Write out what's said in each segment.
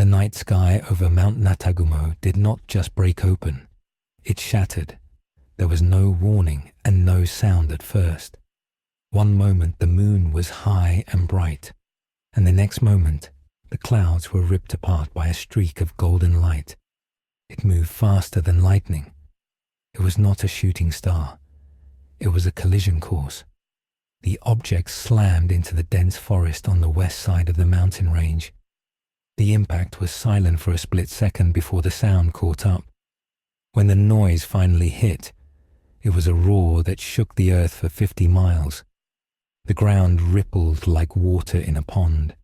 The night sky over Mount Natagumo did not just break open. It shattered. There was no warning and no sound at first. One moment the moon was high and bright, and the next moment the clouds were ripped apart by a streak of golden light. It moved faster than lightning. It was not a shooting star. It was a collision course. The object slammed into the dense forest on the west side of the mountain range. The impact was silent for a split second before the sound caught up. When the noise finally hit, it was a roar that shook the earth for 50 miles. The ground rippled like water in a pond.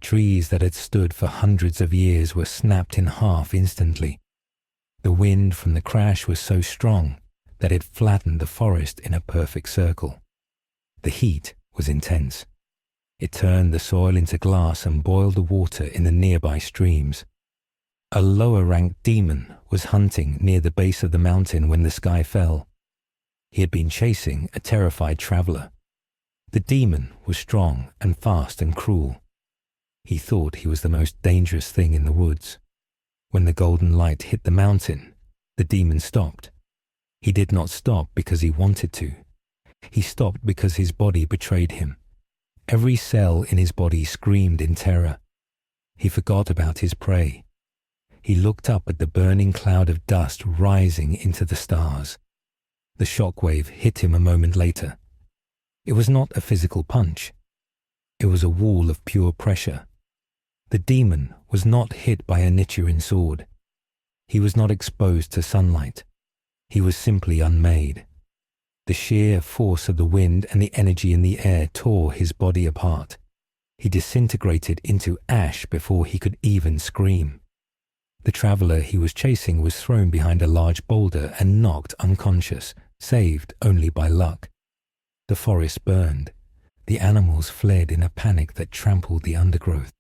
Trees that had stood for hundreds of years were snapped in half instantly. The wind from the crash was so strong that it flattened the forest in a perfect circle. The heat was intense. It turned the soil into glass and boiled the water in the nearby streams. A lower-ranked demon was hunting near the base of the mountain when the sky fell. He had been chasing a terrified traveler. The demon was strong and fast and cruel. He thought he was the most dangerous thing in the woods. When the golden light hit the mountain, the demon stopped. He did not stop because he wanted to. He stopped because his body betrayed him. Every cell in his body screamed in terror. He forgot about his prey. He looked up at the burning cloud of dust rising into the stars. The shockwave hit him a moment later. It was not a physical punch. It was a wall of pure pressure. The demon was not hit by a Nichirin sword. He was not exposed to sunlight. He was simply unmade. The sheer force of the wind and the energy in the air tore his body apart. He disintegrated into ash before he could even scream. The traveler he was chasing was thrown behind a large boulder and knocked unconscious, saved only by luck. The forest burned. The animals fled in a panic that trampled the undergrowth.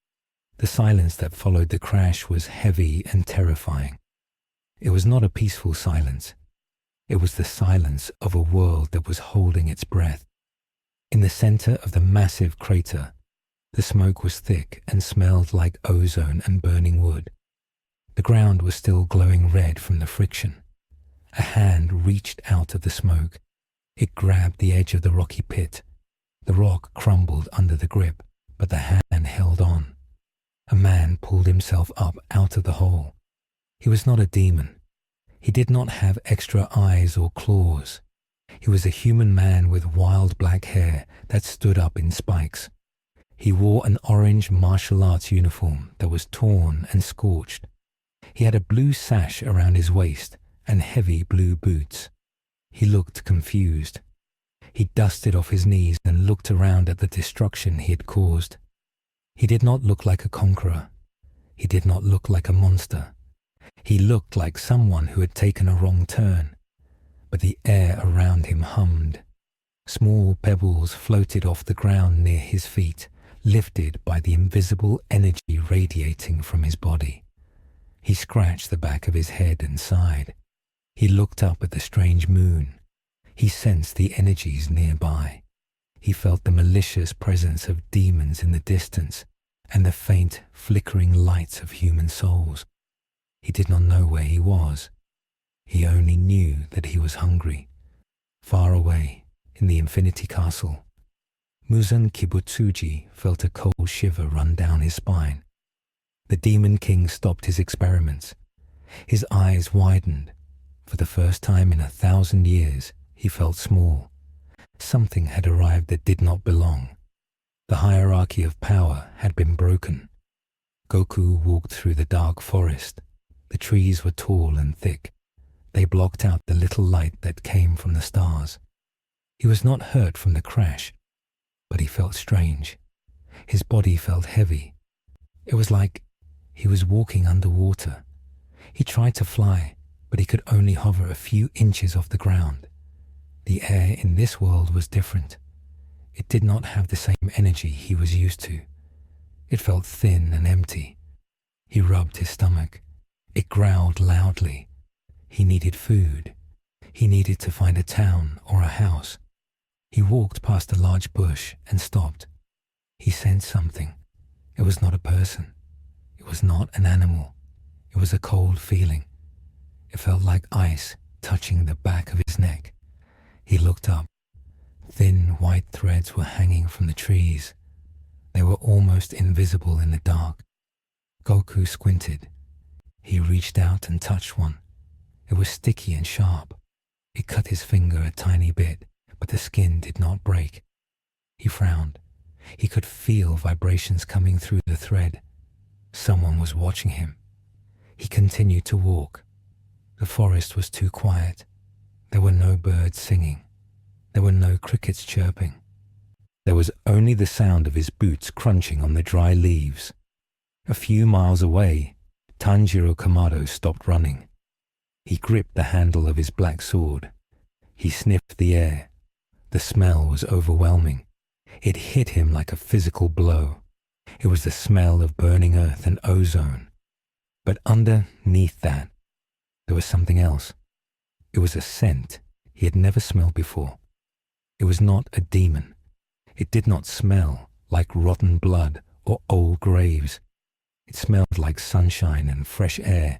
The silence that followed the crash was heavy and terrifying. It was not a peaceful silence. It was the silence of a world that was holding its breath. In the center of the massive crater, the smoke was thick and smelled like ozone and burning wood. The ground was still glowing red from the friction. A hand reached out of the smoke. It grabbed the edge of the rocky pit. The rock crumbled under the grip, but the hand held on. A man pulled himself up out of the hole. He was not a demon. He did not have extra eyes or claws. He was a human man with wild black hair that stood up in spikes. He wore an orange martial arts uniform that was torn and scorched. He had a blue sash around his waist and heavy blue boots. He looked confused. He dusted off his knees and looked around at the destruction he had caused. He did not look like a conqueror. He did not look like a monster. He looked like someone who had taken a wrong turn. But the air around him hummed. Small pebbles floated off the ground near his feet, lifted by the invisible energy radiating from his body. He scratched the back of his head and sighed. He looked up at the strange moon. He sensed the energies nearby. He felt the malicious presence of demons in the distance and the faint, flickering lights of human souls. He did not know where he was. He only knew that he was hungry. Far away, in the Infinity Castle, Muzan Kibutsuji felt a cold shiver run down his spine. The Demon King stopped his experiments. His eyes widened. For the first time in 1,000 years, he felt small. Something had arrived that did not belong. The hierarchy of power had been broken. Goku walked through the dark forest. The trees were tall and thick. They blocked out the little light that came from the stars. He was not hurt from the crash, but he felt strange. His body felt heavy. It was like he was walking underwater. He tried to fly, but he could only hover a few inches off the ground. The air in this world was different. It did not have the same energy he was used to. It felt thin and empty. He rubbed his stomach. It growled loudly. He needed food. He needed to find a town or a house. He walked past a large bush and stopped. He sensed something. It was not a person. It was not an animal. It was a cold feeling. It felt like ice touching the back of his neck. He looked up. Thin white threads were hanging from the trees. They were almost invisible in the dark. Goku squinted. He reached out and touched one. It was sticky and sharp. It cut his finger a tiny bit, but the skin did not break. He frowned. He could feel vibrations coming through the thread. Someone was watching him. He continued to walk. The forest was too quiet. There were no birds singing. There were no crickets chirping. There was only the sound of his boots crunching on the dry leaves. A few miles away, Tanjiro Kamado stopped running. He gripped the handle of his black sword. He sniffed the air. The smell was overwhelming. It hit him like a physical blow. It was the smell of burning earth and ozone. But underneath that, there was something else. It was a scent he had never smelled before. It was not a demon. It did not smell like rotten blood or old graves. It smelled like sunshine and fresh air,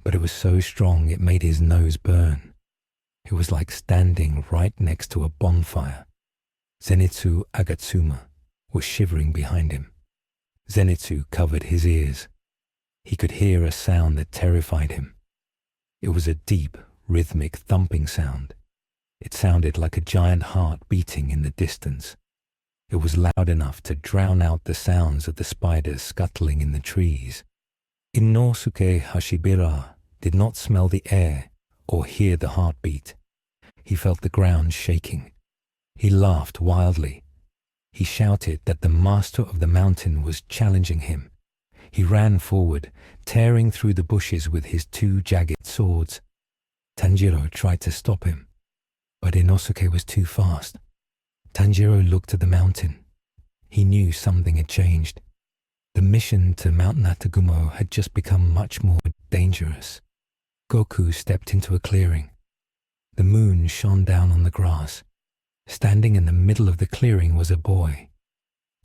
but it was so strong it made his nose burn. It was like standing right next to a bonfire. Zenitsu Agatsuma was shivering behind him. Zenitsu covered his ears. He could hear a sound that terrified him. It was a deep, rhythmic thumping sound. It sounded like a giant heart beating in the distance. It was loud enough to drown out the sounds of the spiders scuttling in the trees. Inosuke Hashibira did not smell the air or hear the heartbeat. He felt the ground shaking. He laughed wildly. He shouted that the master of the mountain was challenging him. He ran forward, tearing through the bushes with his two jagged swords. Tanjiro tried to stop him, but Inosuke was too fast. Tanjiro looked at the mountain. He knew something had changed. The mission to Mount Natagumo had just become much more dangerous. Goku stepped into a clearing. The moon shone down on the grass. Standing in the middle of the clearing was a boy.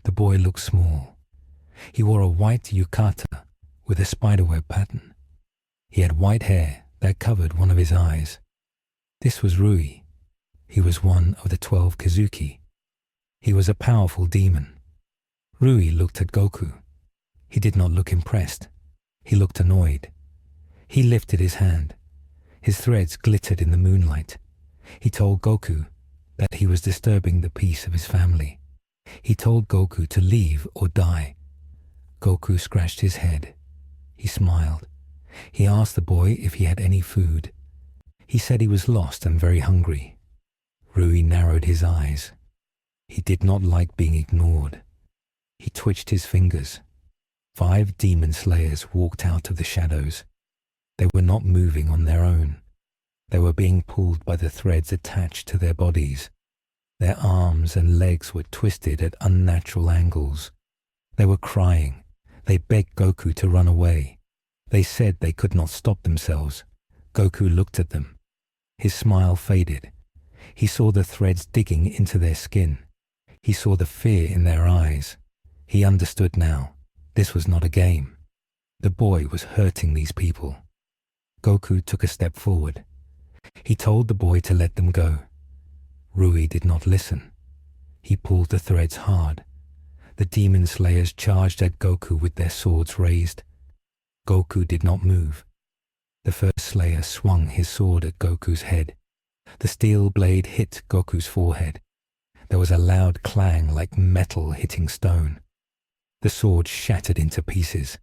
The boy looked small. He wore a white yukata with a spiderweb pattern. He had white hair that covered one of his eyes. This was Rui. He was one of the 12 Kazuki. He was a powerful demon. Rui looked at Goku. He did not look impressed. He looked annoyed. He lifted his hand. His threads glittered in the moonlight. He told Goku that he was disturbing the peace of his family. He told Goku to leave or die. Goku scratched his head. He smiled. He asked the boy if he had any food. He said he was lost and very hungry. Rui narrowed his eyes. He did not like being ignored. He twitched his fingers. 5 demon slayers walked out of the shadows. They were not moving on their own. They were being pulled by the threads attached to their bodies. Their arms and legs were twisted at unnatural angles. They were crying. They begged Goku to run away. They said they could not stop themselves. Goku looked at them. His smile faded. He saw the threads digging into their skin. He saw the fear in their eyes. He understood now. This was not a game. The boy was hurting these people. Goku took a step forward. He told the boy to let them go. Rui did not listen. He pulled the threads hard. The demon slayers charged at Goku with their swords raised. Goku did not move. The first slayer swung his sword at Goku's head. The steel blade hit Goku's forehead. There was a loud clang like metal hitting stone. The sword shattered into pieces.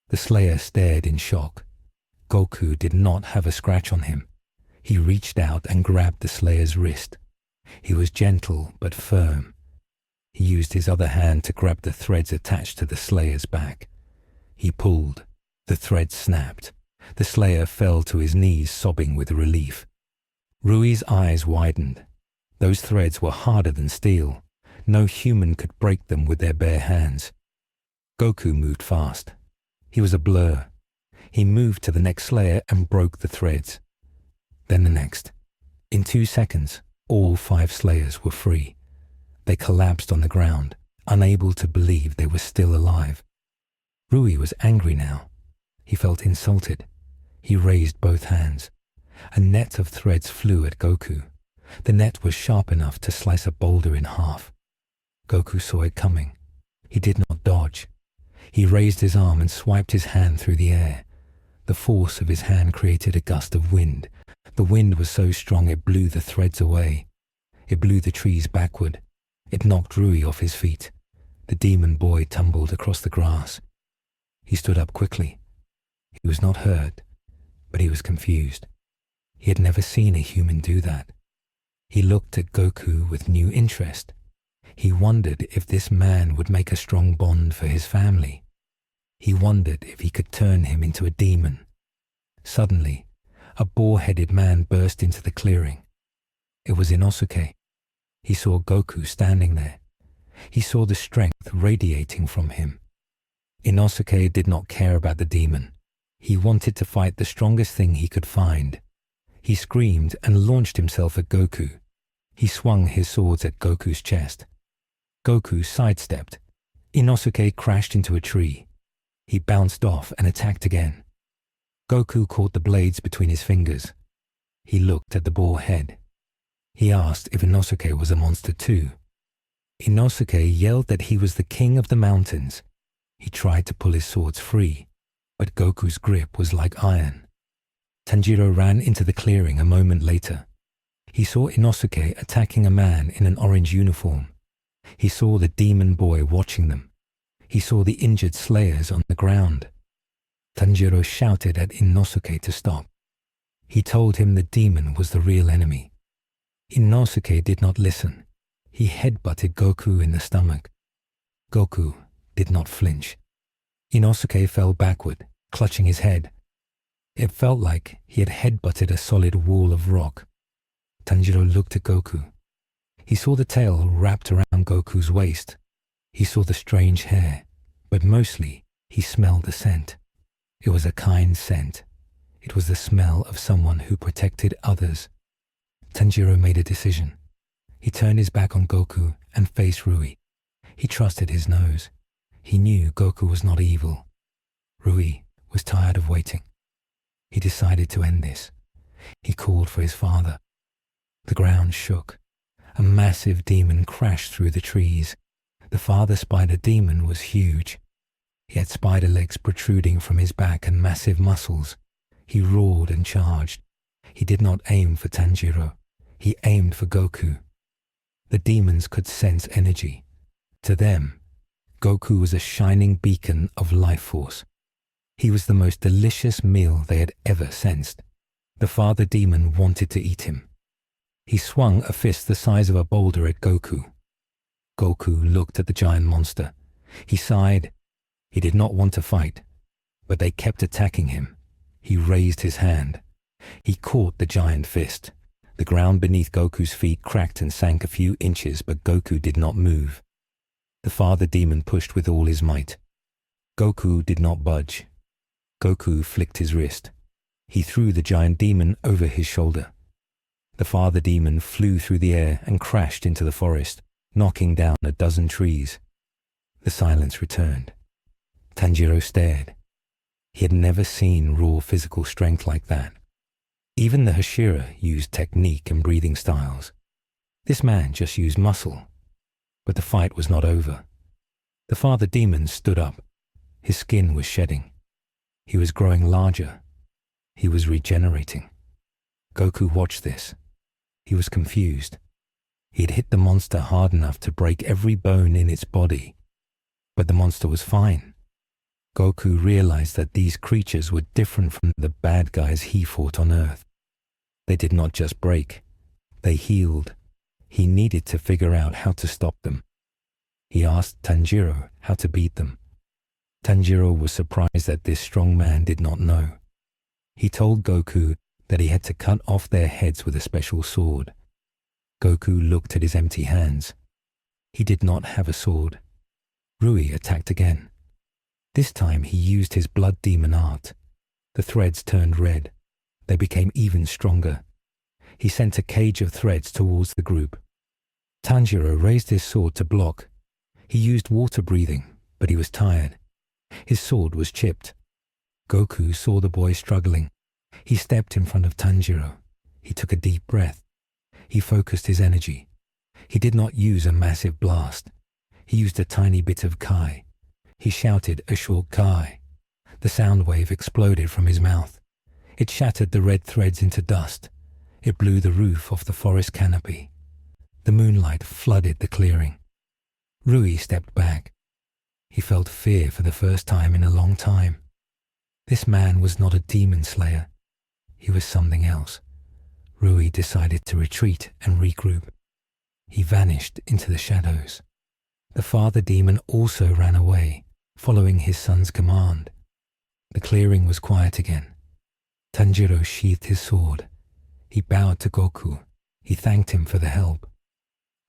The slayer stared in shock. Goku did not have a scratch on him. He reached out and grabbed the slayer's wrist. He was gentle but firm. He used his other hand to grab the threads attached to the slayer's back. He pulled. The threads snapped. The slayer fell to his knees, sobbing with relief. Rui's eyes widened. Those threads were harder than steel. No human could break them with their bare hands. Goku moved fast. He was a blur. He moved to the next slayer and broke the threads. Then the next. In 2 seconds, all 5 slayers were free. They collapsed on the ground, unable to believe they were still alive. Rui was angry now. He felt insulted. He raised both hands. A net of threads flew at Goku. The net was sharp enough to slice a boulder in half. Goku saw it coming. He did not dodge. He raised his arm and swiped his hand through the air. The force of his hand created a gust of wind. The wind was so strong it blew the threads away. It blew the trees backward. It knocked Rui off his feet. The demon boy tumbled across the grass. He stood up quickly. He was not hurt, but he was confused. He had never seen a human do that. He looked at Goku with new interest. He wondered if this man would make a strong bond for his family. He wondered if he could turn him into a demon. Suddenly, a boar-headed man burst into the clearing. It was Inosuke. He saw Goku standing there. He saw the strength radiating from him. Inosuke did not care about the demon. He wanted to fight the strongest thing he could find. He screamed and launched himself at Goku. He swung his swords at Goku's chest. Goku sidestepped. Inosuke crashed into a tree. He bounced off and attacked again. Goku caught the blades between his fingers. He looked at the boar head. He asked if Inosuke was a monster too. Inosuke yelled that he was the king of the mountains. He tried to pull his swords free, but Goku's grip was like iron. Tanjiro ran into the clearing a moment later. He saw Inosuke attacking a man in an orange uniform. He saw the demon boy watching them. He saw the injured slayers on the ground. Tanjiro shouted at Inosuke to stop. He told him the demon was the real enemy. Inosuke did not listen. He headbutted Goku in the stomach. Goku did not flinch. Inosuke fell backward, clutching his head. It felt like he had headbutted a solid wall of rock. Tanjiro looked at Goku. He saw the tail wrapped around Goku's waist. He saw the strange hair, but mostly he smelled the scent. It was a kind scent. It was the smell of someone who protected others. Tanjiro made a decision. He turned his back on Goku and faced Rui. He trusted his nose. He knew Goku was not evil. Rui was tired of waiting. He decided to end this. He called for his father. The ground shook. A massive demon crashed through the trees. The father spider demon was huge. He had spider legs protruding from his back and massive muscles. He roared and charged. He did not aim for Tanjiro. He aimed for Goku. The demons could sense energy. To them, Goku was a shining beacon of life force. He was the most delicious meal they had ever sensed. The father demon wanted to eat him. He swung a fist the size of a boulder at Goku. Goku looked at the giant monster. He sighed. He did not want to fight, but they kept attacking him. He raised his hand. He caught the giant fist. The ground beneath Goku's feet cracked and sank a few inches, but Goku did not move. The father demon pushed with all his might. Goku did not budge. Goku flicked his wrist. He threw the giant demon over his shoulder. The father demon flew through the air and crashed into the forest, knocking down a dozen trees. The silence returned. Tanjiro stared. He had never seen raw physical strength like that. Even the Hashira used technique and breathing styles. This man just used muscle. But the fight was not over. The father demon stood up. His skin was shedding. He was growing larger. He was regenerating. Goku watched this. He was confused. He had hit the monster hard enough to break every bone in its body. But the monster was fine. Goku realized that these creatures were different from the bad guys he fought on Earth. They did not just break. They healed. He needed to figure out how to stop them. He asked Tanjiro how to beat them. Tanjiro was surprised that this strong man did not know. He told Goku that he had to cut off their heads with a special sword. Goku looked at his empty hands. He did not have a sword. Rui attacked again. This time he used his blood demon art. The threads turned red. They became even stronger. He sent a cage of threads towards the group. Tanjiro raised his sword to block. He used water breathing, but he was tired. His sword was chipped. Goku saw the boy struggling. He stepped in front of Tanjiro. He took a deep breath. He focused his energy. He did not use a massive blast. He used a tiny bit of Kai. He shouted a short Kai. The sound wave exploded from his mouth. It shattered the red threads into dust. It blew the roof off the forest canopy. The moonlight flooded the clearing. Rui stepped back. He felt fear for the first time in a long time. This man was not a demon slayer. He was something else. Rui decided to retreat and regroup. He vanished into the shadows. The father demon also ran away, following his son's command. The clearing was quiet again. Tanjiro sheathed his sword. He bowed to Goku. He thanked him for the help.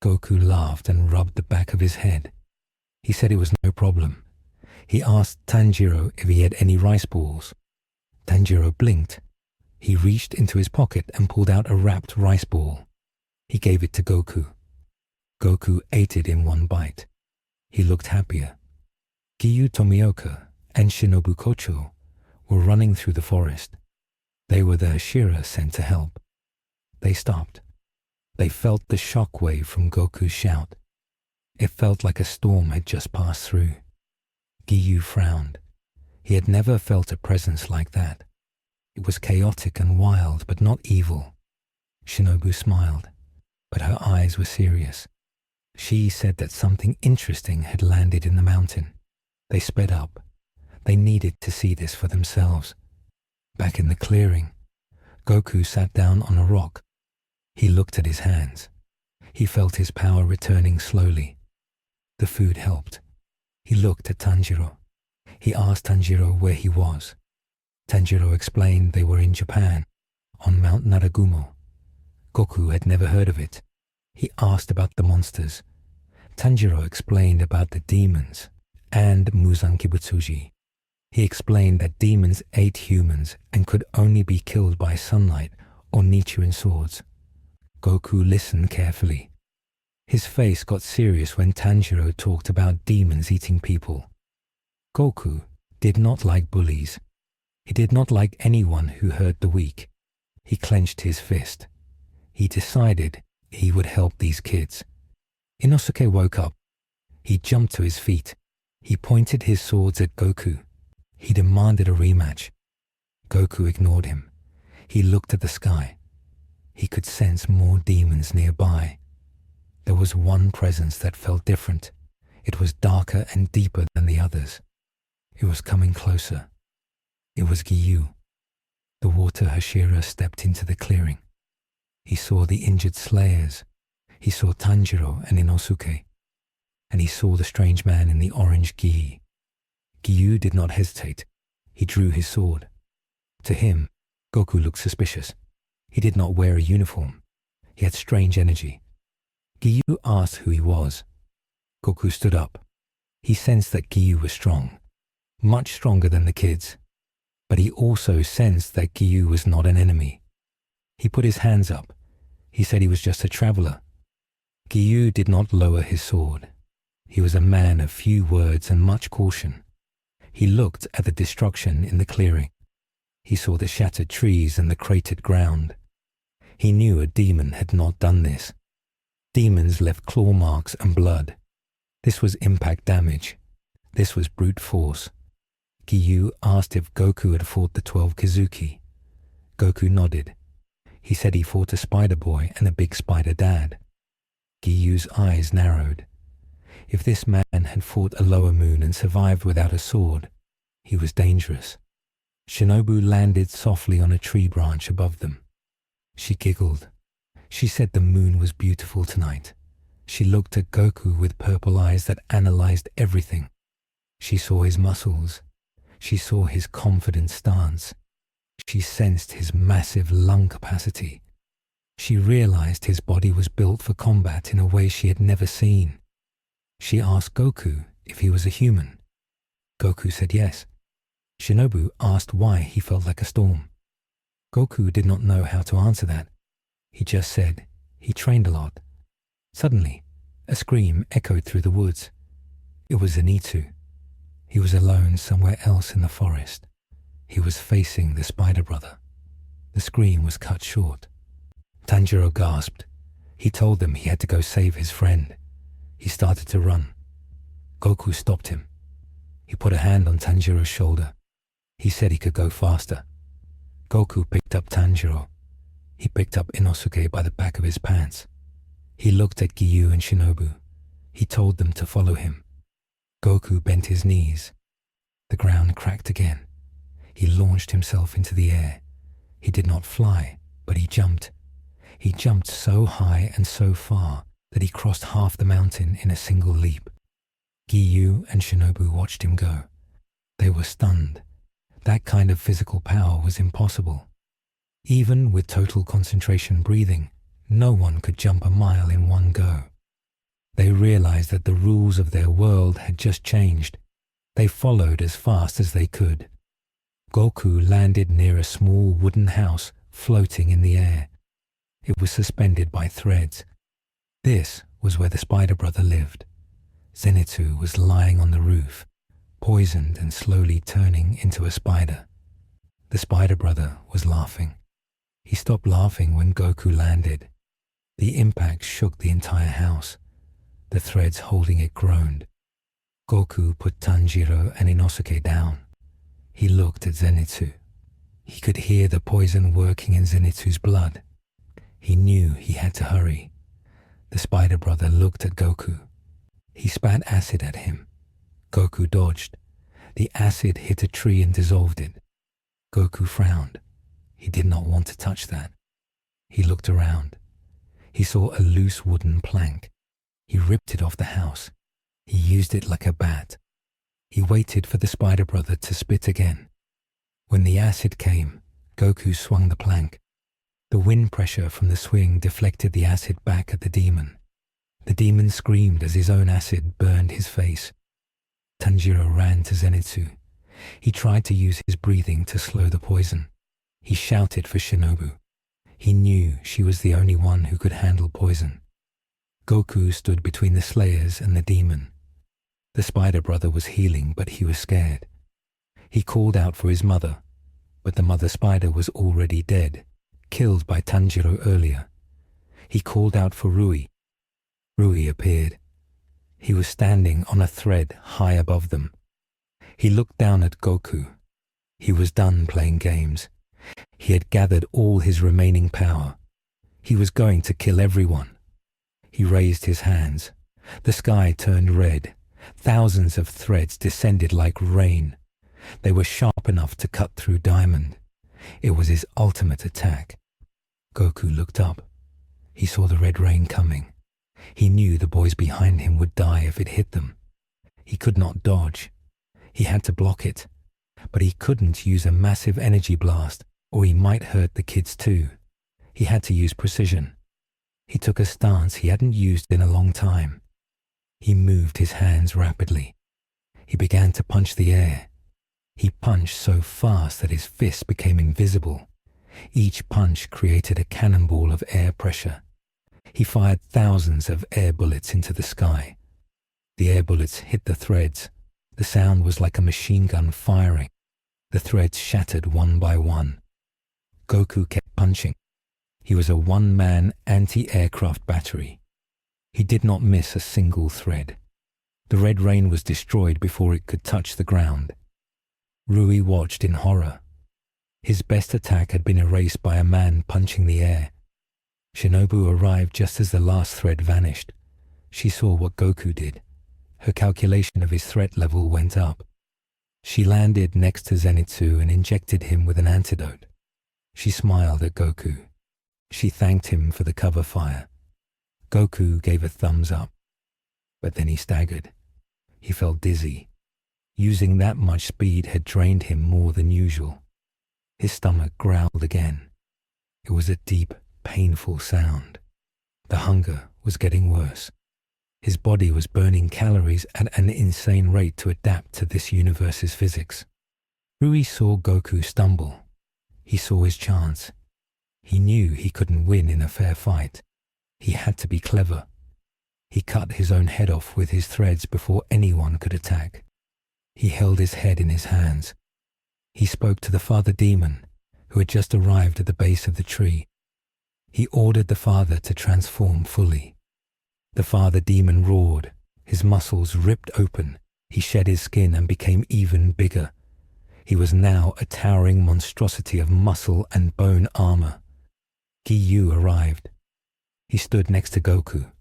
Goku laughed and rubbed the back of his head. He said it was no problem. He asked Tanjiro if he had any rice balls. Tanjiro blinked. He reached into his pocket and pulled out a wrapped rice ball. He gave it to Goku. Goku ate it in one bite. He looked happier. Giyu Tomioka and Shinobu Kocho were running through the forest. They were the Hashira sent to help. They stopped. They felt the shock wave from Goku's shout. It felt like a storm had just passed through. Giyu frowned. He had never felt a presence like that. It was chaotic and wild, but not evil. Shinobu smiled, but her eyes were serious. She said that something interesting had landed in the mountain. They sped up. They needed to see this for themselves. Back in the clearing, Goku sat down on a rock. He looked at his hands. He felt his power returning slowly. The food helped. He looked at Tanjiro. He asked Tanjiro where he was. Tanjiro explained they were in Japan, on Mount Natagumo. Goku had never heard of it. He asked about the monsters. Tanjiro explained about the demons and Muzan Kibutsuji. He explained that demons ate humans and could only be killed by sunlight or Nichirin swords. Goku listened carefully. His face got serious when Tanjiro talked about demons eating people. Goku did not like bullies. He did not like anyone who hurt the weak. He clenched his fist. He decided he would help these kids. Inosuke woke up. He jumped to his feet. He pointed his swords at Goku. He demanded a rematch. Goku ignored him. He looked at the sky. He could sense more demons nearby. There was one presence that felt different. It was darker and deeper than the others. It was coming closer. It was Giyu. The water Hashira stepped into the clearing. He saw the injured slayers. He saw Tanjiro and Inosuke. And he saw the strange man in the orange gi. Giyu did not hesitate. He drew his sword. To him, Goku looked suspicious. He did not wear a uniform. He had strange energy. Giyu asked who he was. Goku stood up. He sensed that Giyu was strong, much stronger than the kids. But he also sensed that Giyu was not an enemy. He put his hands up. He said he was just a traveler. Giyu did not lower his sword. He was a man of few words and much caution. He looked at the destruction in the clearing. He saw the shattered trees and the cratered ground. He knew a demon had not done this. Demons left claw marks and blood. This was impact damage. This was brute force. Giyu asked if Goku had fought the 12 Kizuki. Goku nodded. He said he fought a spider boy and a big spider dad. Giyu's eyes narrowed. If this man had fought a lower moon and survived without a sword, he was dangerous. Shinobu landed softly on a tree branch above them. She giggled. She said the moon was beautiful tonight. She looked at Goku with purple eyes that analyzed everything. She saw his muscles. She saw his confident stance. She sensed his massive lung capacity. She realized his body was built for combat in a way she had never seen. She asked Goku if he was a human. Goku said yes. Shinobu asked why he felt like a storm. Goku did not know how to answer that. He just said he trained a lot. Suddenly, a scream echoed through the woods. It was Zenitsu. He was alone somewhere else in the forest. He was facing the spider brother. The scream was cut short. Tanjiro gasped. He told them he had to go save his friend. He started to run. Goku stopped him. He put a hand on Tanjiro's shoulder. He said he could go faster. Goku picked up Tanjiro. He picked up Inosuke by the back of his pants. He looked at Giyu and Shinobu. He told them to follow him. Goku bent his knees. The ground cracked again. He launched himself into the air. He did not fly, but he jumped. He jumped so high and so far that he crossed half the mountain in a single leap. Giyu and Shinobu watched him go. They were stunned. That kind of physical power was impossible. Even with total concentration breathing, no one could jump a mile in one go. They realized that the rules of their world had just changed. They followed as fast as they could. Goku landed near a small wooden house floating in the air. It was suspended by threads. This was where the spider brother lived. Zenitsu was lying on the roof, poisoned and slowly turning into a spider. The spider brother was laughing. He stopped laughing when Goku landed. The impact shook the entire house. The threads holding it groaned. Goku put Tanjiro and Inosuke down. He looked at Zenitsu. He could hear the poison working in Zenitsu's blood. He knew he had to hurry. The spider brother looked at Goku. He spat acid at him. Goku dodged. The acid hit a tree and dissolved it. Goku frowned. He did not want to touch that. He looked around. He saw a loose wooden plank. He ripped it off the house. He used it like a bat. He waited for the spider brother to spit again. When the acid came, Goku swung the plank. The wind pressure from the swing deflected the acid back at the demon. The demon screamed as his own acid burned his face. Tanjiro ran to Zenitsu. He tried to use his breathing to slow the poison. He shouted for Shinobu. He knew she was the only one who could handle poison. Goku stood between the Slayers and the demon. The spider brother was healing, but he was scared. He called out for his mother, but the mother spider was already dead, killed by Tanjiro earlier. He called out for Rui. Rui appeared. He was standing on a thread high above them. He looked down at Goku. He was done playing games. He had gathered all his remaining power. He was going to kill everyone. He raised his hands. The sky turned red. Thousands of threads descended like rain. They were sharp enough to cut through diamond. It was his ultimate attack. Goku looked up. He saw the red rain coming. He knew the boys behind him would die if it hit them. He could not dodge. He had to block it. But he couldn't use a massive energy blast, or he might hurt the kids too. He had to use precision. He took a stance he hadn't used in a long time. He moved his hands rapidly. He began to punch the air. He punched so fast that his fists became invisible. Each punch created a cannonball of air pressure. He fired thousands of air bullets into the sky. The air bullets hit the threads. The sound was like a machine gun firing. The threads shattered one by one. Goku kept punching. He was a one-man anti-aircraft battery. He did not miss a single thread. The red rain was destroyed before it could touch the ground. Rui watched in horror. His best attack had been erased by a man punching the air. Shinobu arrived just as the last thread vanished. She saw what Goku did. Her calculation of his threat level went up. She landed next to Zenitsu and injected him with an antidote. She smiled at Goku. She thanked him for the cover fire. Goku gave a thumbs up. But then he staggered. He felt dizzy. Using that much speed had drained him more than usual. His stomach growled again. It was a deep, painful sound. The hunger was getting worse. His body was burning calories at an insane rate to adapt to this universe's physics. Rui saw Goku stumble. He saw his chance. He knew he couldn't win in a fair fight. He had to be clever. He cut his own head off with his threads before anyone could attack. He held his head in his hands. He spoke to the father demon, who had just arrived at the base of the tree. He ordered the father to transform fully. The father demon roared. His muscles ripped open. He shed his skin and became even bigger. He was now a towering monstrosity of muscle and bone armor. Giyu arrived. He stood next to Goku.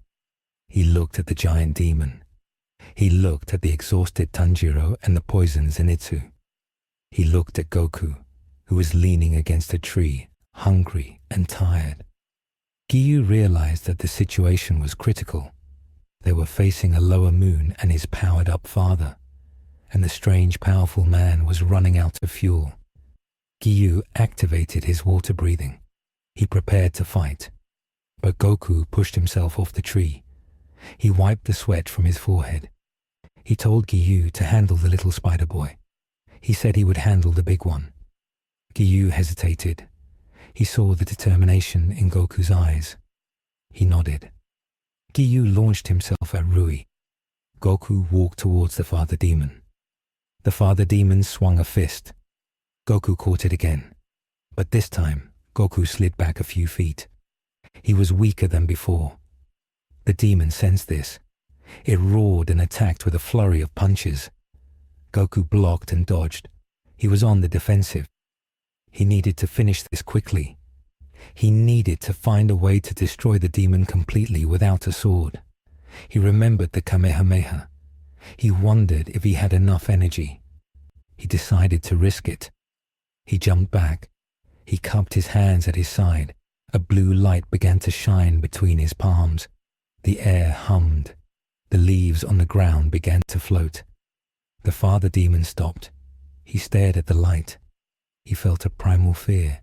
He looked at the giant demon. He looked at the exhausted Tanjiro and the poisoned Zenitsu. He looked at Goku, who was leaning against a tree, hungry and tired. Giyu realized that the situation was critical. They were facing a lower moon and his powered-up father, and the strange, powerful man was running out of fuel. Giyu activated his water breathing. He prepared to fight. But Goku pushed himself off the tree. He wiped the sweat from his forehead. He told Giyu to handle the little spider boy. He said he would handle the big one. Giyu hesitated. He saw the determination in Goku's eyes. He nodded. Giyu launched himself at Rui. Goku walked towards the father demon. The father demon swung a fist. Goku caught it again. But this time, Goku slid back a few feet. He was weaker than before. The demon sensed this. It roared and attacked with a flurry of punches. Goku blocked and dodged. He was on the defensive. He needed to finish this quickly. He needed to find a way to destroy the demon completely without a sword. He remembered the Kamehameha. He wondered if he had enough energy. He decided to risk it. He jumped back. He cupped his hands at his side. A blue light began to shine between his palms. The air hummed. The leaves on the ground began to float. The father demon stopped. He stared at the light. He felt a primal fear.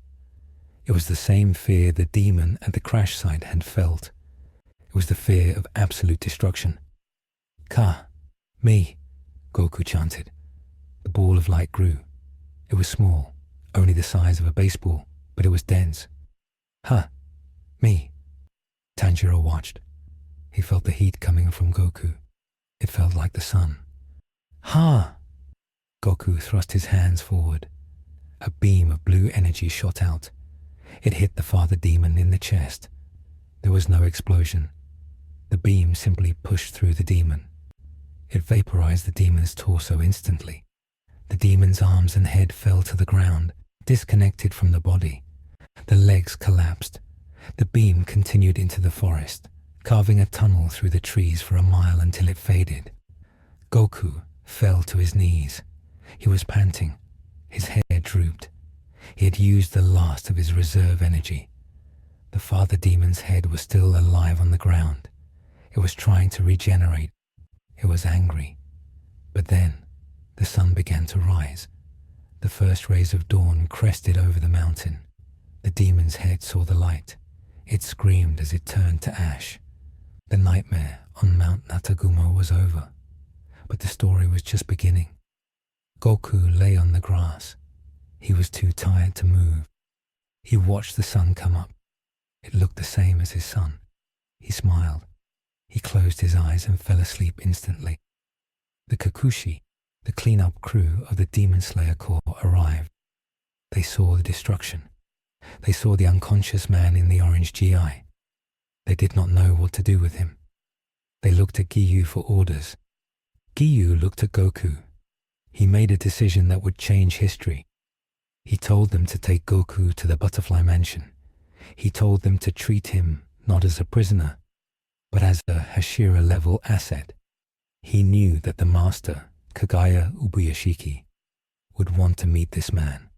It was the same fear the demon at the crash site had felt. It was the fear of absolute destruction. Ka, me, Goku chanted. The ball of light grew. It was small, only the size of a baseball, but it was dense. Ha, me. Tanjiro watched. He felt the heat coming from Goku. It felt like the sun. Ha! Goku thrust his hands forward. A beam of blue energy shot out. It hit the father demon in the chest. There was no explosion. The beam simply pushed through the demon. It vaporized the demon's torso instantly. The demon's arms and head fell to the ground, disconnected from the body. The legs collapsed. The beam continued into the forest, carving a tunnel through the trees for a mile until it faded. Goku fell to his knees. He was panting. His hair drooped. He had used the last of his reserve energy. The father demon's head was still alive on the ground. It was trying to regenerate. It was angry. But then, the sun began to rise. The first rays of dawn crested over the mountain. The demon's head saw the light. It screamed as it turned to ash. The nightmare on Mount Natagumo was over. But the story was just beginning. Goku lay on the grass. He was too tired to move. He watched the sun come up. It looked the same as his son. He smiled. He closed his eyes and fell asleep instantly. The Kokushi, the clean-up crew of the Demon Slayer Corps, arrived. They saw the destruction. They saw the unconscious man in the orange GI. They did not know what to do with him. They looked at Giyu for orders. Giyu looked at Goku. He made a decision that would change history. He told them to take Goku to the Butterfly Mansion. He told them to treat him not as a prisoner, but as a Hashira-level asset. He knew that the master, Kagaya Ubuyashiki, would want to meet this man.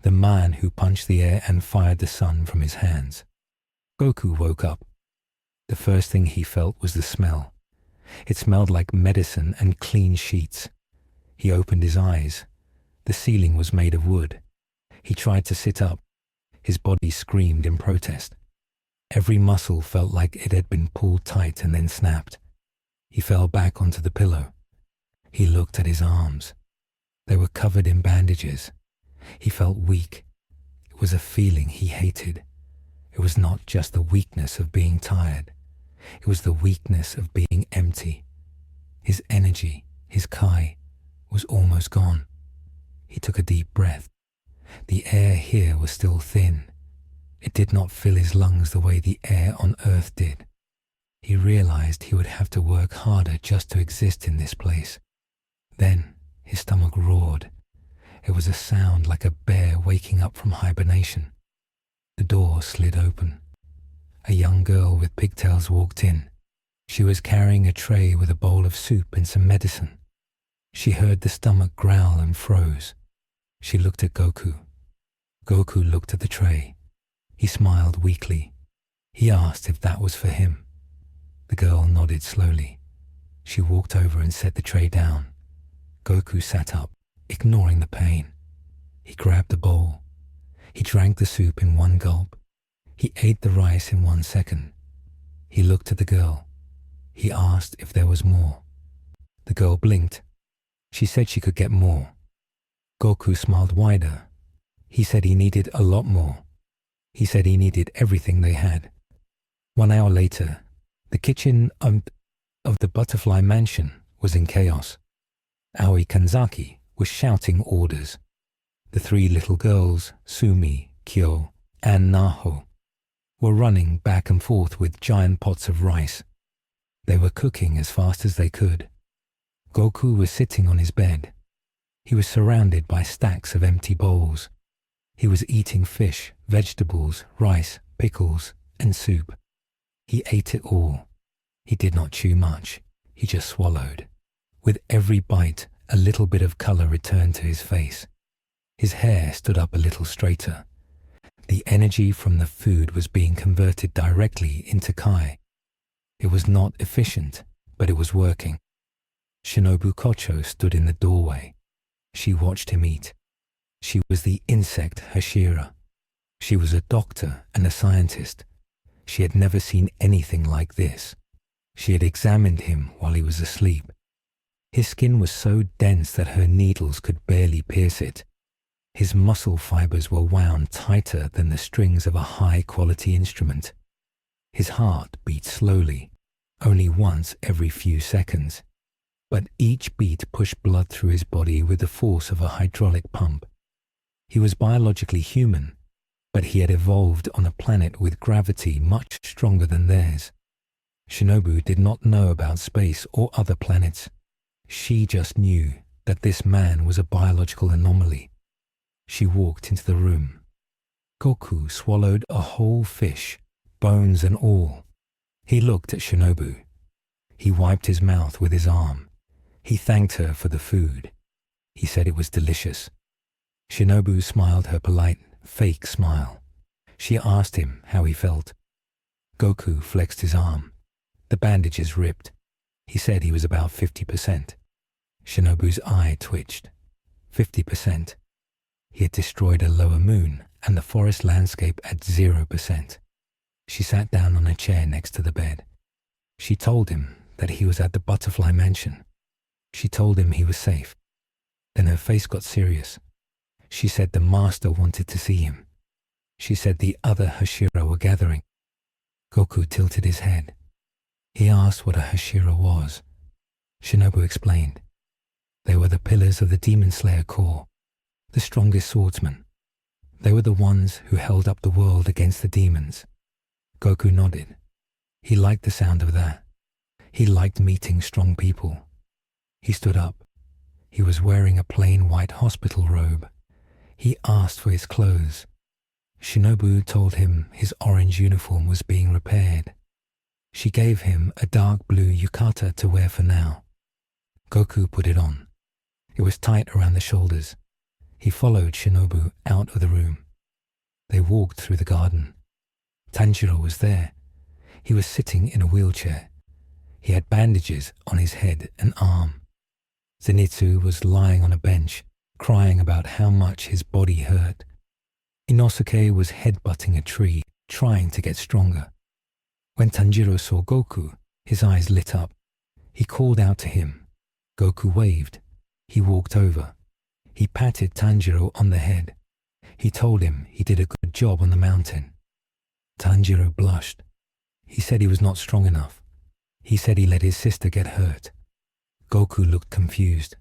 The man who punched the air and fired the sun from his hands. Goku woke up. The first thing he felt was the smell. It smelled like medicine and clean sheets. He opened his eyes. The ceiling was made of wood. He tried to sit up. His body screamed in protest. Every muscle felt like it had been pulled tight and then snapped. He fell back onto the pillow. He looked at his arms. They were covered in bandages. He felt weak. It was a feeling he hated. It was not just the weakness of being tired. It was the weakness of being empty. His energy, his Kai, was almost gone. He took a deep breath. The air here was still thin. It did not fill his lungs the way the air on Earth did. He realized he would have to work harder just to exist in this place. Then his stomach roared. It was a sound like a bear waking up from hibernation. The door slid open. A young girl with pigtails walked in. She was carrying a tray with a bowl of soup and some medicine. She heard the stomach growl and froze. She looked at Goku. Goku looked at the tray. He smiled weakly. He asked if that was for him. The girl nodded slowly. She walked over and set the tray down. Goku sat up, ignoring the pain. He grabbed the bowl. He drank the soup in one gulp. He ate the rice in 1 second. He looked at the girl. He asked if there was more. The girl blinked. She said she could get more. Goku smiled wider. He said he needed a lot more. He said he needed everything they had. 1 hour later, the kitchen of the Butterfly Mansion was in chaos. Aoi Kanzaki was shouting orders. The 3 little girls, Sumi, Kyo, and Naho, were running back and forth with giant pots of rice. They were cooking as fast as they could. Goku was sitting on his bed. He was surrounded by stacks of empty bowls. He was eating fish, vegetables, rice, pickles, and soup. He ate it all. He did not chew much. He just swallowed. With every bite, a little bit of color returned to his face. His hair stood up a little straighter. The energy from the food was being converted directly into Kai. It was not efficient, but it was working. Shinobu Kocho stood in the doorway. She watched him eat. She was the insect Hashira. She was a doctor and a scientist. She had never seen anything like this. She had examined him while he was asleep. His skin was so dense that her needles could barely pierce it. His muscle fibers were wound tighter than the strings of a high-quality instrument. His heart beat slowly, only once every few seconds. But each beat pushed blood through his body with the force of a hydraulic pump. He was biologically human, but he had evolved on a planet with gravity much stronger than theirs. Shinobu did not know about space or other planets. She just knew that this man was a biological anomaly. She walked into the room. Goku swallowed a whole fish, bones and all. He looked at Shinobu. He wiped his mouth with his arm. He thanked her for the food. He said it was delicious. Shinobu smiled her polite, fake smile. She asked him how he felt. Goku flexed his arm. The bandages ripped. He said he was about 50%. Shinobu's eye twitched. 50%. He had destroyed a lower moon and the forest landscape at 0%. She sat down on a chair next to the bed. She told him that he was at the Butterfly Mansion. She told him he was safe. Then her face got serious. She said the master wanted to see him. She said the other Hashira were gathering. Goku tilted his head. He asked what a Hashira was. Shinobu explained. They were the pillars of the Demon Slayer Corps, the strongest swordsmen. They were the ones who held up the world against the demons. Goku nodded. He liked the sound of that. He liked meeting strong people. He stood up. He was wearing a plain white hospital robe. He asked for his clothes. Shinobu told him his orange uniform was being repaired. She gave him a dark blue yukata to wear for now. Goku put it on. It was tight around the shoulders. He followed Shinobu out of the room. They walked through the garden. Tanjiro was there. He was sitting in a wheelchair. He had bandages on his head and arm. Zenitsu was lying on a bench, crying about how much his body hurt. Inosuke was headbutting a tree, trying to get stronger. When Tanjiro saw Goku, his eyes lit up. He called out to him. Goku waved. He walked over. He patted Tanjiro on the head. He told him he did a good job on the mountain. Tanjiro blushed. He said he was not strong enough. He said he let his sister get hurt. Goku looked confused.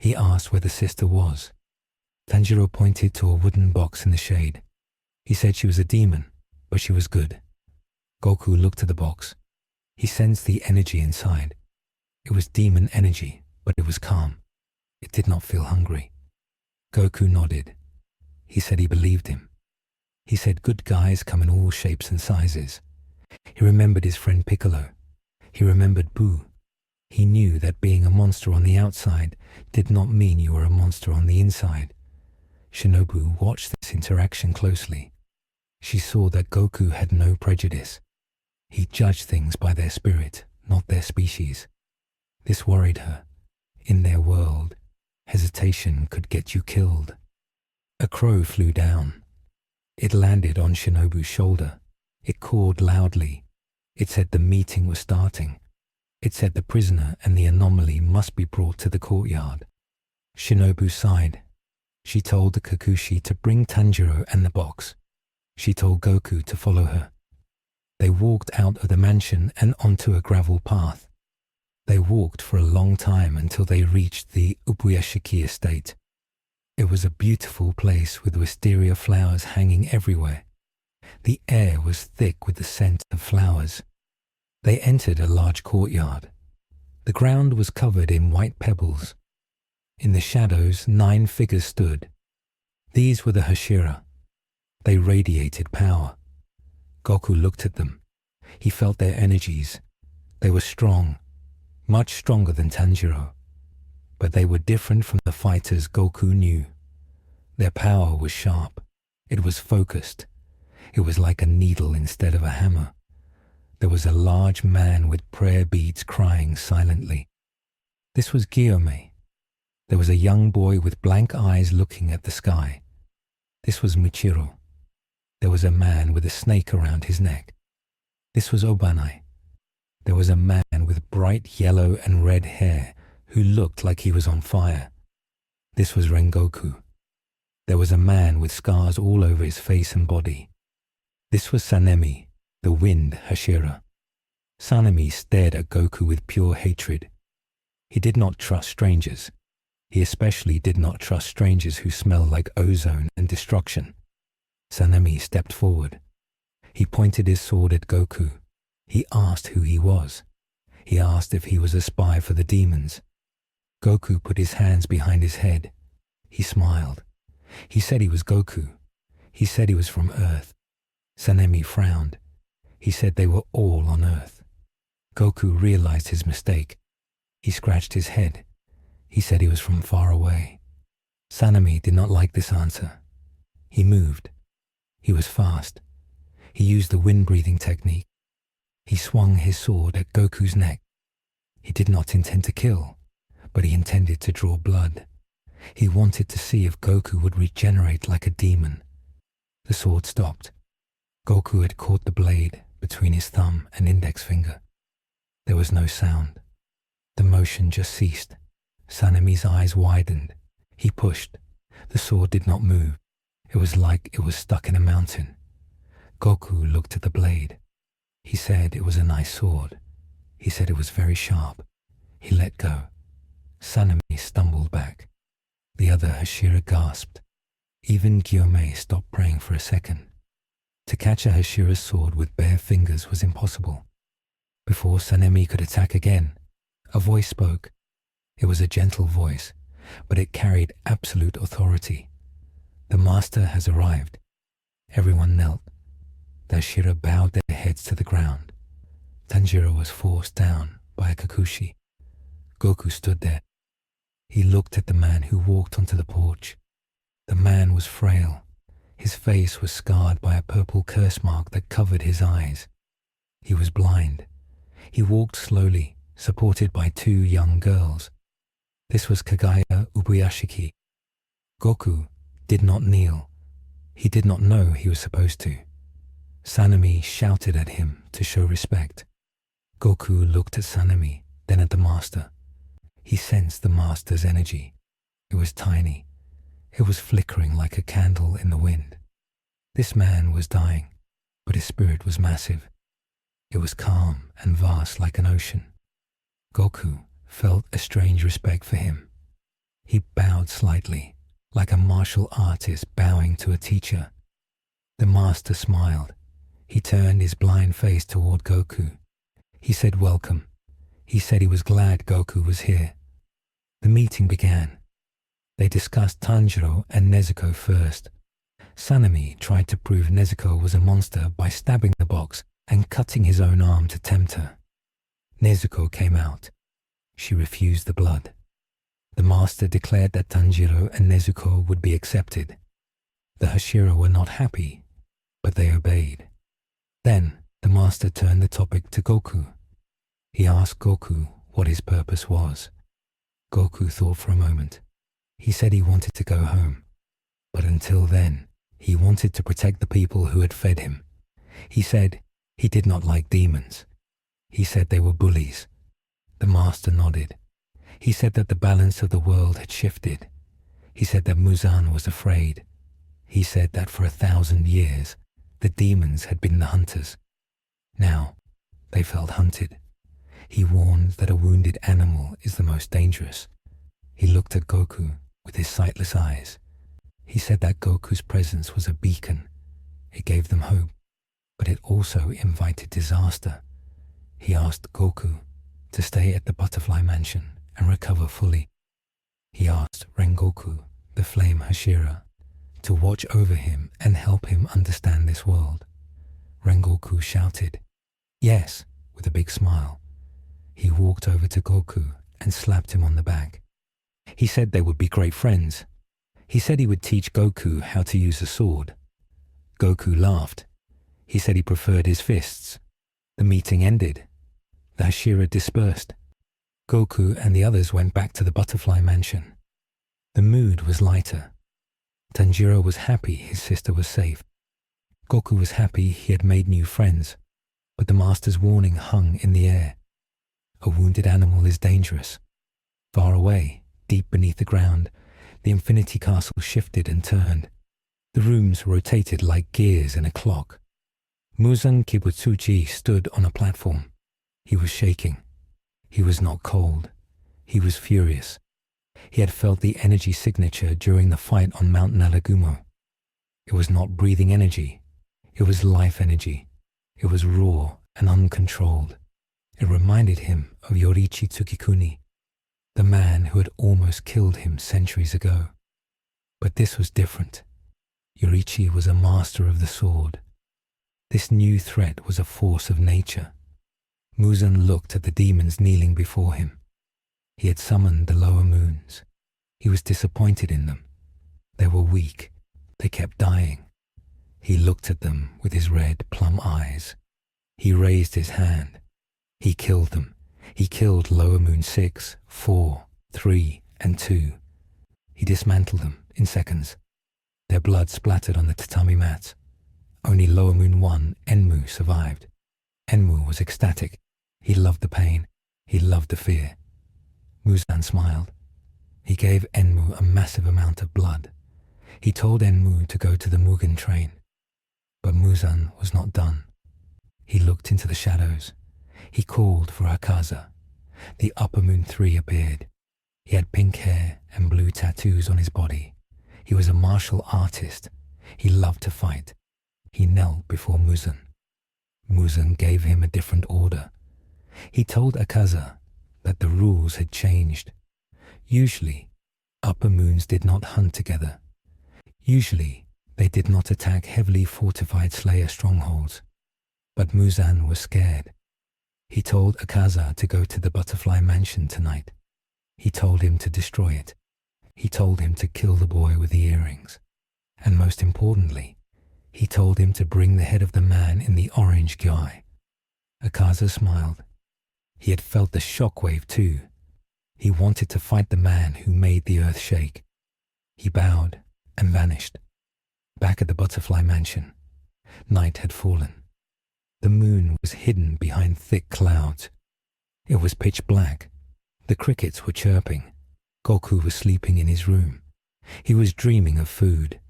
He asked where the sister was. Tanjiro pointed to a wooden box in the shade. He said she was a demon, but she was good. Goku looked at the box. He sensed the energy inside. It was demon energy, but it was calm. It did not feel hungry. Goku nodded. He said he believed him. He said good guys come in all shapes and sizes. He remembered his friend Piccolo. He remembered Boo. He knew that being a monster on the outside did not mean you were a monster on the inside. Shinobu watched this interaction closely. She saw that Goku had no prejudice. He judged things by their spirit, not their species. This worried her. In their world, hesitation could get you killed. A crow flew down. It landed on Shinobu's shoulder. It cawed loudly. It said the meeting was starting. It said the prisoner and the anomaly must be brought to the courtyard. Shinobu sighed. She told the Kakushi to bring Tanjiro and the box. She told Goku to follow her. They walked out of the mansion and onto a gravel path. They walked for a long time until they reached the Ubuyashiki estate. It was a beautiful place with wisteria flowers hanging everywhere. The air was thick with the scent of flowers. They entered a large courtyard. The ground was covered in white pebbles. In the shadows, 9 figures stood. These were the Hashira. They radiated power. Goku looked at them. He felt their energies. They were strong, much stronger than Tanjiro. But they were different from the fighters Goku knew. Their power was sharp. It was focused. It was like a needle instead of a hammer. There was a large man with prayer beads crying silently. This was Gyome. There was a young boy with blank eyes looking at the sky. This was Michiro. There was a man with a snake around his neck. This was Obanai. There was a man with bright yellow and red hair who looked like he was on fire. This was Rengoku. There was a man with scars all over his face and body. This was Sanemi, the wind Hashira. Sanemi stared at Goku with pure hatred. He did not trust strangers. He especially did not trust strangers who smelled like ozone and destruction. Sanemi stepped forward. He pointed his sword at Goku. He asked who he was. He asked if he was a spy for the demons. Goku put his hands behind his head. He smiled. He said he was Goku. He said he was from Earth. Sanemi frowned. He said they were all on Earth. Goku realized his mistake. He scratched his head. He said he was from far away. Sanemi did not like this answer. He moved. He was fast. He used the wind-breathing technique. He swung his sword at Goku's neck. He did not intend to kill, but he intended to draw blood. He wanted to see if Goku would regenerate like a demon. The sword stopped. Goku had caught the blade between his thumb and index finger. There was no sound. The motion just ceased. Sanemi's eyes widened. He pushed. The sword did not move. It was like it was stuck in a mountain. Goku looked at the blade. He said it was a nice sword. He said it was very sharp. He let go. Sanemi stumbled back. The other Hashira gasped. Even Gyome stopped praying for a second. To catch a Hashira's sword with bare fingers was impossible. Before Sanemi could attack again, a voice spoke. It was a gentle voice, but it carried absolute authority. The master has arrived. Everyone knelt. The Hashira bowed their heads to the ground. Tanjiro was forced down by a Kakushi. Goku stood there. He looked at the man who walked onto the porch. The man was frail. His face was scarred by a purple curse mark that covered his eyes. He was blind. He walked slowly, supported by 2 young girls. This was Kagaya Ubuyashiki. Goku did not kneel. He did not know he was supposed to. Sanemi shouted at him to show respect. Goku looked at Sanemi, then at the master. He sensed the master's energy. It was tiny. It was flickering like a candle in the wind. This man was dying, but his spirit was massive. It was calm and vast like an ocean. Goku felt a strange respect for him. He bowed slightly, like a martial artist bowing to a teacher. The master smiled. He turned his blind face toward Goku. He said welcome. He said he was glad Goku was here. The meeting began. They discussed Tanjiro and Nezuko first. Sanemi tried to prove Nezuko was a monster by stabbing the box and cutting his own arm to tempt her. Nezuko came out. She refused the blood. The master declared that Tanjiro and Nezuko would be accepted. The Hashira were not happy, but they obeyed. Then the master turned the topic to Goku. He asked Goku what his purpose was. Goku thought for a moment. He said he wanted to go home, but until then, he wanted to protect the people who had fed him. He said he did not like demons. He said they were bullies. The master nodded. He said that the balance of the world had shifted. He said that Muzan was afraid. He said that for 1,000 years, the demons had been the hunters. Now, they felt hunted. He warned that a wounded animal is the most dangerous. He looked at Goku with his sightless eyes. He said that Goku's presence was a beacon. It gave them hope, but it also invited disaster. He asked Goku to stay at the Butterfly Mansion and recover fully. He asked Rengoku, the Flame Hashira, to watch over him and help him understand this world. Rengoku shouted, "Yes," with a big smile. He walked over to Goku and slapped him on the back. He said they would be great friends. He said he would teach Goku how to use a sword. Goku laughed. He said he preferred his fists. The meeting ended. The Hashira dispersed. Goku and the others went back to the Butterfly Mansion. The mood was lighter. Tanjiro was happy his sister was safe. Goku was happy he had made new friends, but the master's warning hung in the air. A wounded animal is dangerous. Far away, deep beneath the ground, the Infinity Castle shifted and turned. The rooms rotated like gears in a clock. Muzan Kibutsuji stood on a platform. He was shaking. He was not cold. He was furious. He had felt the energy signature during the fight on Mount Natagumo. It was not breathing energy. It was life energy. It was raw and uncontrolled. It reminded him of Yoriichi Tsukikuni, the man who had almost killed him centuries ago. But this was different. Yoriichi was a master of the sword. This new threat was a force of nature. Muzan looked at the demons kneeling before him. He had summoned the lower moons. He was disappointed in them. They were weak. They kept dying. He looked at them with his red plum eyes. He raised his hand. He killed them. He killed Lower Moon 6, 4, 3, and 2. He dismantled them in seconds. Their blood splattered on the tatami mats. Only Lower Moon 1, Enmu, survived. Enmu was ecstatic. He loved the pain. He loved the fear. Muzan smiled. He gave Enmu a massive amount of blood. He told Enmu to go to the Mugan Train. But Muzan was not done. He looked into the shadows. He called for Akaza. The Upper Moon 3 appeared. He had pink hair and blue tattoos on his body. He was a martial artist. He loved to fight. He knelt before Muzan. Muzan gave him a different order. He told Akaza that the rules had changed. Usually, Upper Moons did not hunt together. Usually, they did not attack heavily fortified Slayer strongholds. But Muzan was scared. He told Akaza to go to the Butterfly Mansion tonight. He told him to destroy it. He told him to kill the boy with the earrings. And most importantly, he told him to bring the head of the man in the orange gyai. Akaza smiled. He had felt the shockwave too. He wanted to fight the man who made the earth shake. He bowed and vanished. Back at the Butterfly Mansion, night had fallen. The moon was hidden behind thick clouds. It was pitch black. The crickets were chirping. Goku was sleeping in his room. He was dreaming of food.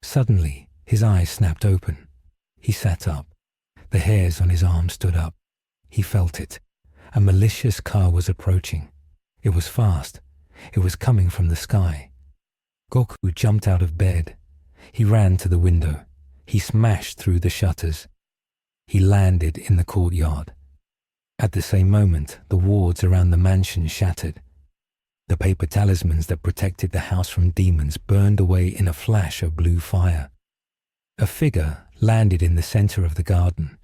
Suddenly, his eyes snapped open. He sat up. The hairs on his arm stood up. He felt it. A malicious car was approaching. It was fast. It was coming from the sky. Goku jumped out of bed. He ran to the window. He smashed through the shutters. He landed in the courtyard. At the same moment, the wards around the mansion shattered. The paper talismans that protected the house from demons burned away in a flash of blue fire. A figure landed in the center of the garden.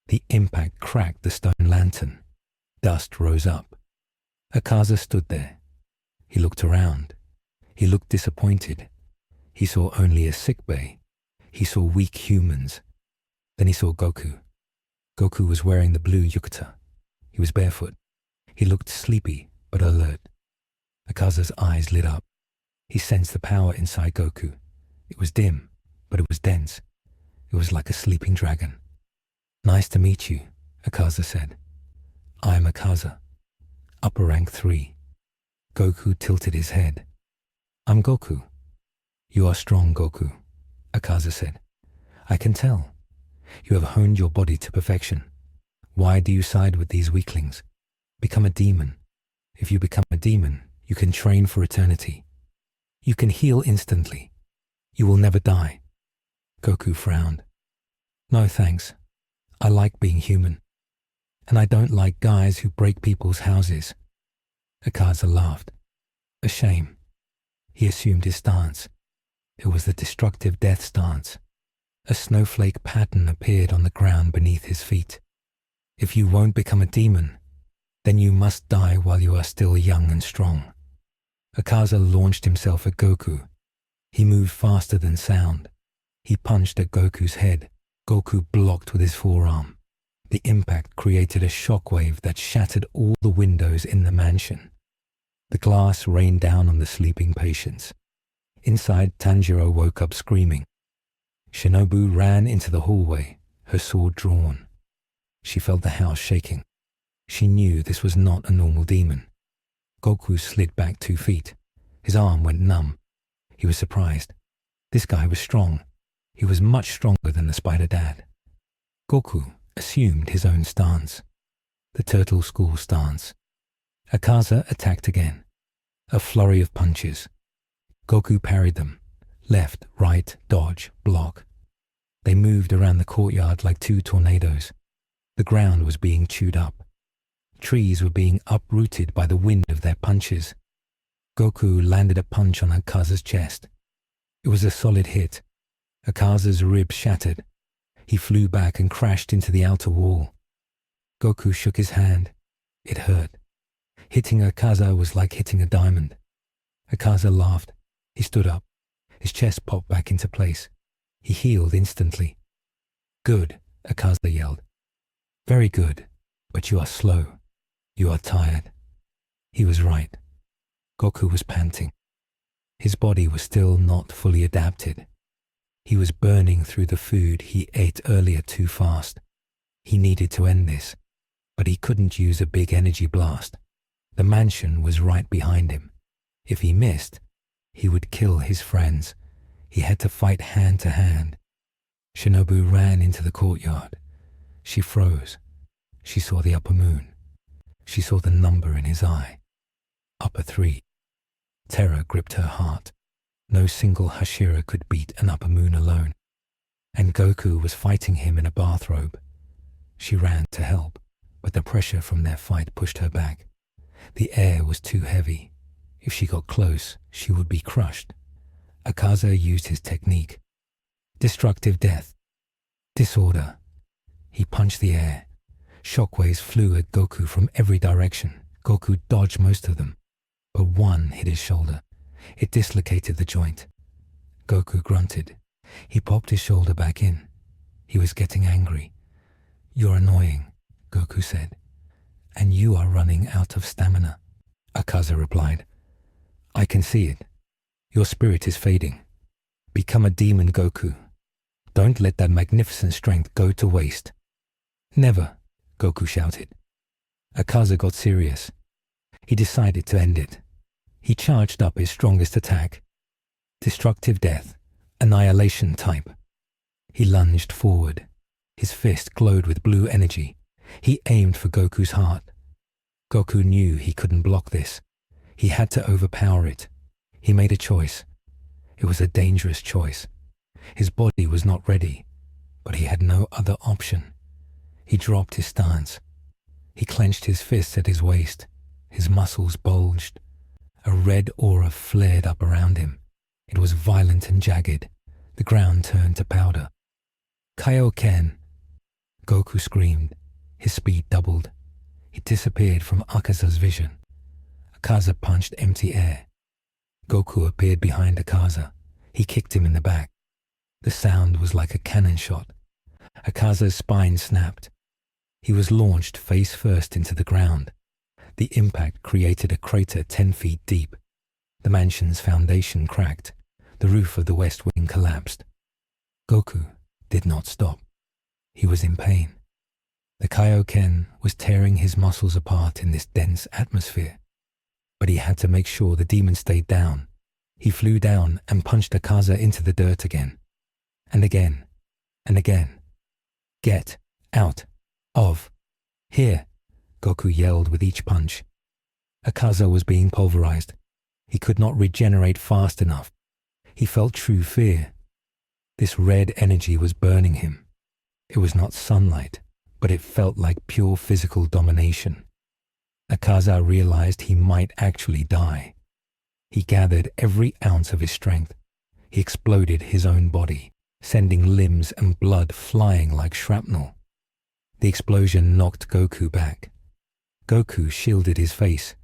The impact cracked the stone lantern. Dust rose up. Akaza stood there. He looked around. He looked disappointed. He saw only a sickbay. He saw weak humans. Then he saw Goku. Goku was wearing the blue yukata. He was barefoot. He looked sleepy but alert. Akaza's eyes lit up. He sensed the power inside Goku. It was dim, but it was dense. It was like a sleeping dragon. "Nice to meet you," Akaza said. "I am Akaza, upper rank 3. Goku tilted his head. "I'm Goku." "You are strong, Goku," Akaza said. "I can tell. You have honed your body to perfection. Why do you side with these weaklings? Become a demon. If you become a demon, you can train for eternity. You can heal instantly. You will never die." Goku frowned. "No thanks. I like being human. And I don't like guys who break people's houses." Akaza laughed. A shame. He assumed his stance. It was the destructive death stance. A snowflake pattern appeared on the ground beneath his feet. If you won't become a demon, then you must die while you are still young and strong. Akaza launched himself at Goku. He moved faster than sound. He punched at Goku's head. Goku blocked with his forearm. The impact created a shockwave that shattered all the windows in the mansion. The glass rained down on the sleeping patients. Inside, Tanjiro woke up screaming. Shinobu ran into the hallway, her sword drawn. She felt the house shaking. She knew this was not a normal demon. Goku slid back 2 feet. His arm went numb. He was surprised. This guy was strong. He was much stronger than the Spider Dad. Goku assumed his own stance. The Turtle School stance. Akaza attacked again. A flurry of punches. Goku parried them. Left, right, dodge, block. They moved around the courtyard like 2 tornadoes. The ground was being chewed up. Trees were being uprooted by the wind of their punches. Goku landed a punch on Akaza's chest. It was a solid hit. Akaza's ribs shattered. He flew back and crashed into the outer wall. Goku shook his hand. It hurt. Hitting Akaza was like hitting a diamond. Akaza laughed. He stood up. His chest popped back into place. He healed instantly. "Good," Akaza yelled. "Very good, but you are slow. You are tired." He was right. Goku was panting. His body was still not fully adapted. He was burning through the food he ate earlier too fast. He needed to end this, but he couldn't use a big energy blast. The mansion was right behind him. If he missed, he would kill his friends. He had to fight hand to hand. Shinobu ran into the courtyard. She froze. She saw the upper moon. She saw the number in his eye. Upper 3. Terror gripped her heart. No single Hashira could beat an upper moon alone. And Goku was fighting him in a bathrobe. She ran to help, but the pressure from their fight pushed her back. The air was too heavy. If she got close, she would be crushed. Akaza used his technique. Destructive death. Disorder. He punched the air. Shockwaves flew at Goku from every direction. Goku dodged most of them, but one hit his shoulder. It dislocated the joint. Goku grunted. He popped his shoulder back in. He was getting angry. "You're annoying," Goku said. "And you are running out of stamina," Akaza replied. "I can see it. Your spirit is fading. Become a demon, Goku. Don't let that magnificent strength go to waste." "Never," Goku shouted. Akaza got serious. He decided to end it. He charged up his strongest attack. Destructive death, annihilation type. He lunged forward. His fist glowed with blue energy. He aimed for Goku's heart. Goku knew he couldn't block this. He had to overpower it. He made a choice. It was a dangerous choice. His body was not ready, but he had no other option. He dropped his stance. He clenched his fists at his waist. His muscles bulged. A red aura flared up around him. It was violent and jagged. The ground turned to powder. Kaio-Ken! Goku screamed. His speed doubled. He disappeared from Akaza's vision. Akaza punched empty air. Goku appeared behind Akaza. He kicked him in the back. The sound was like a cannon shot. Akaza's spine snapped. He was launched face first into the ground. The impact created a crater 10 feet deep. The mansion's foundation cracked. The roof of the west wing collapsed. Goku did not stop. He was in pain. The Kaio-Ken was tearing his muscles apart in this dense atmosphere. But he had to make sure the demon stayed down. He flew down and punched Akaza into the dirt again. And again. And again. Get out of here, Goku yelled with each punch. Akaza was being pulverized. He could not regenerate fast enough. He felt true fear. This red energy was burning him. It was not sunlight, but it felt like pure physical domination. Akaza realized he might actually die. He gathered every ounce of his strength. He exploded his own body, sending limbs and blood flying like shrapnel. The explosion knocked Goku back. Goku shielded his face.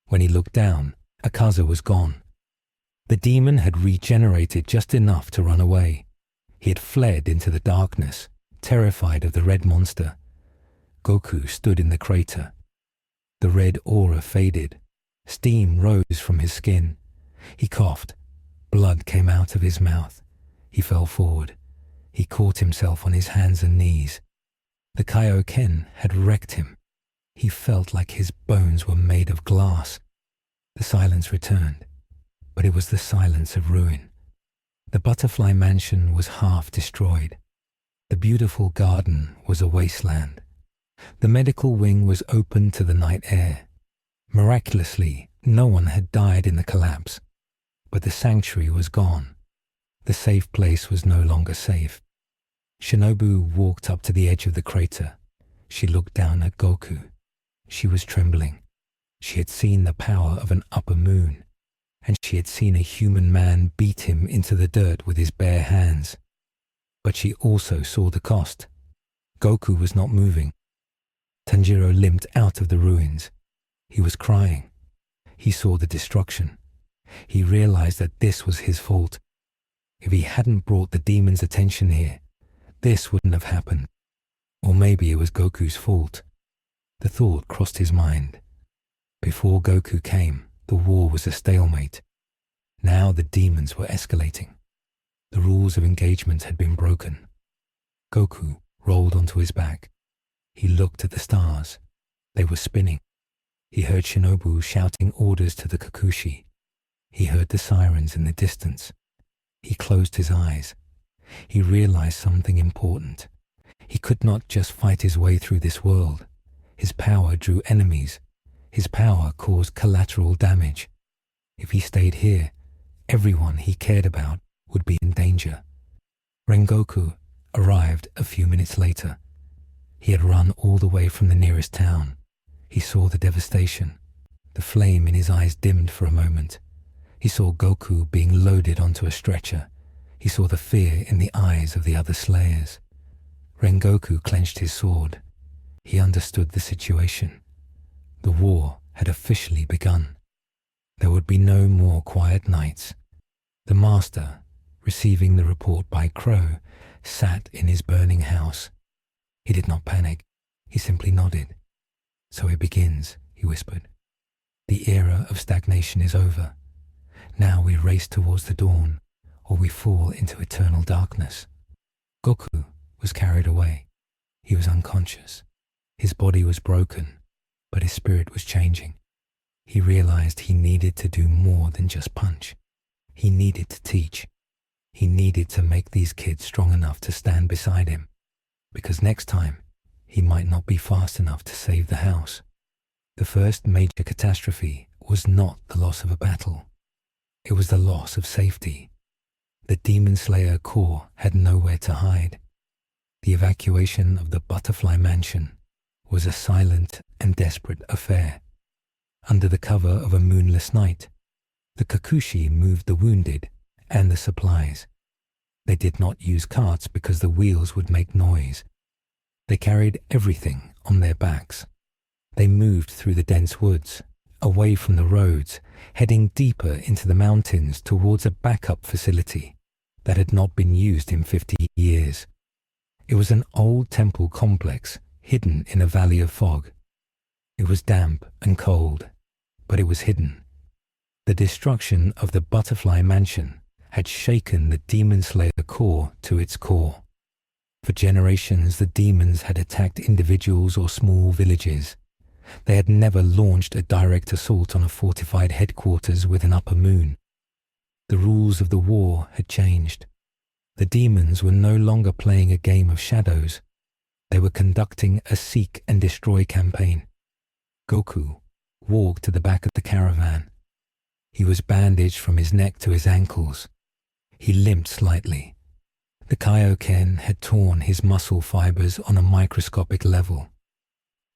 When he looked down, Akaza was gone. The demon had regenerated just enough to run away. He had fled into the darkness, terrified of the red monster. Goku stood in the crater. The red aura faded. Steam rose from his skin. He coughed. Blood came out of his mouth. He fell forward. He caught himself on his hands and knees. The Kaio-Ken had wrecked him. He felt like his bones were made of glass. The silence returned, but it was the silence of ruin. The butterfly mansion was half destroyed. The beautiful garden was a wasteland. The medical wing was open to the night air. Miraculously, no one had died in the collapse, but the sanctuary was gone. The safe place was no longer safe. Shinobu walked up to the edge of the crater. She looked down at Goku. She was trembling. She had seen the power of an upper moon, and she had seen a human man beat him into the dirt with his bare hands. But she also saw the cost. Goku was not moving. Tanjiro limped out of the ruins. He was crying. He saw the destruction. He realized that this was his fault. If he hadn't brought the demon's attention here, this wouldn't have happened. Or maybe it was Goku's fault. The thought crossed his mind. Before Goku came, the war was a stalemate. Now the demons were escalating. The rules of engagement had been broken. Goku rolled onto his back. He looked at the stars. They were spinning. He heard Shinobu shouting orders to the Kokushi. He heard the sirens in the distance. He closed his eyes. He realized something important. He could not just fight his way through this world. His power drew enemies. His power caused collateral damage. If he stayed here, everyone he cared about would be in danger. Rengoku arrived a few minutes later. He had run all the way from the nearest town. He saw the devastation. The flame in his eyes dimmed for a moment. He saw Goku being loaded onto a stretcher. He saw the fear in the eyes of the other Slayers. Rengoku clenched his sword. He understood the situation. The war had officially begun. There would be no more quiet nights. The master, receiving the report by Crow, sat in his burning house. He did not panic. He simply nodded. "So it begins," he whispered. "The era of stagnation is over. Now we race towards the dawn, or we fall into eternal darkness." Goku was carried away. He was unconscious. His body was broken, but his spirit was changing. He realized he needed to do more than just punch. He needed to teach. He needed to make these kids strong enough to stand beside him, because next time he might not be fast enough to save the house. The first major catastrophe was not the loss of a battle. It was the loss of safety. The Demon Slayer Corps had nowhere to hide. The evacuation of the Butterfly Mansion was a silent and desperate affair. Under the cover of a moonless night, the Kokushi moved the wounded and the supplies. They did not use carts because the wheels would make noise. They carried everything on their backs. They moved through the dense woods, away from the roads, heading deeper into the mountains towards a backup facility that had not been used in 50 years. It was an old temple complex hidden in a valley of fog. It was damp and cold, but it was hidden. The destruction of the Butterfly Mansion had shaken the Demon Slayer Corps to its core. For generations, the demons had attacked individuals or small villages. They had never launched a direct assault on a fortified headquarters with an upper moon. The rules of the war had changed. The demons were no longer playing a game of shadows. They were conducting a seek and destroy campaign. Goku walked to the back of the caravan. He was bandaged from his neck to his ankles. He limped slightly. The Kaio-Ken had torn his muscle fibers on a microscopic level.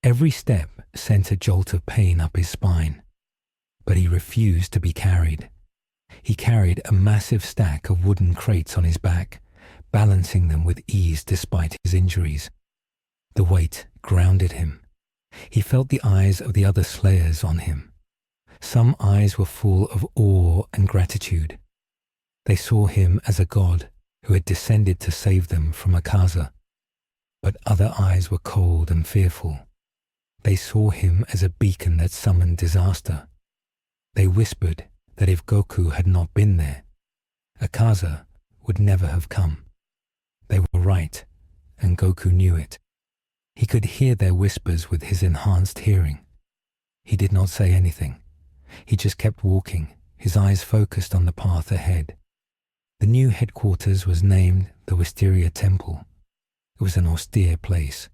Every step sent a jolt of pain up his spine, but he refused to be carried. He carried a massive stack of wooden crates on his back, balancing them with ease despite his injuries. The weight grounded him. He felt the eyes of the other slayers on him. Some eyes were full of awe and gratitude. They saw him as a god who had descended to save them from Akaza. But other eyes were cold and fearful. They saw him as a beacon that summoned disaster. They whispered that if Goku had not been there, Akaza would never have come. They were right, and Goku knew it. He could hear their whispers with his enhanced hearing. He did not say anything. He just kept walking, his eyes focused on the path ahead. The new headquarters was named the Wisteria Temple. It was an austere place.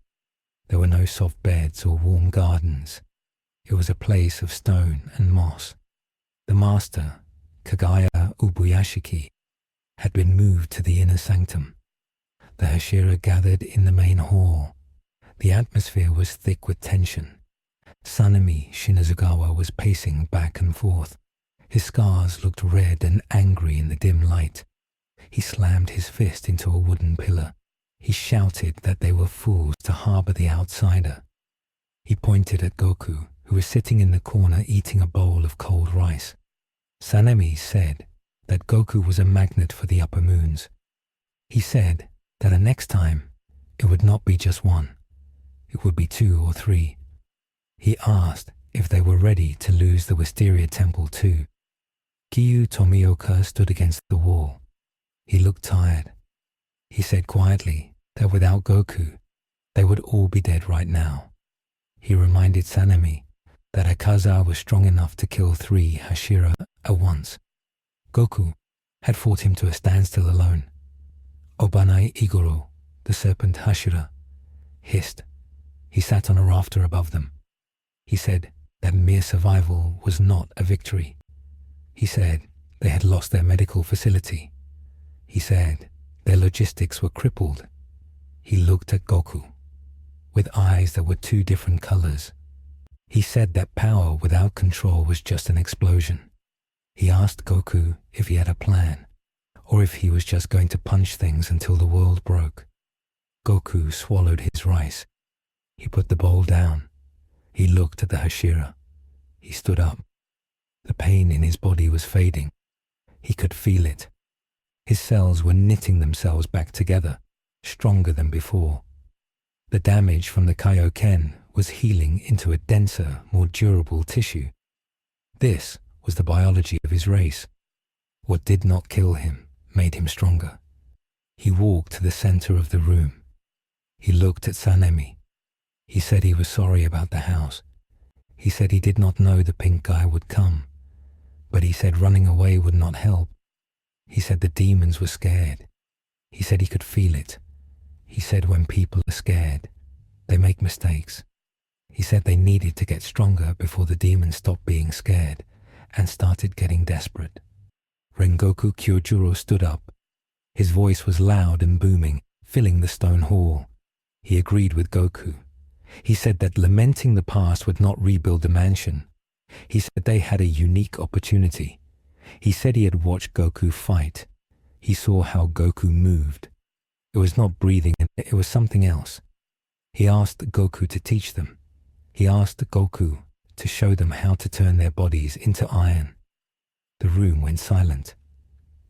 There were no soft beds or warm gardens. It was a place of stone and moss. The master, Kagaya Ubuyashiki, had been moved to the inner sanctum. The Hashira gathered in the main hall. The atmosphere was thick with tension. Sanemi Shinazugawa was pacing back and forth. His scars looked red and angry in the dim light. He slammed his fist into a wooden pillar. He shouted that they were fools to harbor the outsider. He pointed at Goku, who was sitting in the corner eating a bowl of cold rice. Sanemi said that Goku was a magnet for the upper moons. He said that the next time it would not be just one. It would be 2 or 3. He asked if they were ready to lose the Wisteria Temple too. Giyu Tomioka stood against the wall. He looked tired. He said quietly that without Goku, they would all be dead right now. He reminded Sanemi that Akaza was strong enough to kill 3 Hashira at once. Goku had fought him to a standstill alone. Obanai Igoro, the serpent Hashira, hissed. He sat on a rafter above them. He said that mere survival was not a victory. He said they had lost their medical facility. He said their logistics were crippled. He looked at Goku with eyes that were 2 different colors. He said that power without control was just an explosion. He asked Goku if he had a plan, or if he was just going to punch things until the world broke. Goku swallowed his rice. He put the bowl down. He looked at the Hashira. He stood up. The pain in his body was fading. He could feel it. His cells were knitting themselves back together, stronger than before. The damage from the Kaio-Ken was healing into a denser, more durable tissue. This was the biology of his race. What did not kill him made him stronger. He walked to the center of the room. He looked at Sanemi. He said he was sorry about the house. He said he did not know the pink guy would come. But he said running away would not help. He said the demons were scared. He said he could feel it. He said when people are scared, they make mistakes. He said they needed to get stronger before the demons stopped being scared and started getting desperate. Rengoku Kyojuro stood up. His voice was loud and booming, filling the stone hall. He agreed with Goku. He said that lamenting the past would not rebuild the mansion. He said they had a unique opportunity. He said he had watched Goku fight. He saw how Goku moved. It was not breathing, it was something else. He asked Goku to teach them. He asked Goku to show them how to turn their bodies into iron. The room went silent.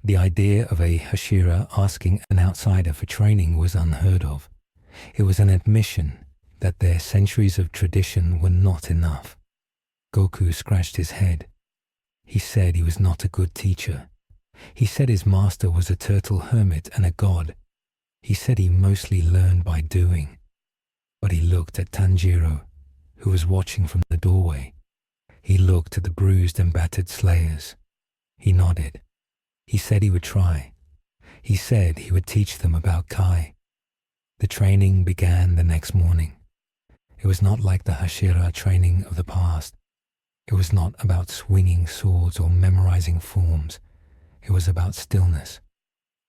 The idea of a Hashira asking an outsider for training was unheard of. It was an admission that their centuries of tradition were not enough. Goku scratched his head. He said he was not a good teacher. He said his master was a turtle hermit and a god. He said he mostly learned by doing. But he looked at Tanjiro, who was watching from the doorway. He looked at the bruised and battered slayers. He nodded. He said he would try. He said he would teach them about Kai. The training began the next morning. It was not like the Hashira training of the past. It was not about swinging swords or memorizing forms. It was about stillness.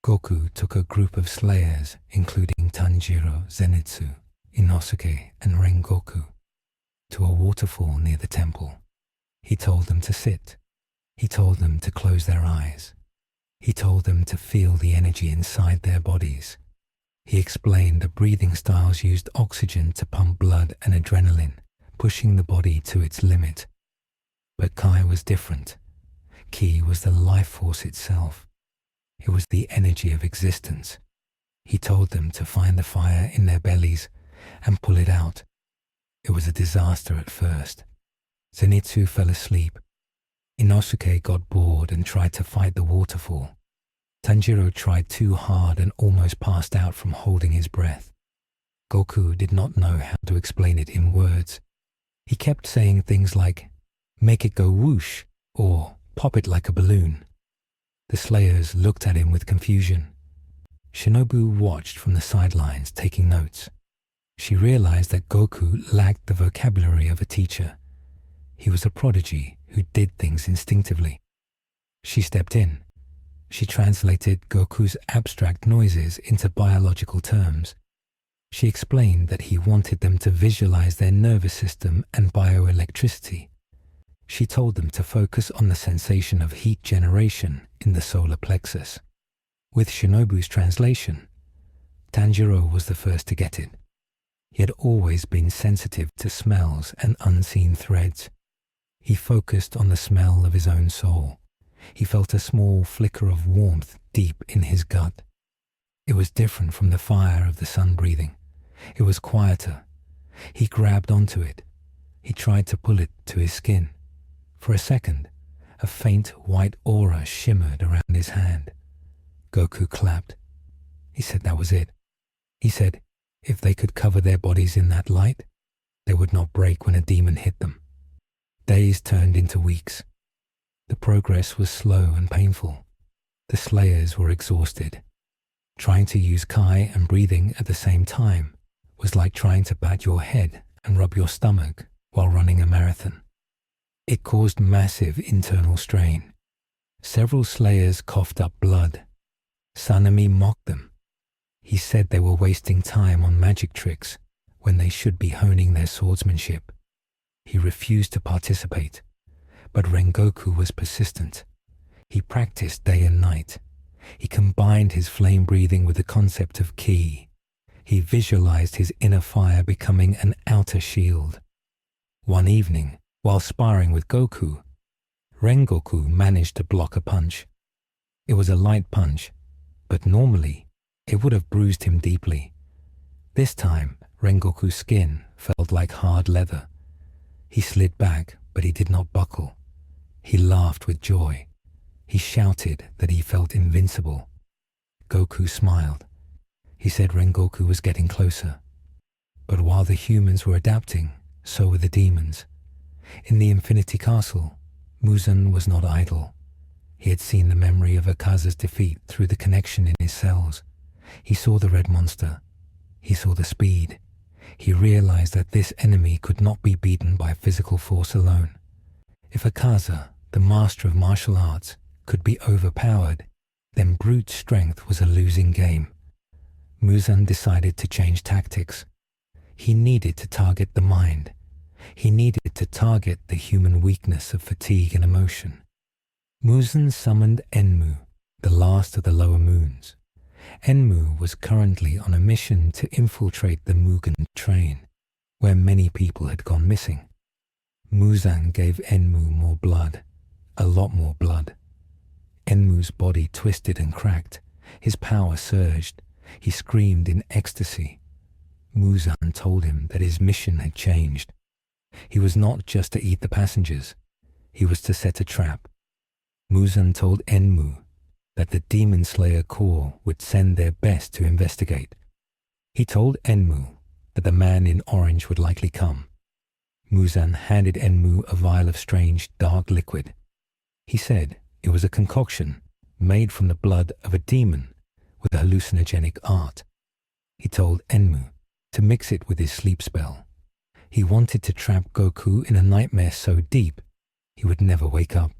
Goku took a group of slayers, including Tanjiro, Zenitsu, Inosuke, and Rengoku, to a waterfall near the temple. He told them to sit. He told them to close their eyes. He told them to feel the energy inside their bodies. He explained that breathing styles used oxygen to pump blood and adrenaline, pushing the body to its limit. But Kai was different. Ki was the life force itself. It was the energy of existence. He told them to find the fire in their bellies and pull it out. It was a disaster at first. Zenitsu fell asleep. Inosuke got bored and tried to fight the waterfall. Tanjiro tried too hard and almost passed out from holding his breath. Goku did not know how to explain it in words. He kept saying things like, "Make it go whoosh," or "Pop it like a balloon." The slayers looked at him with confusion. Shinobu watched from the sidelines, taking notes. She realized that Goku lacked the vocabulary of a teacher. He was a prodigy who did things instinctively. She stepped in. She translated Goku's abstract noises into biological terms. She explained that he wanted them to visualize their nervous system and bioelectricity. She told them to focus on the sensation of heat generation in the solar plexus. With Shinobu's translation, Tanjiro was the first to get it. He had always been sensitive to smells and unseen threads. He focused on the smell of his own soul. He felt a small flicker of warmth deep in his gut. It was different from the fire of the sun breathing. It was quieter. He grabbed onto it. He tried to pull it to his skin. For a second, a faint white aura shimmered around his hand. Goku clapped. He said that was it. He said if they could cover their bodies in that light, they would not break when a demon hit them. Days turned into weeks. The progress was slow and painful. The slayers were exhausted. Trying to use Kai and breathing at the same time was like trying to pat your head and rub your stomach while running a marathon. It caused massive internal strain. Several slayers coughed up blood. Sanemi mocked them. He said they were wasting time on magic tricks when they should be honing their swordsmanship. He refused to participate, but Rengoku was persistent. He practiced day and night. He combined his flame breathing with the concept of ki. He visualized his inner fire becoming an outer shield. One evening, while sparring with Goku, Rengoku managed to block a punch. It was a light punch, but normally it would have bruised him deeply. This time, Rengoku's skin felt like hard leather. He slid back, but he did not buckle. He laughed with joy. He shouted that he felt invincible. Goku smiled. He said Rengoku was getting closer. But while the humans were adapting, so were the demons. In the Infinity Castle, Muzan was not idle. He had seen the memory of Akaza's defeat through the connection in his cells. He saw the red monster. He saw the speed. He realized that this enemy could not be beaten by physical force alone. If Akaza, the master of martial arts, could be overpowered, then brute strength was a losing game. Muzan decided to change tactics. He needed to target the mind. He needed to target the human weakness of fatigue and emotion. Muzan summoned Enmu, the last of the lower moons. Enmu was currently on a mission to infiltrate the Mugan Train, where many people had gone missing. Muzan gave Enmu more blood, a lot more blood. Enmu's body twisted and cracked. His power surged. He screamed in ecstasy. Muzan told him that his mission had changed. He was not just to eat the passengers. He was to set a trap. Muzan told Enmu that the Demon Slayer Corps would send their best to investigate. He told Enmu that the man in orange would likely come. Muzan handed Enmu a vial of strange, dark liquid. He said it was a concoction made from the blood of a demon with a hallucinogenic art. He told Enmu to mix it with his sleep spell. He wanted to trap Goku in a nightmare so deep he would never wake up.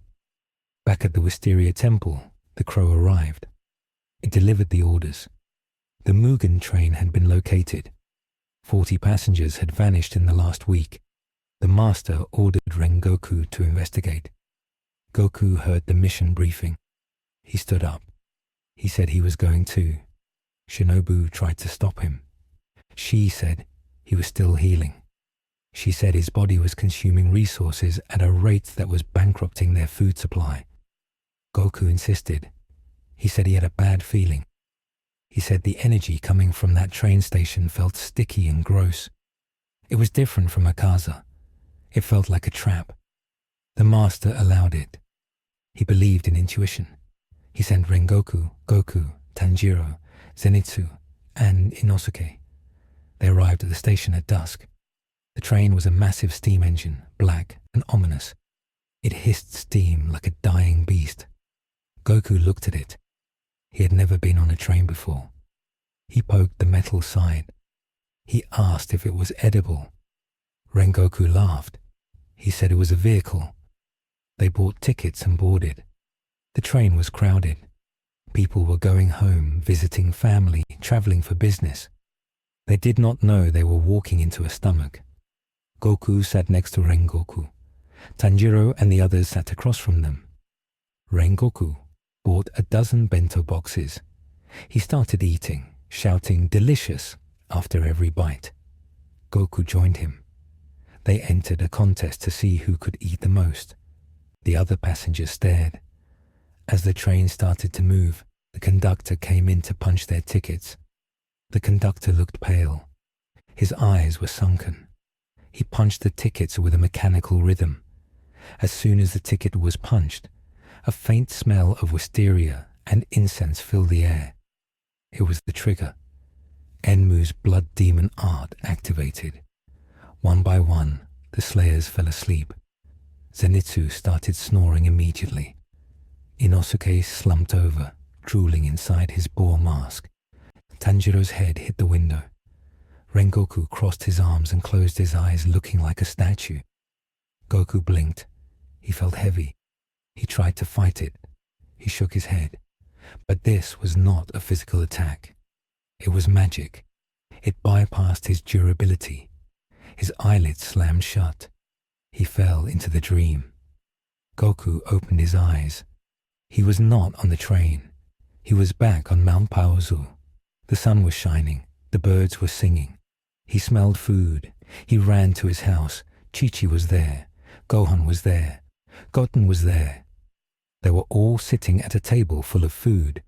Back at the Wisteria Temple, the crow arrived. It delivered the orders. The Mugan Train had been located. 40 passengers had vanished in the last week. The master ordered Rengoku to investigate. Goku heard the mission briefing. He stood up. He said he was going too. Shinobu tried to stop him. She said he was still healing. She said his body was consuming resources at a rate that was bankrupting their food supply. Goku insisted. He said he had a bad feeling. He said the energy coming from that train station felt sticky and gross. It was different from Akaza. It felt like a trap. The master allowed it. He believed in intuition. He sent Rengoku, Goku, Tanjiro, Zenitsu, and Inosuke. They arrived at the station at dusk. The train was a massive steam engine, black and ominous. It hissed steam like a dying beast. Goku looked at it. He had never been on a train before. He poked the metal side. He asked if it was edible. Rengoku laughed. He said it was a vehicle. They bought tickets and boarded. The train was crowded. People were going home, visiting family, traveling for business. They did not know they were walking into a stomach. Goku sat next to Rengoku. Tanjiro and the others sat across from them. Rengoku bought a dozen bento boxes. He started eating, shouting "delicious" after every bite. Goku joined him. They entered a contest to see who could eat the most. The other passengers stared. As the train started to move, the conductor came in to punch their tickets. The conductor looked pale. His eyes were sunken. He punched the tickets with a mechanical rhythm. As soon as the ticket was punched, a faint smell of wisteria and incense filled the air. It was the trigger. Enmu's blood demon art activated. One by one, the slayers fell asleep. Zenitsu started snoring immediately. Inosuke slumped over, drooling inside his boar mask. Tanjiro's head hit the window. Rengoku crossed his arms and closed his eyes, looking like a statue. Goku blinked. He felt heavy. He tried to fight it. He shook his head. But this was not a physical attack. It was magic. It bypassed his durability. His eyelids slammed shut. He fell into the dream. Goku opened his eyes. He was not on the train. He was back on Mount Paozu. The sun was shining. The birds were singing. He smelled food. He ran to his house. Chi-Chi was there. Gohan was there. Goten was there. They were all sitting at a table full of food.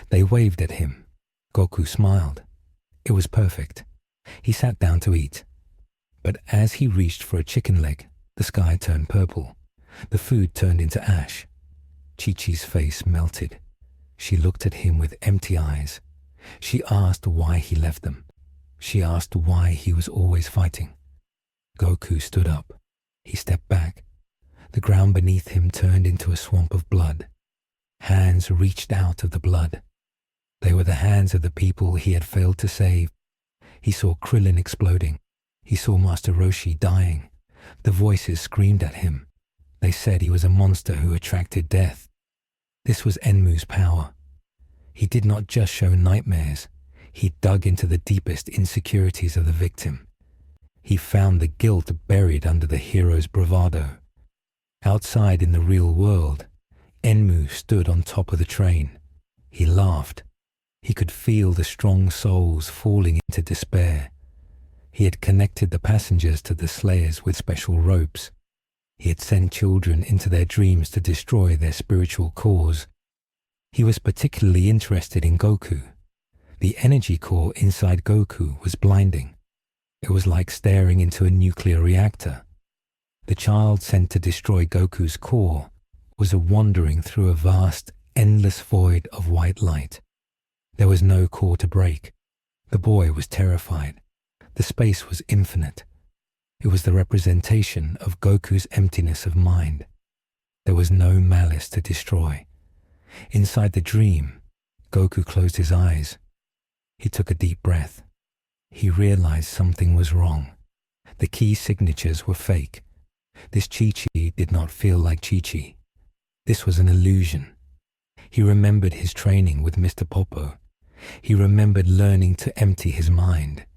They waved at him. Goku smiled. It was perfect. He sat down to eat. But as he reached for a chicken leg, the sky turned purple. The food turned into ash. Chi-Chi's face melted. She looked at him with empty eyes. She asked why he left them. She asked why he was always fighting. Goku stood up. He stepped back. The ground beneath him turned into a swamp of blood. Hands reached out of the blood. They were the hands of the people he had failed to save. He saw Krillin exploding, He saw Master Roshi dying. The voices screamed at him. They said he was a monster who attracted death. This was Enmu's power. He did not just show nightmares. He dug into the deepest insecurities of the victim. He found the guilt buried under the hero's bravado. Outside in the real world, Enmu stood on top of the train. He laughed. He could feel the strong souls falling into despair. He had connected the passengers to the slayers with special ropes. He had sent children into their dreams to destroy their spiritual cause. He was particularly interested in Goku. The energy core inside Goku was blinding. It was like staring into a nuclear reactor. The child sent to destroy Goku's core was wandering through a vast, endless void of white light. There was no core to break. The boy was terrified. The space was infinite. It was the representation of Goku's emptiness of mind. There was no malice to destroy. Inside the dream, Goku closed his eyes. He took a deep breath. He realized something was wrong. The key signatures were fake. This Chi-Chi did not feel like Chi-Chi. This was an illusion. He remembered his training with Mr. Popo. He remembered learning to empty his mind.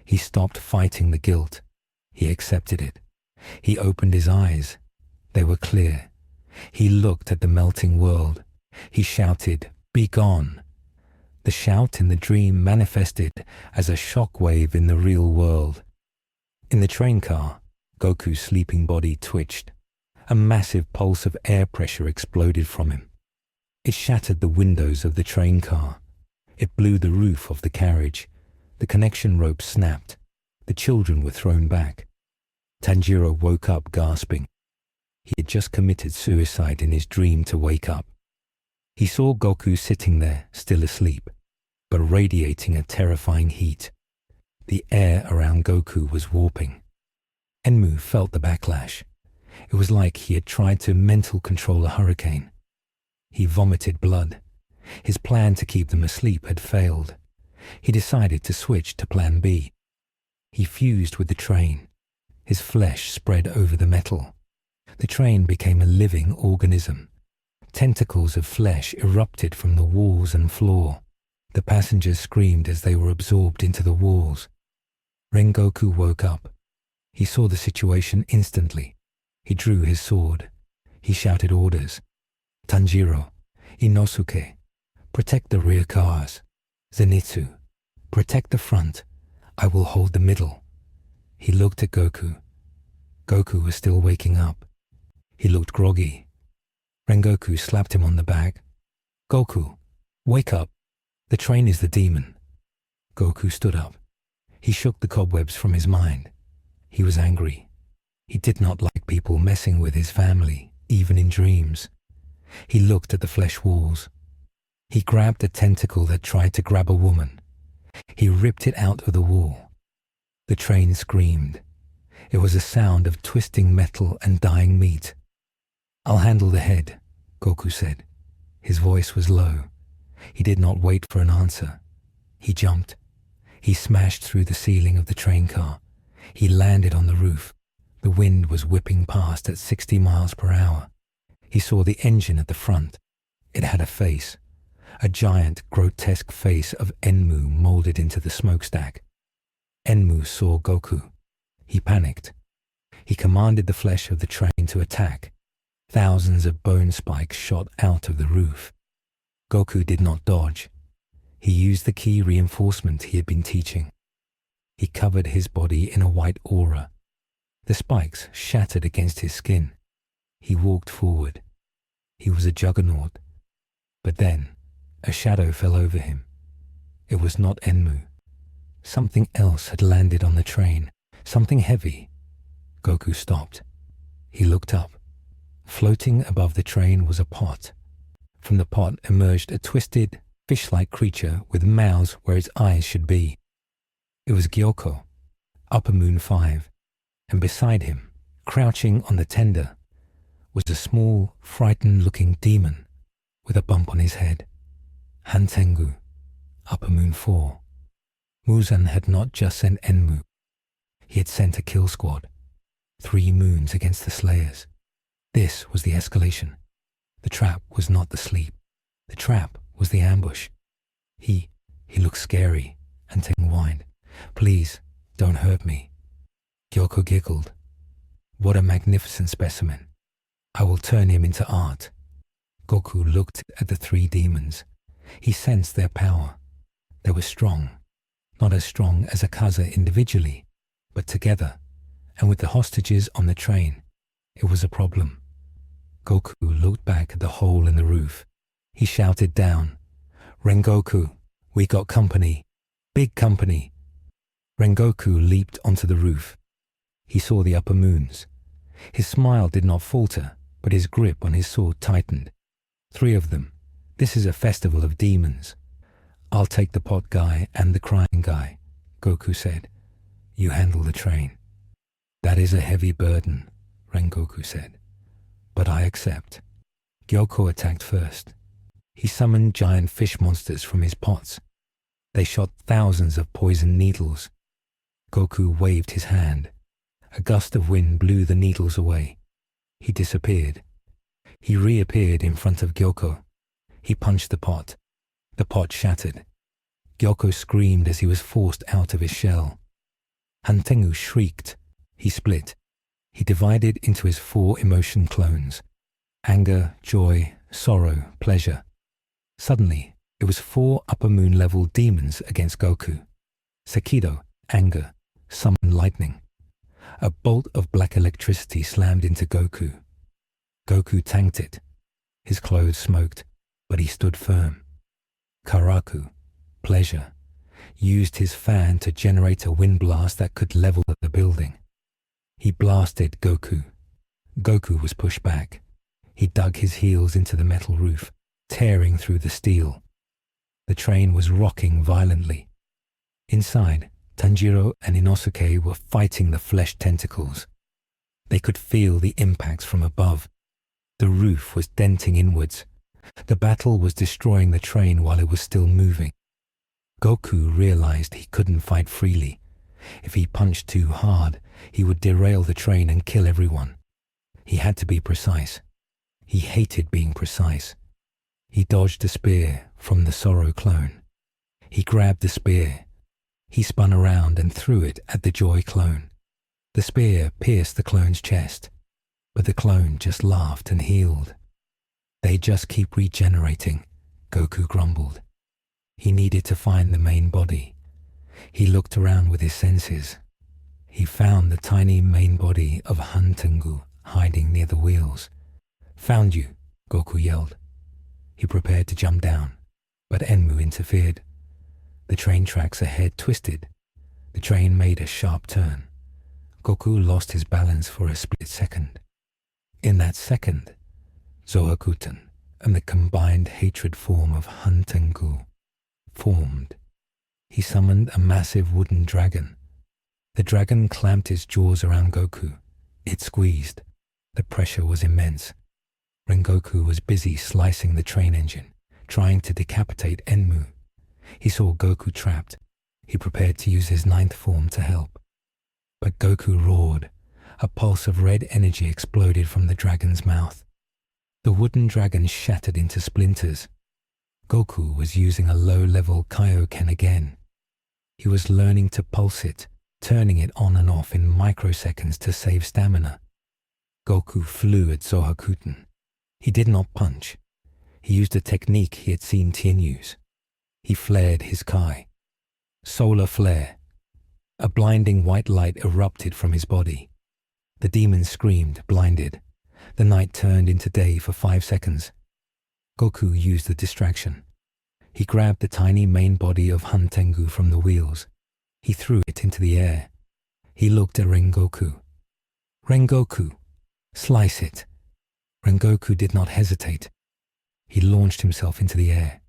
He stopped fighting the guilt. He accepted it. He opened his eyes. They were clear. He looked at the melting world. He shouted, "Be gone!" The shout in the dream manifested as a shock wave in the real world. In the train car, Goku's sleeping body twitched. A massive pulse of air pressure exploded from him. It shattered the windows of the train car. It blew the roof of the carriage. The connection rope snapped. The children were thrown back. Tanjiro woke up gasping. He had just committed suicide in his dream to wake up. He saw Goku sitting there, still asleep, but radiating a terrifying heat. The air around Goku was warping. Enmu felt the backlash. It was like he had tried to mental control a hurricane. He vomited blood. His plan to keep them asleep had failed. He decided to switch to plan B. He fused with the train. His flesh spread over the metal. The train became a living organism. Tentacles of flesh erupted from the walls and floor. The passengers screamed as they were absorbed into the walls. Rengoku woke up. He saw the situation instantly. He drew his sword. He shouted orders. "Tanjiro, Inosuke, protect the rear cars. Zenitsu, protect the front. I will hold the middle." He looked at Goku. Goku was still waking up. He looked groggy. Rengoku slapped him on the back. "Goku, wake up. The train is the demon." Goku stood up. He shook the cobwebs from his mind. He was angry. He did not like people messing with his family, even in dreams. He looked at the flesh walls. He grabbed a tentacle that tried to grab a woman. He ripped it out of the wall. The train screamed. It was a sound of twisting metal and dying meat. "I'll handle the head," Goku said. His voice was low. He did not wait for an answer. He jumped. He smashed through the ceiling of the train car. He landed on the roof. The wind was whipping past at 60 miles per hour. He saw the engine at the front. It had a face. A giant, grotesque face of Enmu molded into the smokestack. Enmu saw Goku. He panicked. He commanded the flesh of the train to attack. Thousands of bone spikes shot out of the roof. Goku did not dodge. He used the key reinforcement he had been teaching. He covered his body in a white aura. The spikes shattered against his skin. He walked forward. He was a juggernaut. But then, a shadow fell over him. It was not Enmu. Something else had landed on the train. Something heavy. Goku stopped. He looked up. Floating above the train was a pot. From the pot emerged a twisted, fish-like creature with mouths where its eyes should be. It was Gyoko, Upper Moon 5, and beside him, crouching on the tender, was a small, frightened-looking demon with a bump on his head. Hantengu, Upper Moon 4. Muzan had not just sent Enmu. He had sent a kill squad. 3 moons against the Slayers. This was the escalation. The trap was not the sleep. The trap was the ambush. He looked scary, and Tengu whined, "Please, don't hurt me." Gyoko giggled. "What a magnificent specimen. I will turn him into art." Goku looked at the 3 demons. He sensed their power. They were strong. Not as strong as Akaza individually, but together, and with the hostages on the train, it was a problem. Goku looked back at the hole in the roof. He shouted down, "Rengoku, we got company. Big company." Rengoku leaped onto the roof. He saw the upper moons. His smile did not falter, but his grip on his sword tightened. 3 of them. This is a festival of demons. "I'll take the pot guy and the crying guy," Goku said. "You handle the train." "That is a heavy burden," Rengoku said. "But I accept." Gyoko attacked first. He summoned giant fish monsters from his pots. They shot thousands of poison needles. Goku waved his hand. A gust of wind blew the needles away. He disappeared. He reappeared in front of Gyoko. He punched the pot. The pot shattered. Gyoko screamed as he was forced out of his shell. Hantengu shrieked. He split. He divided into his 4 emotion clones: anger, joy, sorrow, pleasure. Suddenly, it was 4 upper moon level demons against Goku. Sekido, anger, summoned lightning. A bolt of black electricity slammed into Goku. Goku tanked it. His clothes smoked, but he stood firm. Karaku, pleasure, used his fan to generate a wind blast that could level the building. He blasted Goku. Goku was pushed back. He dug his heels into the metal roof, tearing through the steel. The train was rocking violently. Inside, Tanjiro and Inosuke were fighting the flesh tentacles. They could feel the impacts from above. The roof was denting inwards. The battle was destroying the train while it was still moving. Goku realized he couldn't fight freely. If he punched too hard, he would derail the train and kill everyone. He had to be precise. He hated being precise. He dodged a spear from the Sorrow clone. He grabbed the spear. He spun around and threw it at the Joy clone. The spear pierced the clone's chest, but the clone just laughed and healed. "They just keep regenerating," Goku grumbled. He needed to find the main body. He looked around with his senses. He found the tiny main body of Hantengu hiding near the wheels. "Found you," Goku yelled. He prepared to jump down, but Enmu interfered. The train tracks ahead twisted. The train made a sharp turn. Goku lost his balance for a split second. In that second, Zoakuten and the combined hatred form of Hantengu formed. He summoned a massive wooden dragon. The dragon clamped its jaws around Goku. It squeezed. The pressure was immense. Rengoku was busy slicing the train engine, trying to decapitate Enmu. He saw Goku trapped. He prepared to use his 9th form to help. But Goku roared. A pulse of red energy exploded from the dragon's mouth. The wooden dragon shattered into splinters. Goku was using a low-level Kaio-Ken again. He was learning to pulse it, turning it on and off in microseconds to save stamina. Goku flew at Zoakuten. He did not punch. He used a technique he had seen Tien use. He flared his Kai. Solar flare. A blinding white light erupted from his body. The demon screamed, blinded. The night turned into day for 5 seconds. Goku used the distraction. He grabbed the tiny main body of Hantengu from the wheels. He threw it into the air. He looked at Rengoku. "Rengoku, slice it." Rengoku did not hesitate. He launched himself into the air.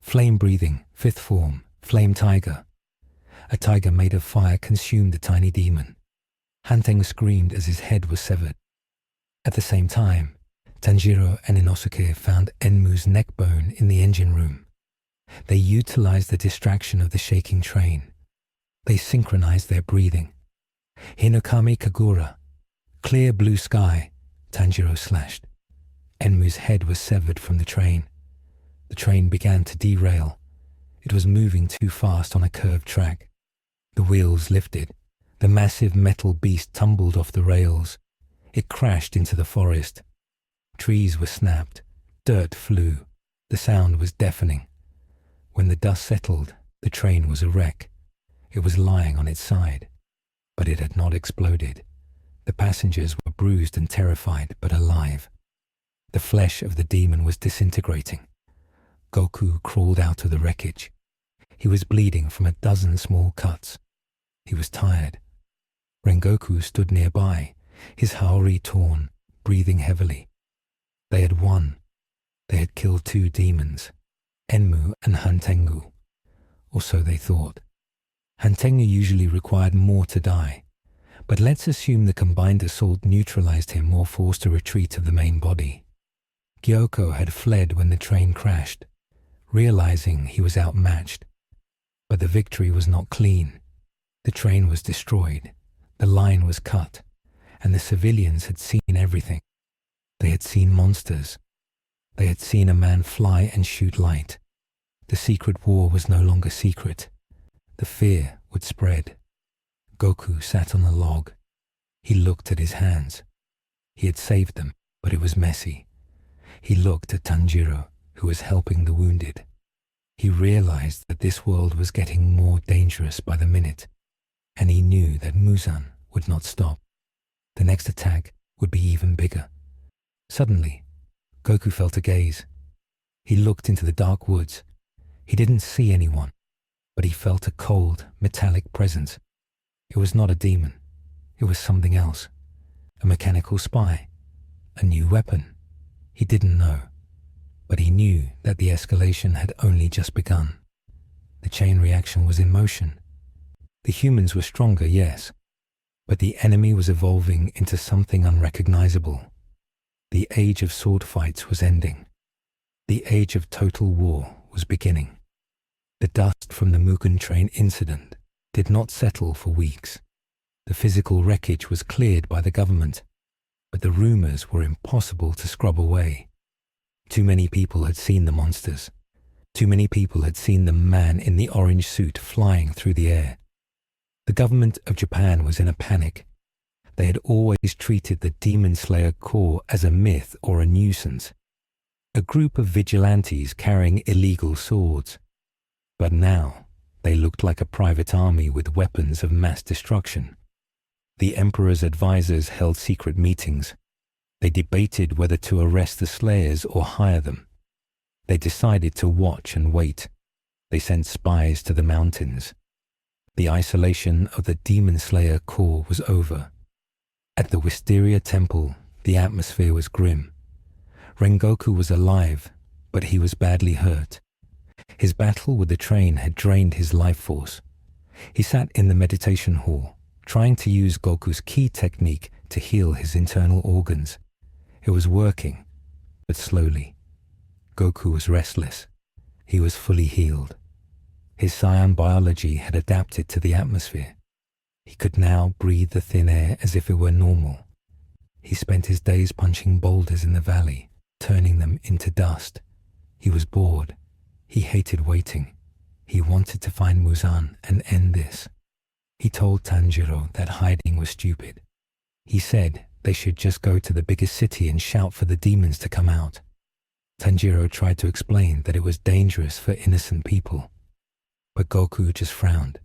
Flame-breathing, 5th form, Flame Tiger. A tiger made of fire consumed the tiny demon. Hantengu screamed as his head was severed. At the same time, Tanjiro and Inosuke found Enmu's neck bone in the engine room. They utilized the distraction of the shaking train. They synchronized their breathing. "Hinokami Kagura." "Clear blue sky," Tanjiro slashed. Enmu's head was severed from the train. The train began to derail. It was moving too fast on a curved track. The wheels lifted. The massive metal beast tumbled off the rails. It crashed into the forest. Trees were snapped. Dirt flew. The sound was deafening. When the dust settled, the train was a wreck. It was lying on its side. But it had not exploded. The passengers were bruised and terrified, but alive. The flesh of the demon was disintegrating. Goku crawled out of the wreckage. He was bleeding from a dozen small cuts. He was tired. Rengoku stood nearby, his haori torn, breathing heavily. They had won. They had killed 2 demons, Enmu and Hantengu. Or so they thought. Hantengu usually required more to die, but let's assume the combined assault neutralized him or forced a retreat of the main body. Gyoko had fled when the train crashed, realizing he was outmatched. But the victory was not clean. The train was destroyed, the line was cut, and the civilians had seen everything. They had seen monsters. They had seen a man fly and shoot light. The secret war was no longer secret. The fear would spread. Goku sat on a log. He looked at his hands. He had saved them, but it was messy. He looked at Tanjiro, who was helping the wounded. He realized that this world was getting more dangerous by the minute, and he knew that Muzan would not stop. The next attack would be even bigger. Suddenly, Goku felt a gaze. He looked into the dark woods. He didn't see anyone, but he felt a cold, metallic presence. It was not a demon. It was something else. A mechanical spy. A new weapon. He didn't know, but he knew that the escalation had only just begun. The chain reaction was in motion. The humans were stronger, yes, but the enemy was evolving into something unrecognizable. The age of sword fights was ending. The age of total war was beginning. The dust from the Mugan Train incident did not settle for weeks. The physical wreckage was cleared by the government, but the rumors were impossible to scrub away. Too many people had seen the monsters. Too many people had seen the man in the orange suit flying through the air. The government of Japan was in a panic. They had always treated the Demon Slayer Corps as a myth or a nuisance, a group of vigilantes carrying illegal swords. But now, they looked like a private army with weapons of mass destruction. The Emperor's advisors held secret meetings. They debated whether to arrest the Slayers or hire them. They decided to watch and wait. They sent spies to the mountains. The isolation of the Demon Slayer Corps was over. At the Wisteria Temple, the atmosphere was grim. Rengoku was alive, but he was badly hurt. His battle with the train had drained his life force. He sat in the meditation hall, trying to use Goku's key technique to heal his internal organs. It was working, but slowly. Goku was restless. He was fully healed. His Saiyan biology had adapted to the atmosphere. He could now breathe the thin air as if it were normal. He spent his days punching boulders in the valley, turning them into dust. He was bored. He hated waiting. He wanted to find Muzan and end this. He told Tanjiro that hiding was stupid. He said they should just go to the biggest city and shout for the demons to come out. Tanjiro tried to explain that it was dangerous for innocent people. But Goku just frowned.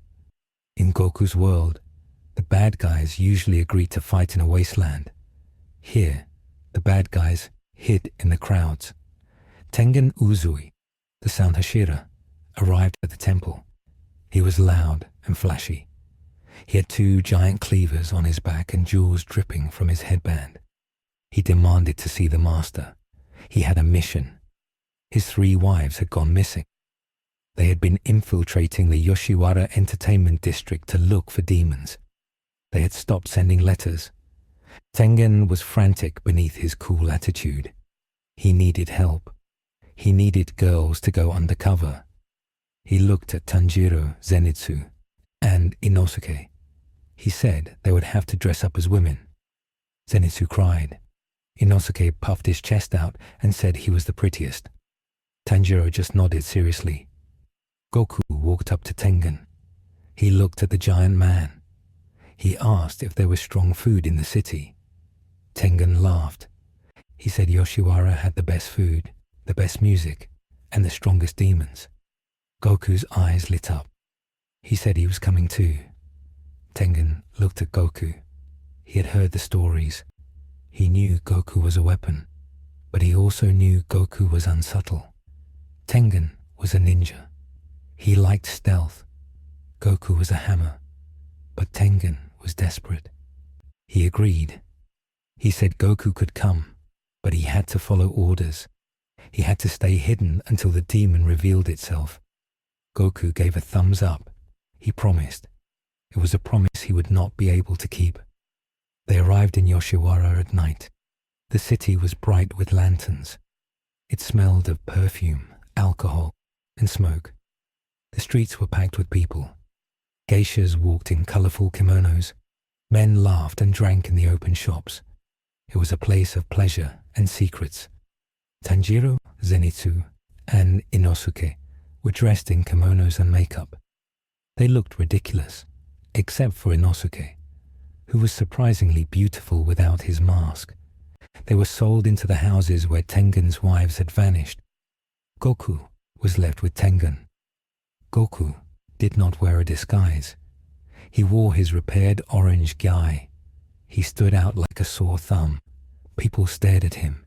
In Goku's world, the bad guys usually agreed to fight in a wasteland. Here, the bad guys hid in the crowds. Tengen Uzui, the sound Hashira, arrived at the temple. He was loud and flashy. He had 2 giant cleavers on his back and jewels dripping from his headband. He demanded to see the master. He had a mission. His 3 wives had gone missing. They had been infiltrating the Yoshiwara Entertainment District to look for demons. They had stopped sending letters. Tengen was frantic beneath his cool attitude. He needed help. He needed girls to go undercover. He looked at Tanjiro, Zenitsu, and Inosuke. He said they would have to dress up as women. Zenitsu cried. Inosuke puffed his chest out and said he was the prettiest. Tanjiro just nodded seriously. Goku walked up to Tengen. He looked at the giant man. He asked if there was strong food in the city. Tengen laughed. He said Yoshiwara had the best food, the best music, and the strongest demons. Goku's eyes lit up. He said he was coming too. Tengen looked at Goku. He had heard the stories. He knew Goku was a weapon, but he also knew Goku was unsubtle. Tengen was a ninja. He liked stealth. Goku was a hammer, but Tengen was desperate. He agreed. He said Goku could come, but he had to follow orders. He had to stay hidden until the demon revealed itself. Goku gave a thumbs up. He promised. It was a promise he would not be able to keep. They arrived in Yoshiwara at night. The city was bright with lanterns. It smelled of perfume, alcohol, and smoke. The streets were packed with people. Geishas walked in colorful kimonos. Men laughed and drank in the open shops. It was a place of pleasure and secrets. Tanjiro, Zenitsu, and Inosuke were dressed in kimonos and makeup. They looked ridiculous, except for Inosuke, who was surprisingly beautiful without his mask. They were sold into the houses where Tengen's wives had vanished. Goku was left with Tengen. Goku did not wear a disguise. He wore his repaired orange gai. He stood out like a sore thumb. People stared at him.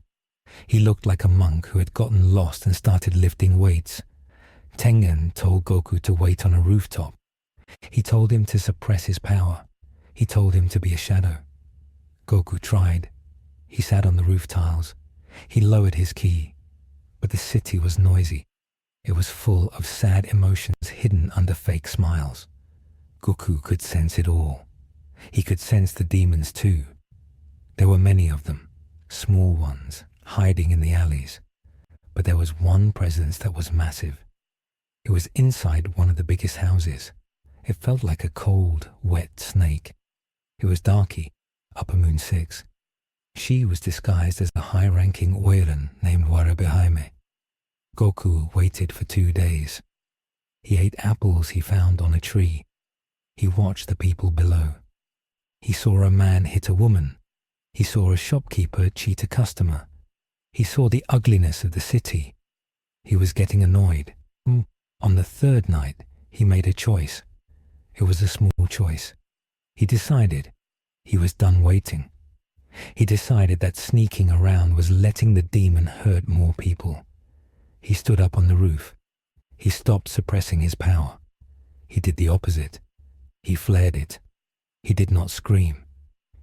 He looked like a monk who had gotten lost and started lifting weights. Tengen told Goku to wait on a rooftop. He told him to suppress his power. He told him to be a shadow. Goku tried. He sat on the roof tiles. He lowered his ki. But the city was noisy. It was full of sad emotions hidden under fake smiles. Goku could sense it all. He could sense the demons too. There were many of them, small ones, hiding in the alleys. But there was one presence that was massive. It was inside one of the biggest houses. It felt like a cold, wet snake. It was Daki, Upper Moon 6. She was disguised as a high-ranking Oiran named Warabehaime. Goku waited for 2 days. He ate apples he found on a tree. He watched the people below. He saw a man hit a woman. He saw a shopkeeper cheat a customer. He saw the ugliness of the city. He was getting annoyed. On the 3rd night, he made a choice. It was a small choice. He decided he was done waiting. He decided that sneaking around was letting the demon hurt more people. He stood up on the roof. He stopped suppressing his power. He did the opposite. He flared it. He did not scream.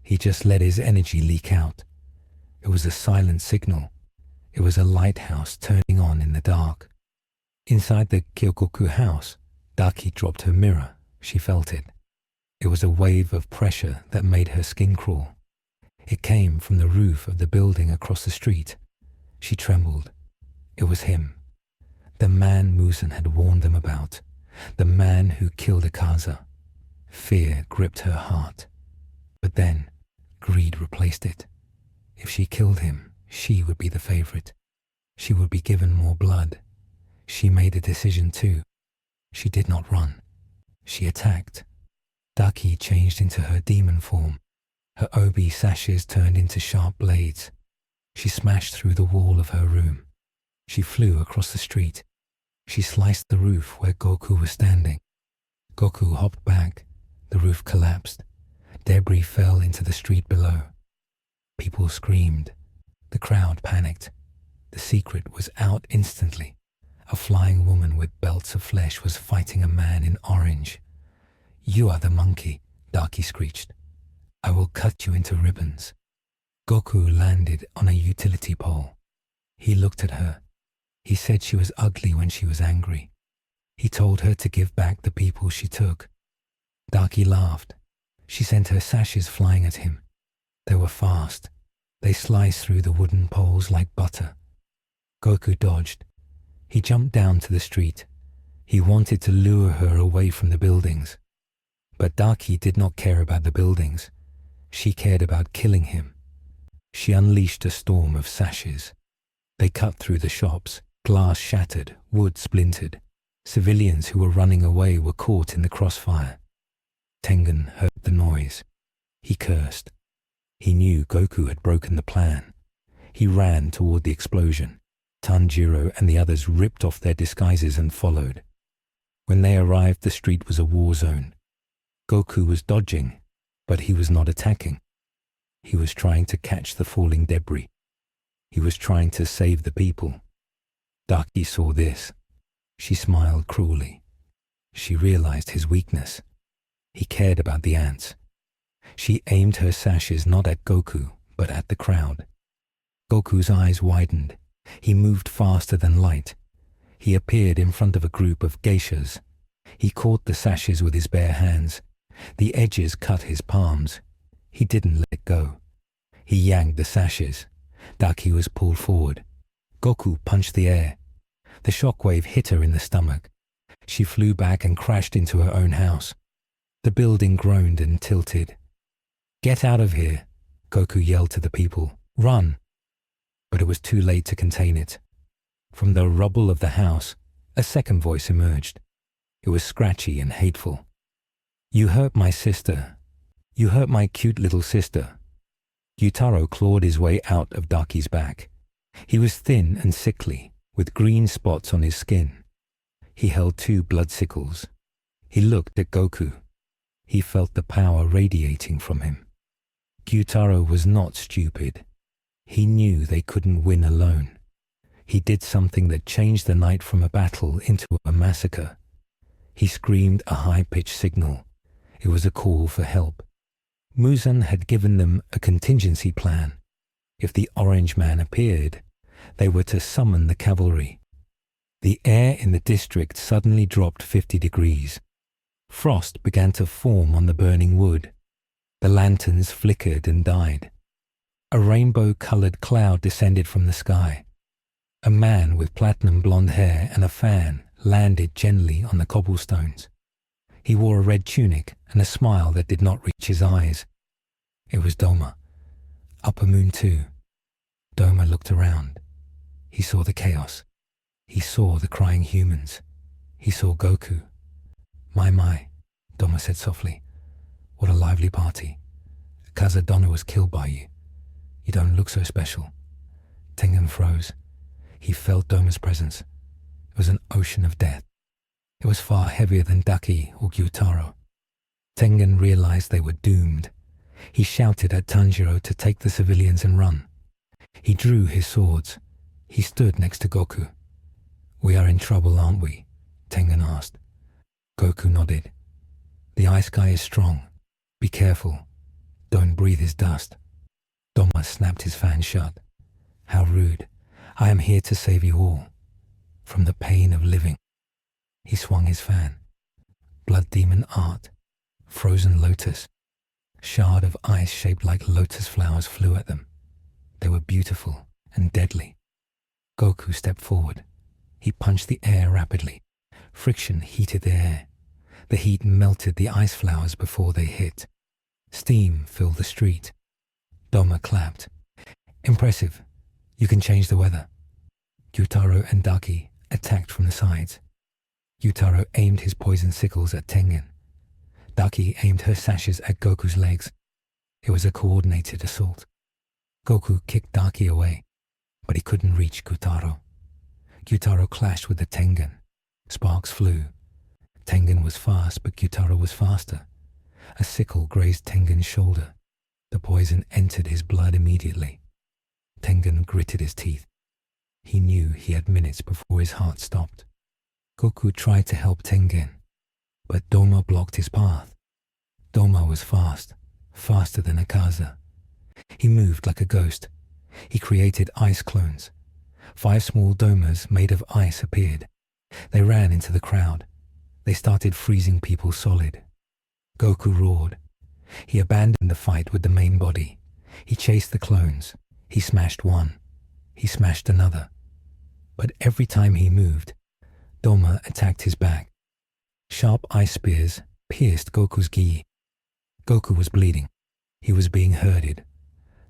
He just let his energy leak out. It was a silent signal. It was a lighthouse turning on in the dark. Inside the Kyogoku house, Daki dropped her mirror. She felt it. It was a wave of pressure that made her skin crawl. It came from the roof of the building across the street. She trembled. It was him. The man Muzan had warned them about. The man who killed Akaza. Fear gripped her heart. But then, greed replaced it. If she killed him, she would be the favorite. She would be given more blood. She made a decision too. She did not run. She attacked. Daki changed into her demon form. Her obi sashes turned into sharp blades. She smashed through the wall of her room. She flew across the street. She sliced the roof where Goku was standing. Goku hopped back. The roof collapsed. Debris fell into the street below. People screamed. The crowd panicked. The secret was out instantly. A flying woman with belts of flesh was fighting a man in orange. "You are the monkey," Daki screeched. "I will cut you into ribbons." Goku landed on a utility pole. He looked at her. He said she was ugly when she was angry. He told her to give back the people she took. Daki laughed. She sent her sashes flying at him. They were fast. They sliced through the wooden poles like butter. Goku dodged. He jumped down to the street. He wanted to lure her away from the buildings. But Daki did not care about the buildings. She cared about killing him. She unleashed a storm of sashes. They cut through the shops, glass shattered, wood splintered. Civilians who were running away were caught in the crossfire. Tengen heard the noise. He cursed. He knew Goku had broken the plan. He ran toward the explosion. Tanjiro and the others ripped off their disguises and followed. When they arrived, the street was a war zone. Goku was dodging, but he was not attacking. He was trying to catch the falling debris. He was trying to save the people. Daki saw this. She smiled cruelly. She realized his weakness. He cared about the ants. She aimed her sashes not at Goku, but at the crowd. Goku's eyes widened. He moved faster than light. He appeared in front of a group of geishas. He caught the sashes with his bare hands. The edges cut his palms. He didn't let go. He yanked the sashes. Daki was pulled forward. Goku punched the air. The shockwave hit her in the stomach. She flew back and crashed into her own house. The building groaned and tilted. "Get out of here," Goku yelled to the people. "Run!" But it was too late to contain it. From the rubble of the house, a second voice emerged. It was scratchy and hateful. "You hurt my sister. You hurt my cute little sister." Gyutaro clawed his way out of Daki's back. He was thin and sickly, with green spots on his skin. He held 2 blood sickles. He looked at Goku. He felt the power radiating from him. Gyutaro was not stupid. He knew they couldn't win alone. He did something that changed the night from a battle into a massacre. He screamed a high-pitched signal. It was a call for help. Muzan had given them a contingency plan. If the Orange Man appeared, they were to summon the cavalry. The air in the district suddenly dropped 50 degrees. Frost began to form on the burning wood. The lanterns flickered and died. A rainbow-colored cloud descended from the sky. A man with platinum blonde hair and a fan landed gently on the cobblestones. He wore a red tunic and a smile that did not reach his eyes. It was Doma. Upper Moon 2. Doma looked around. He saw the chaos. He saw the crying humans. He saw Goku. My, Doma said softly. What a lively party. Akaza Donna was killed by you. You don't look so special. Tengen froze. He felt Doma's presence. It was an ocean of death. It was far heavier than Daki or Gyutaro. Tengen realized they were doomed. He shouted at Tanjiro to take the civilians and run. He drew his swords. He stood next to Goku. "We are in trouble, aren't we?" Tengen asked. Goku nodded. "The ice guy is strong. Be careful. Don't breathe his dust." Doma snapped his fan shut. "How rude. I am here to save you all. From the pain of living." He swung his fan. Blood demon art. Frozen lotus. A shard of ice shaped like lotus flowers flew at them. They were beautiful and deadly. Goku stepped forward. He punched the air rapidly. Friction heated the air. The heat melted the ice flowers before they hit. Steam filled the street. Doma clapped. "Impressive. You can change the weather." Gyutaro and Daki attacked from the sides. Gyutaro aimed his poison sickles at Tengen. Daki aimed her sashes at Goku's legs. It was a coordinated assault. Goku kicked Daki away, but he couldn't reach Gyutaro. Gyutaro clashed with the Tengen. Sparks flew. Tengen was fast, but Gyutaro was faster. A sickle grazed Tengen's shoulder. The poison entered his blood immediately. Tengen gritted his teeth. He knew he had minutes before his heart stopped. Goku tried to help Tengen, but Doma blocked his path. Doma was fast, faster than Akaza. He moved like a ghost. He created ice clones. 5 small domas made of ice appeared. They ran into the crowd. They started freezing people solid. Goku roared. He abandoned the fight with the main body. He chased the clones. He smashed one. He smashed another. But every time he moved, Doma attacked his back. Sharp ice spears, pierced Goku's gi. Goku was bleeding. He was being herded.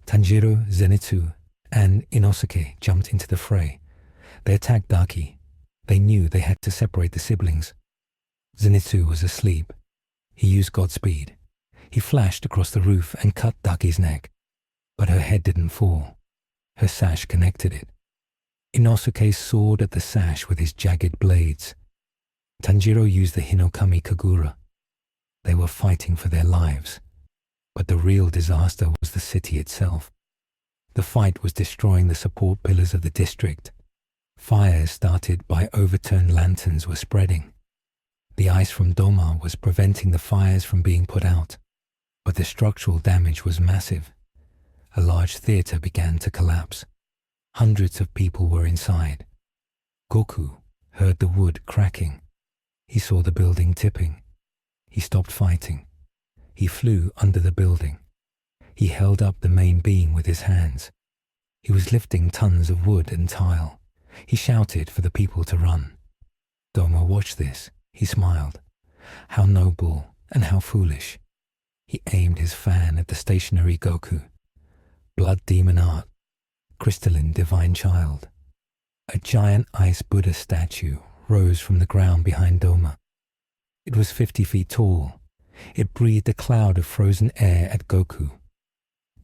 Tanjiro, Zenitsu, and Inosuke jumped into the fray. They attacked Daki. They knew they had to separate the siblings. Zenitsu was asleep. He used Godspeed. He flashed across the roof and cut Daki's neck. But her head didn't fall. Her sash connected it. Inosuke sawed at the sash with his jagged blades. Tanjiro used the Hinokami Kagura. They were fighting for their lives. But the real disaster was the city itself. The fight was destroying the support pillars of the district. Fires started by overturned lanterns were spreading. The ice from Doma was preventing the fires from being put out. But the structural damage was massive. A large theater began to collapse. Hundreds of people were inside. Goku heard the wood cracking. He saw the building tipping. He stopped fighting. He flew under the building. He held up the main beam with his hands. He was lifting tons of wood and tile. He shouted for the people to run. Doma watched this. He smiled. How noble and how foolish. He aimed his fan at the stationary Goku. Blood demon art. Crystalline divine child. A giant ice Buddha statue rose from the ground behind Doma. It was 50 feet tall. It breathed a cloud of frozen air at Goku.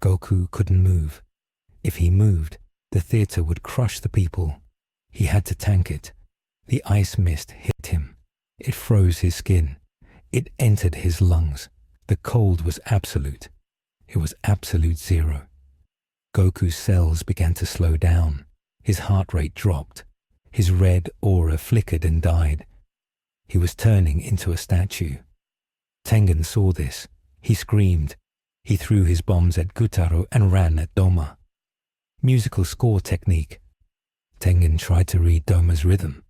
Goku couldn't move. If he moved, the theater would crush the people. He had to tank it. The ice mist hit him. It froze his skin. It entered his lungs. The cold was absolute. It was absolute zero. Goku's cells began to slow down. His heart rate dropped. His red aura flickered and died. He was turning into a statue. Tengen saw this. He screamed. He threw his bombs at Gyutaro and ran at Doma. Musical score technique. Tengen tried to read Doma's rhythm,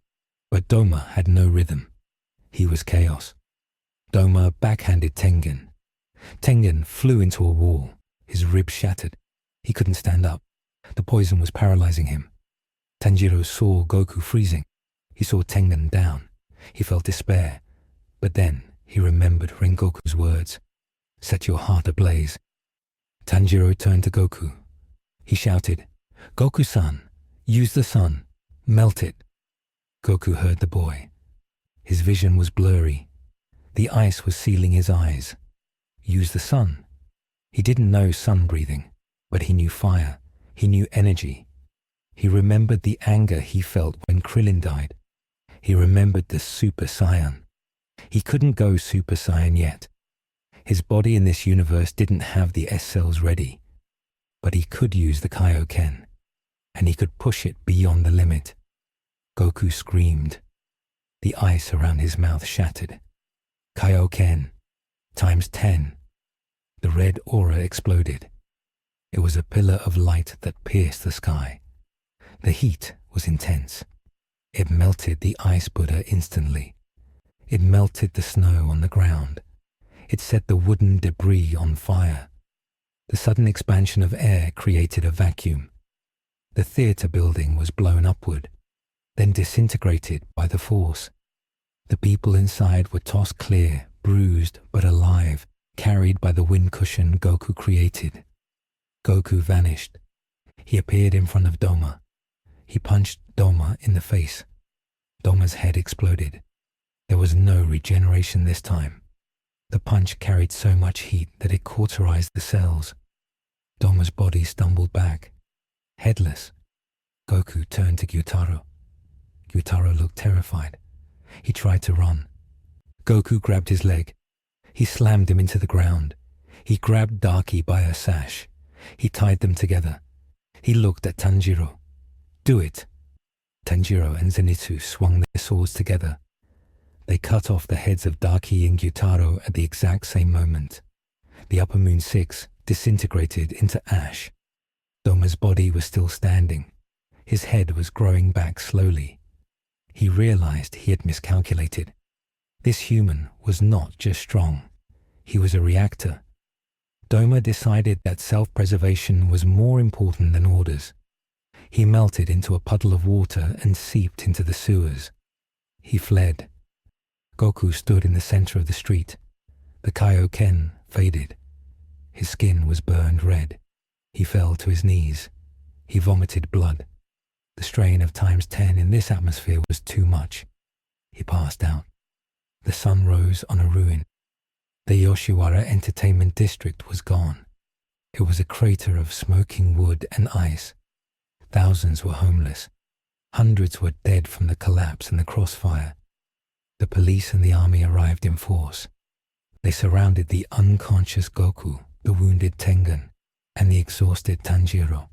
but Doma had no rhythm. He was chaos. Doma backhanded Tengen. Tengen flew into a wall. His ribs shattered. He couldn't stand up. The poison was paralyzing him. Tanjiro saw Goku freezing. He saw Tengen down. He felt despair. But then he remembered Rengoku's words. Set your heart ablaze. Tanjiro turned to Goku. He shouted, Goku-san, use the sun. Melt it. Goku heard the boy. His vision was blurry. The ice was sealing his eyes. Use the sun. He didn't know sun breathing, but he knew fire. He knew energy. He remembered the anger he felt when Krillin died. He remembered the Super Saiyan. He couldn't go Super Saiyan yet. His body in this universe didn't have the S cells ready. But he could use the Kaio-Ken, and he could push it beyond the limit. Goku screamed. The ice around his mouth shattered. Kaio-Ken, times 10. The red aura exploded. It was a pillar of light that pierced the sky. The heat was intense. It melted the ice Buddha instantly. It melted the snow on the ground. It set the wooden debris on fire. The sudden expansion of air created a vacuum. The theater building was blown upward, then disintegrated by the force. The people inside were tossed clear, bruised but alive, carried by the wind cushion Goku created. Goku vanished. He appeared in front of Doma. He punched Doma in the face. Doma's head exploded. There was no regeneration this time. The punch carried so much heat that it cauterized the cells. Doma's body stumbled back. Headless. Goku turned to Gyutaro. Gyutaro looked terrified. He tried to run. Goku grabbed his leg. He slammed him into the ground. He grabbed Daki by her sash. He tied them together. He looked at Tanjiro. Do it. Tanjiro and Zenitsu swung their swords together. They cut off the heads of Daki and Gyutaro at the exact same moment. The Upper Moon 6 disintegrated into ash. Doma's body was still standing. His head was growing back slowly. He realized he had miscalculated. This human was not just strong. He was a reactor. Doma decided that self-preservation was more important than orders. He melted into a puddle of water and seeped into the sewers. He fled. Goku stood in the center of the street. The Kaio-Ken faded. His skin was burned red. He fell to his knees. He vomited blood. The strain of times 10 in this atmosphere was too much. He passed out. The sun rose on a ruin. The Yoshiwara Entertainment District was gone. It was a crater of smoking wood and ice. Thousands were homeless. Hundreds were dead from the collapse and the crossfire. The police and the army arrived in force. They surrounded the unconscious Goku, the wounded Tengen, and the exhausted Tanjiro.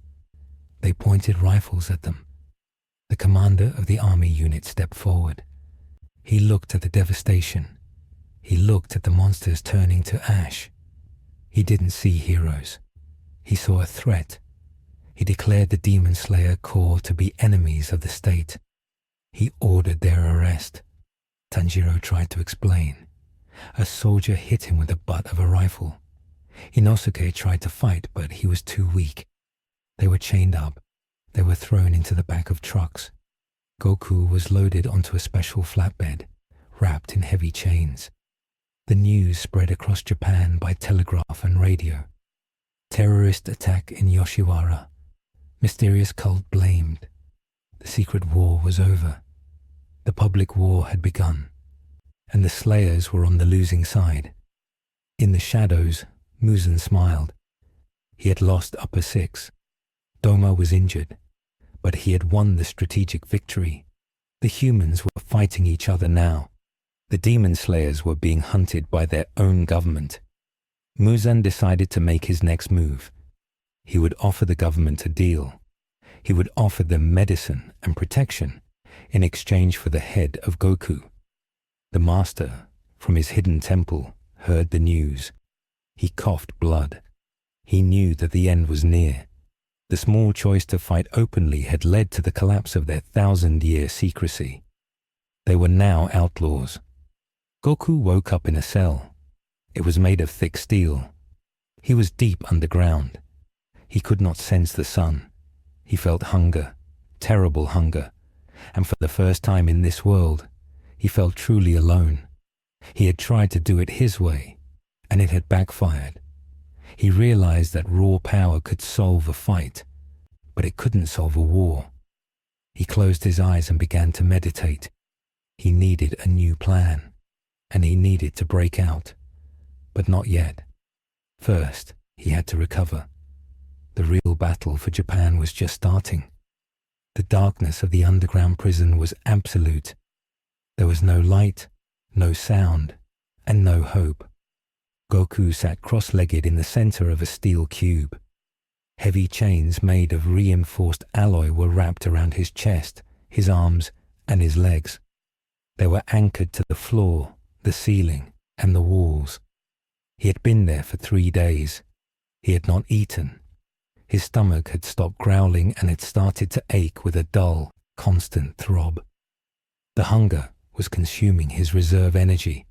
They pointed rifles at them. The commander of the army unit stepped forward. He looked at the devastation. He looked at the monsters turning to ash. He didn't see heroes. He saw a threat. He declared the Demon Slayer Corps to be enemies of the state. He ordered their arrest. Tanjiro tried to explain. A soldier hit him with the butt of a rifle. Inosuke tried to fight, but he was too weak. They were chained up. They were thrown into the back of trucks. Goku was loaded onto a special flatbed, wrapped in heavy chains. The news spread across Japan by telegraph and radio. Terrorist attack in Yoshiwara. Mysterious cult blamed. The secret war was over. The public war had begun, and the Slayers were on the losing side. In the shadows, Muzan smiled. He had lost upper six. Doma was injured, but he had won the strategic victory. The humans were fighting each other now. The Demon Slayers were being hunted by their own government. Muzan decided to make his next move. He would offer the government a deal. He would offer them medicine and protection in exchange for the head of Goku. The master, from his hidden temple, heard the news. He coughed blood. He knew that the end was near. The small choice to fight openly had led to the collapse of their 1,000-year secrecy. They were now outlaws. Goku woke up in a cell. It was made of thick steel. He was deep underground. He could not sense the sun. He felt hunger, terrible hunger, and for the first time in this world, he felt truly alone. He had tried to do it his way, and it had backfired. He realized that raw power could solve a fight, but it couldn't solve a war. He closed his eyes and began to meditate. He needed a new plan, and he needed to break out, but not yet. First, he had to recover. The real battle for Japan was just starting. The darkness of the underground prison was absolute. There was no light, no sound, and no hope. Goku sat cross-legged in the center of a steel cube. Heavy chains made of reinforced alloy were wrapped around his chest, his arms, and his legs. They were anchored to the floor, the ceiling, and the walls. He had been there for 3 days. He had not eaten. His stomach had stopped growling and had started to ache with a dull, constant throb. The hunger was consuming his reserve energy.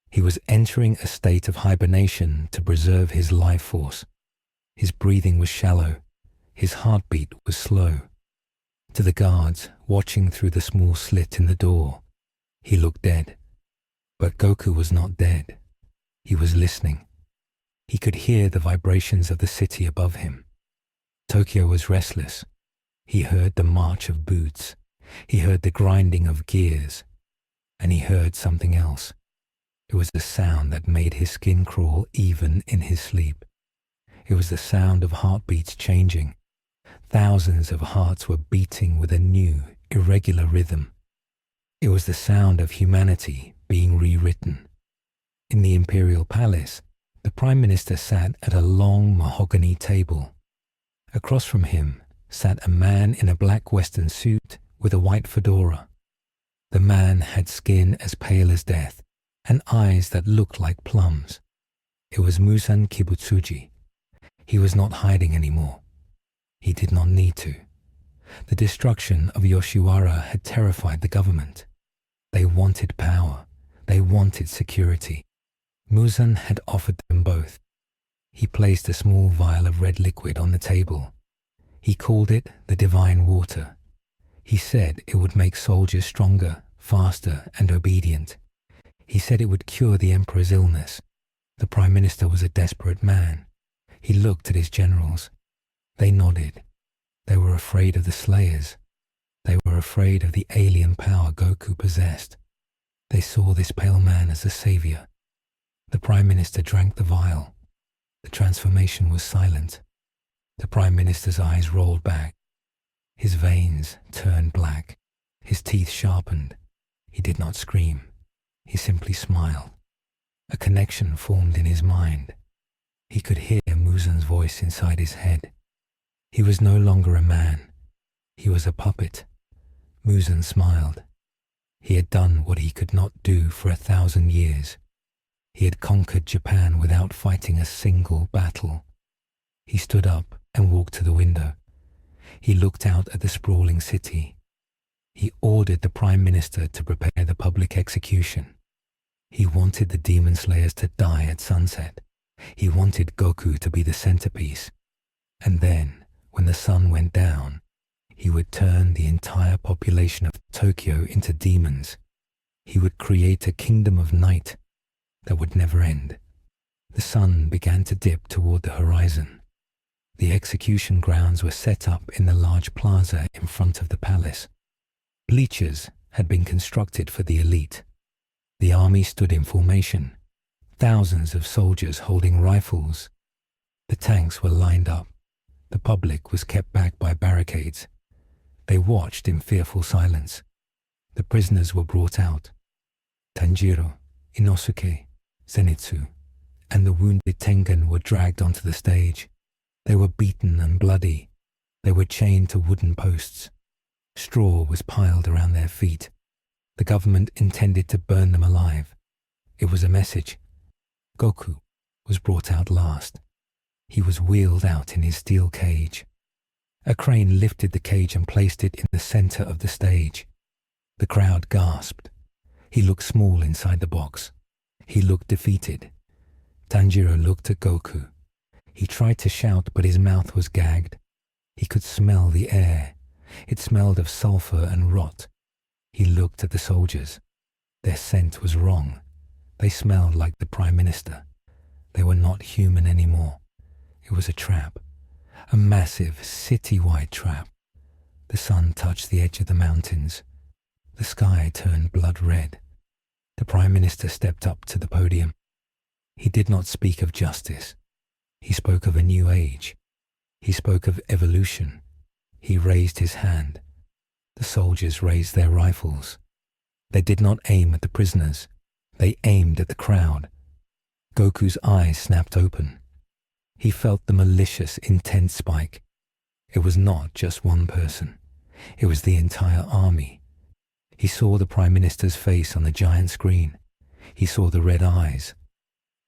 He was entering a state of hibernation to preserve his life force. His breathing was shallow. His heartbeat was slow. To the guards, watching through the small slit in the door, he looked dead. But Goku was not dead. He was listening. He could hear the vibrations of the city above him. Tokyo was restless. He heard the march of boots. He heard the grinding of gears. And he heard something else. It was a sound that made his skin crawl even in his sleep. It was the sound of heartbeats changing. Thousands of hearts were beating with a new, irregular rhythm. It was the sound of humanity being rewritten. In the Imperial Palace, the Prime Minister sat at a long mahogany table. Across from him sat a man in a black Western suit with a white fedora. The man had skin as pale as death and eyes that looked like plums. It was Muzan Kibutsuji. He was not hiding anymore. He did not need to. The destruction of Yoshiwara had terrified the government. They wanted power. They wanted security. Muzan had offered them both. He placed a small vial of red liquid on the table. He called it the divine water. He said it would make soldiers stronger, faster, and obedient. He said it would cure the emperor's illness. The Prime Minister was a desperate man. He looked at his generals. They nodded. They were afraid of the Slayers. They were afraid of the alien power Goku possessed. They saw this pale man as a savior. The Prime Minister drank the vial. The transformation was silent. The Prime Minister's eyes rolled back. His veins turned black. His teeth sharpened. He did not scream. He simply smiled. A connection formed in his mind. He could hear Muzan's voice inside his head. He was no longer a man. He was a puppet. Muzan smiled. He had done what he could not do for 1,000 years. He had conquered Japan without fighting a single battle. He stood up and walked to the window. He looked out at the sprawling city. He ordered the Prime Minister to prepare the public execution. He wanted the Demon Slayers to die at sunset. He wanted Goku to be the centerpiece. And then, when the sun went down, he would turn the entire population of Tokyo into demons. He would create a kingdom of night that would never end. The sun began to dip toward the horizon. The execution grounds were set up in the large plaza in front of the palace. Bleachers had been constructed for the elite. The army stood in formation, thousands of soldiers holding rifles. The tanks were lined up. The public was kept back by barricades. They watched in fearful silence. The prisoners were brought out. Tanjiro, Inosuke, Zenitsu, and the wounded Tengen were dragged onto the stage. They were beaten and bloody. They were chained to wooden posts. Straw was piled around their feet. The government intended to burn them alive. It was a message. Goku was brought out last. He was wheeled out in his steel cage. A crane lifted the cage and placed it in the center of the stage. The crowd gasped. He looked small inside the box. He looked defeated. Tanjiro looked at Goku. He tried to shout, but his mouth was gagged. He could smell the air. It smelled of sulfur and rot. He looked at the soldiers. Their scent was wrong. They smelled like the Prime Minister. They were not human anymore. It was a trap. A massive, city-wide trap. The sun touched the edge of the mountains. The sky turned blood red. The Prime Minister stepped up to the podium. He did not speak of justice. He spoke of a new age. He spoke of evolution. He raised his hand. The soldiers raised their rifles. They did not aim at the prisoners. They aimed at the crowd. Goku's eyes snapped open. He felt the malicious intent spike. It was not just one person. It was the entire army. He saw the Prime Minister's face on the giant screen. He saw the red eyes.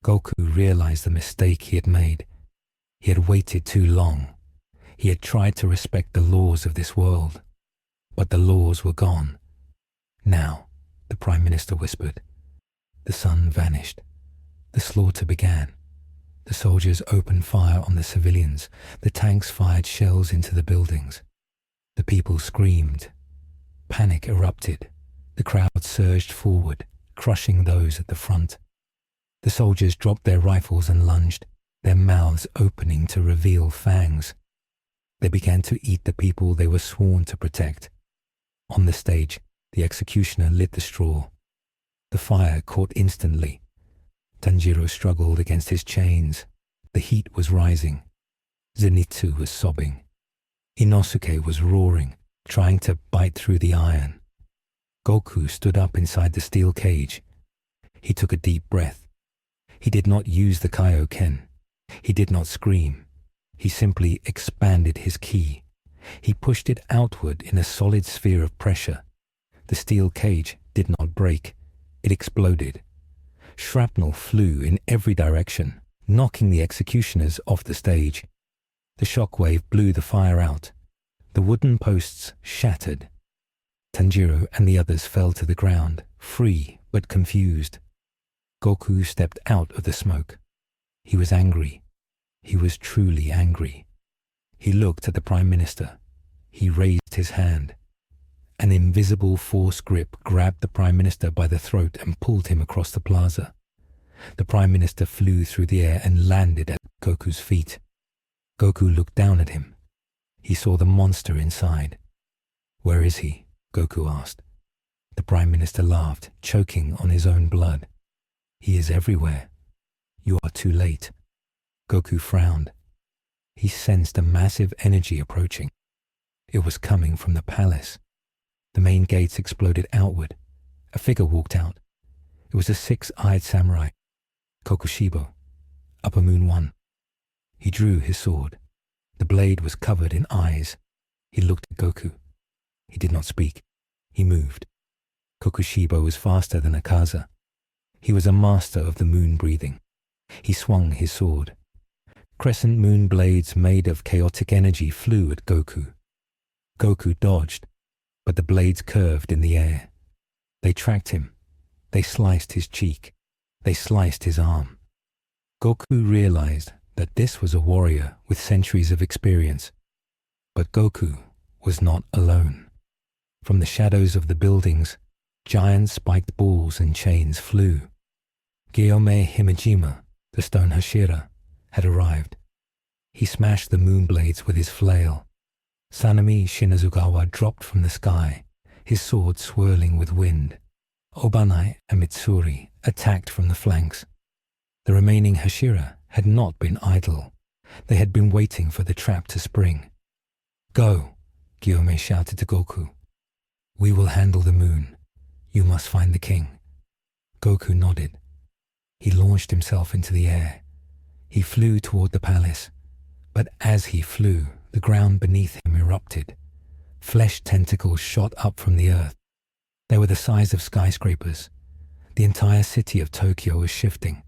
Goku realized the mistake he had made. He had waited too long. He had tried to respect the laws of this world. But the laws were gone. Now, the Prime Minister whispered. The sun vanished. The slaughter began. The soldiers opened fire on the civilians. The tanks fired shells into the buildings. The people screamed. Panic erupted. The crowd surged forward, crushing those at the front. The soldiers dropped their rifles and lunged, their mouths opening to reveal fangs. They began to eat the people they were sworn to protect. On the stage, the executioner lit the straw. The fire caught instantly. Tanjiro struggled against his chains. The heat was rising. Zenitsu was sobbing. Inosuke was roaring, trying to bite through the iron. Goku stood up inside the steel cage. He took a deep breath. He did not use the Kaio-Ken. He did not scream. He simply expanded his ki. He pushed it outward in a solid sphere of pressure. The steel cage did not break. It exploded. Shrapnel flew in every direction, knocking the executioners off the stage. The shockwave blew the fire out. The wooden posts shattered. Tanjiro and the others fell to the ground, free but confused. Goku stepped out of the smoke. He was angry. He was truly angry. He looked at the Prime Minister. He raised his hand. An invisible force grip grabbed the Prime Minister by the throat and pulled him across the plaza. The Prime Minister flew through the air and landed at Goku's feet. Goku looked down at him. He saw the monster inside. "Where is he?" Goku asked. The Prime Minister laughed, choking on his own blood. "He is everywhere. You are too late." Goku frowned. He sensed a massive energy approaching. It was coming from the palace. The main gates exploded outward. A figure walked out. It was a six-eyed samurai, Kokushibo, Upper Moon 1. He drew his sword. The blade was covered in eyes. He looked at Goku. He did not speak. He moved. Kokushibo was faster than Akaza. He was a master of the moon breathing. He swung his sword. Crescent moon blades made of chaotic energy flew at Goku. Goku dodged, but the blades curved in the air. They tracked him. They sliced his cheek. They sliced his arm. Goku realized that this was a warrior with centuries of experience. But Goku was not alone. From the shadows of the buildings, giant spiked balls and chains flew. Gyome Himejima, the stone Hashira, had arrived. He smashed the moon blades with his flail. Sanemi Shinazugawa dropped from the sky, his sword swirling with wind. Obanai and Mitsuri attacked from the flanks. The remaining Hashira had not been idle. They had been waiting for the trap to spring. "Go," Gyome shouted to Goku. "We will handle the moon. You must find the king." Goku nodded. He launched himself into the air. He flew toward the palace. But as he flew, the ground beneath him erupted. Flesh tentacles shot up from the earth. They were the size of skyscrapers. The entire city of Tokyo was shifting.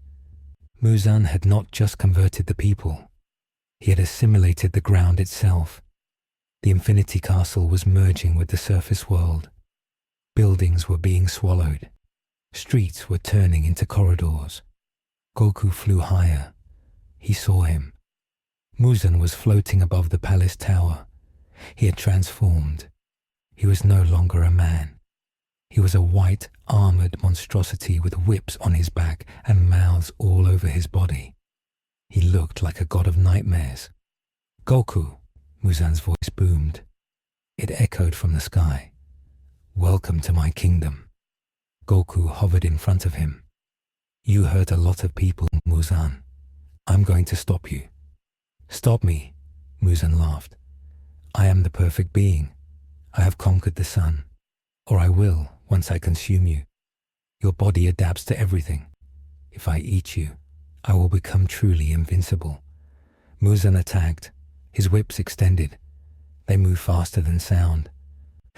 Muzan had not just converted the people. He had assimilated the ground itself. The Infinity Castle was merging with the surface world. Buildings were being swallowed. Streets were turning into corridors. Goku flew higher. He saw him. Muzan was floating above the palace tower. He had transformed. He was no longer a man. He was a white, armored monstrosity with whips on his back and mouths all over his body. He looked like a god of nightmares. "Goku," Muzan's voice boomed. It echoed from the sky. "Welcome to my kingdom." Goku hovered in front of him. "You hurt a lot of people, Muzan. I'm going to stop you." "Stop me," Muzan laughed. "I am the perfect being. I have conquered the sun. Or I will, once I consume you. Your body adapts to everything. If I eat you, I will become truly invincible." Muzan attacked. His whips extended. They moved faster than sound.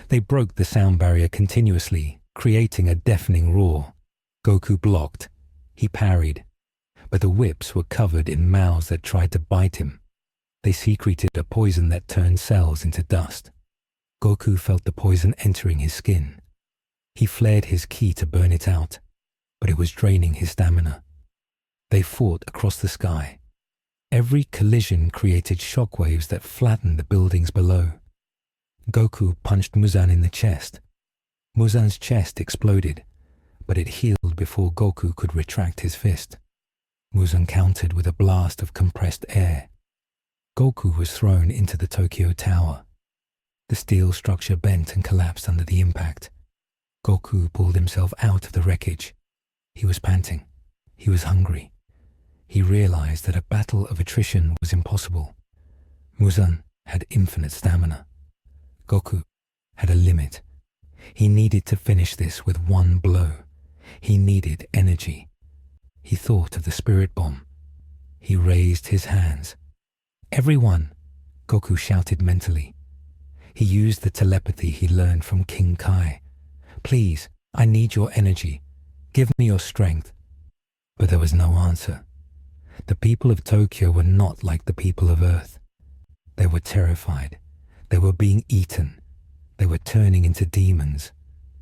They broke the sound barrier continuously, creating a deafening roar. Goku blocked. He parried. But the whips were covered in mouths that tried to bite him. They secreted a poison that turned cells into dust. Goku felt the poison entering his skin. He flared his ki to burn it out, but it was draining his stamina. They fought across the sky. Every collision created shockwaves that flattened the buildings below. Goku punched Muzan in the chest. Muzan's chest exploded, but it healed before Goku could retract his fist. Muzan countered with a blast of compressed air. Goku was thrown into the Tokyo Tower. The steel structure bent and collapsed under the impact. Goku pulled himself out of the wreckage. He was panting. He was hungry. He realized that a battle of attrition was impossible. Muzan had infinite stamina. Goku had a limit. He needed to finish this with one blow. He needed energy. He thought of the spirit bomb. He raised his hands. "Everyone!" Goku shouted mentally. He used the telepathy he learned from King Kai. "Please, I need your energy. Give me your strength." But there was no answer. The people of Tokyo were not like the people of Earth. They were terrified. They were being eaten. They were turning into demons.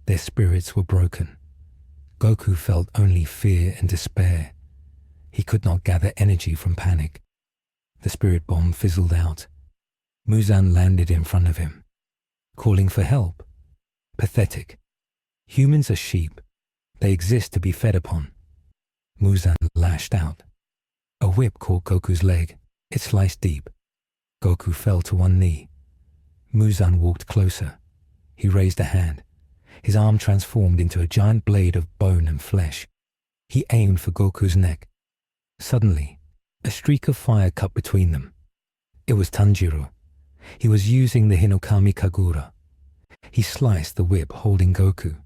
Their spirits were broken. Goku felt only fear and despair. He could not gather energy from panic. The spirit bomb fizzled out. Muzan landed in front of him, calling for help. Pathetic. Humans are sheep. They exist to be fed upon. Muzan lashed out. A whip caught Goku's leg. It sliced deep. Goku fell to one knee. Muzan walked closer. He raised a hand. His arm transformed into a giant blade of bone and flesh. He aimed for Goku's neck. Suddenly, a streak of fire cut between them. It was Tanjiro. He was using the Hinokami Kagura. He sliced the whip holding Goku.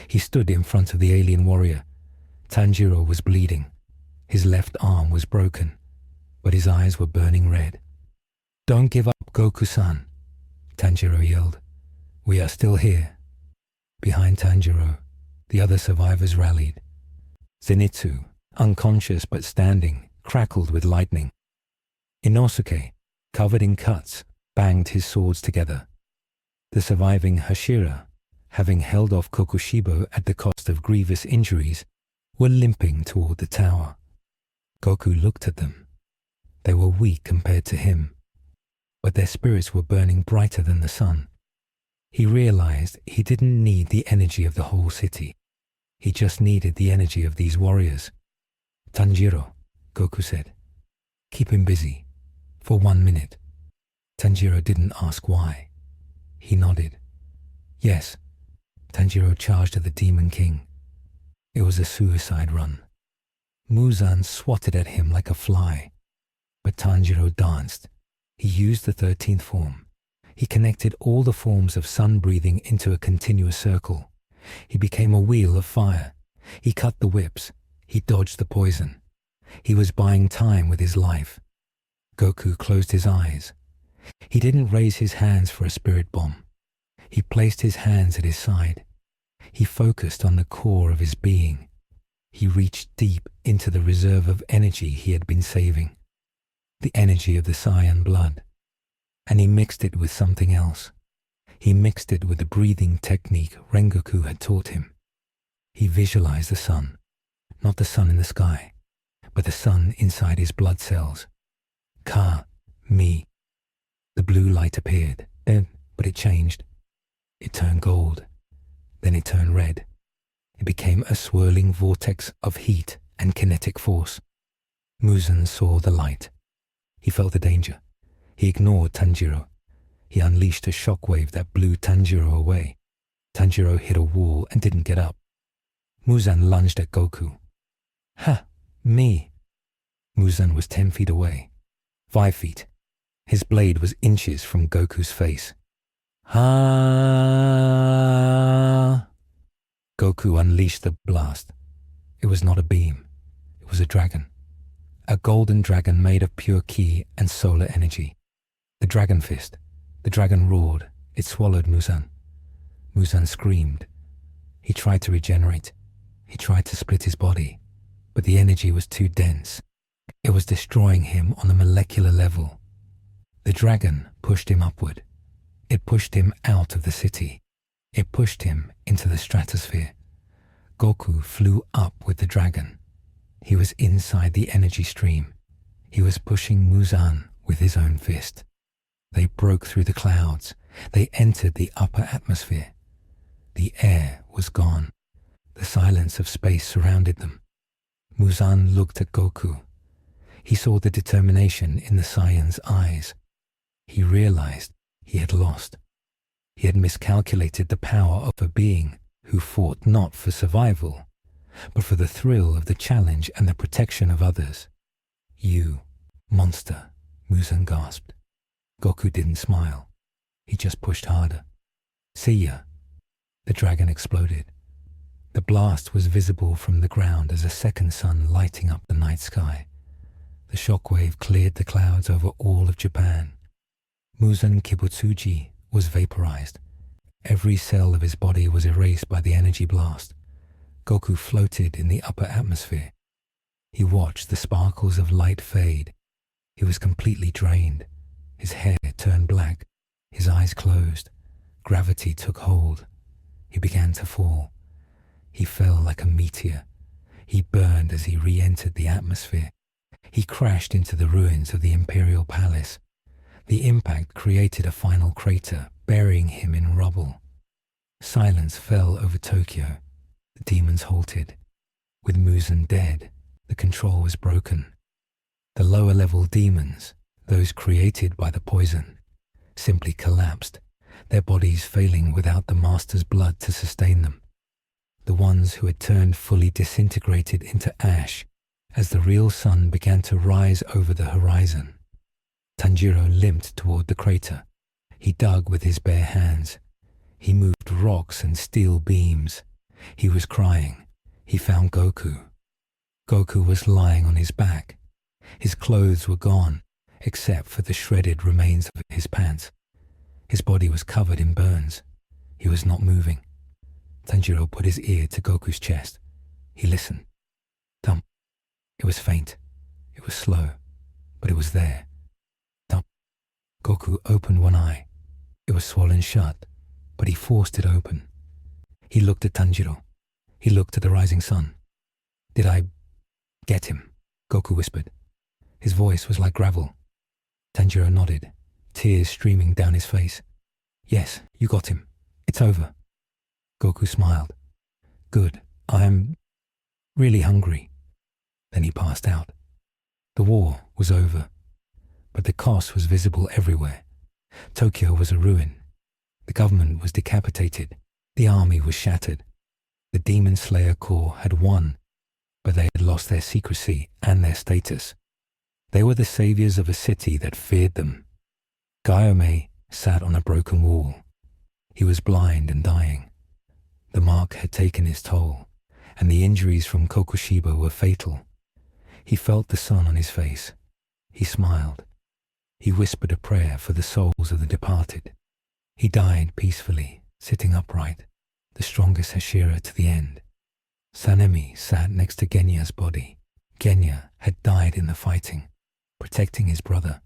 He stood in front of the alien warrior. Tanjiro was bleeding. His left arm was broken, but his eyes were burning red. "Don't give up, Goku-san," Tanjiro yelled. "We are still here." Behind Tanjiro, the other survivors rallied. Zenitsu, unconscious but standing, crackled with lightning. Inosuke, covered in cuts, banged his swords together. The surviving Hashira, having held off Kokushibo at the cost of grievous injuries, were limping toward the tower. Goku looked at them. They were weak compared to him, but their spirits were burning brighter than the sun. He realized he didn't need the energy of the whole city. He just needed the energy of these warriors. "Tanjiro," Goku said. "Keep him busy. For 1 minute." Tanjiro didn't ask why. He nodded. "Yes." Tanjiro charged at the Demon King. It was a suicide run. Muzan swatted at him like a fly. But Tanjiro danced. He used the 13th form. He connected all the forms of sun breathing into a continuous circle. He became a wheel of fire. He cut the whips. He dodged the poison. He was buying time with his life. Goku closed his eyes. He didn't raise his hands for a spirit bomb. He placed his hands at his side. He focused on the core of his being. He reached deep into the reserve of energy he had been saving, the energy of the Saiyan blood, and he mixed it with something else. He mixed it with the breathing technique Rengoku had taught him. He visualized the sun, not the sun in the sky, but the sun inside his blood cells. Ka-mi. The blue light appeared, but it changed. It turned gold. Then it turned red. It became a swirling vortex of heat and kinetic force. Muzan saw the light. He felt the danger. He ignored Tanjiro. He unleashed a shockwave that blew Tanjiro away. Tanjiro hit a wall and didn't get up. Muzan lunged at Goku. "Ha! Me!" Muzan was 10 feet away. 5 feet. His blade was inches from Goku's face. Ha! Goku unleashed the blast. It was not a beam. It was a dragon. A golden dragon made of pure ki and solar energy. The dragon fist. The dragon roared. It swallowed Muzan. Muzan screamed. He tried to regenerate. He tried to split his body, but the energy was too dense. It was destroying him on a molecular level. The dragon pushed him upward. It pushed him out of the city. It pushed him into the stratosphere. Goku flew up with the dragon. He was inside the energy stream. He was pushing Muzan with his own fist. They broke through the clouds. They entered the upper atmosphere. The air was gone. The silence of space surrounded them. Muzan looked at Goku. He saw the determination in the Saiyan's eyes. He realized he had lost. He had miscalculated the power of a being who fought not for survival, but for the thrill of the challenge and the protection of others. "You, monster," Muzan gasped. Goku didn't smile. He just pushed harder. "See ya." The dragon exploded. The blast was visible from the ground as a second sun lighting up the night sky. The shockwave cleared the clouds over all of Japan. Muzan Kibutsuji was vaporized. Every cell of his body was erased by the energy blast. Goku floated in the upper atmosphere. He watched the sparkles of light fade. He was completely drained. His hair turned black. His eyes closed. Gravity took hold. He began to fall. He fell like a meteor. He burned as he re-entered the atmosphere. He crashed into the ruins of the Imperial Palace. The impact created a final crater, burying him in rubble. Silence fell over Tokyo. The demons halted. With Muzan dead, The control was broken. The lower-level demons, those created by the poison, simply collapsed, their bodies failing without the master's blood to sustain them. The ones who had turned fully disintegrated into ash as the real sun began to rise over the horizon. Tanjiro limped toward the crater. He dug with his bare hands. He moved rocks and steel beams. He was crying. He found Goku. Goku was lying on his back. His clothes were gone, except for the shredded remains of his pants. His body was covered in burns. He was not moving. Tanjiro put his ear to Goku's chest. He listened. Thump. It was faint. It was slow, but it was there. Thump. Goku opened one eye. It was swollen shut, but he forced it open. He looked at Tanjiro. He looked at the rising sun. Did I get him? Goku whispered. His voice was like gravel. Tanjiro nodded, tears streaming down his face. Yes, you got him. It's over. Goku smiled. Good. I'm really hungry. Then he passed out. The war was over, but the cost was visible everywhere. Tokyo was a ruin. The government was decapitated. The army was shattered. The Demon Slayer Corps had won, but they had lost their secrecy and their status. They were the saviors of a city that feared them. Gyome sat on a broken wall. He was blind and dying. The mark had taken its toll, and the injuries from Kokushibo were fatal. He felt the sun on his face. He smiled. He whispered a prayer for the souls of the departed. He died peacefully, sitting upright, the strongest Hashira to the end. Sanemi sat next to Genya's body. Genya had died in the fighting, protecting his brother.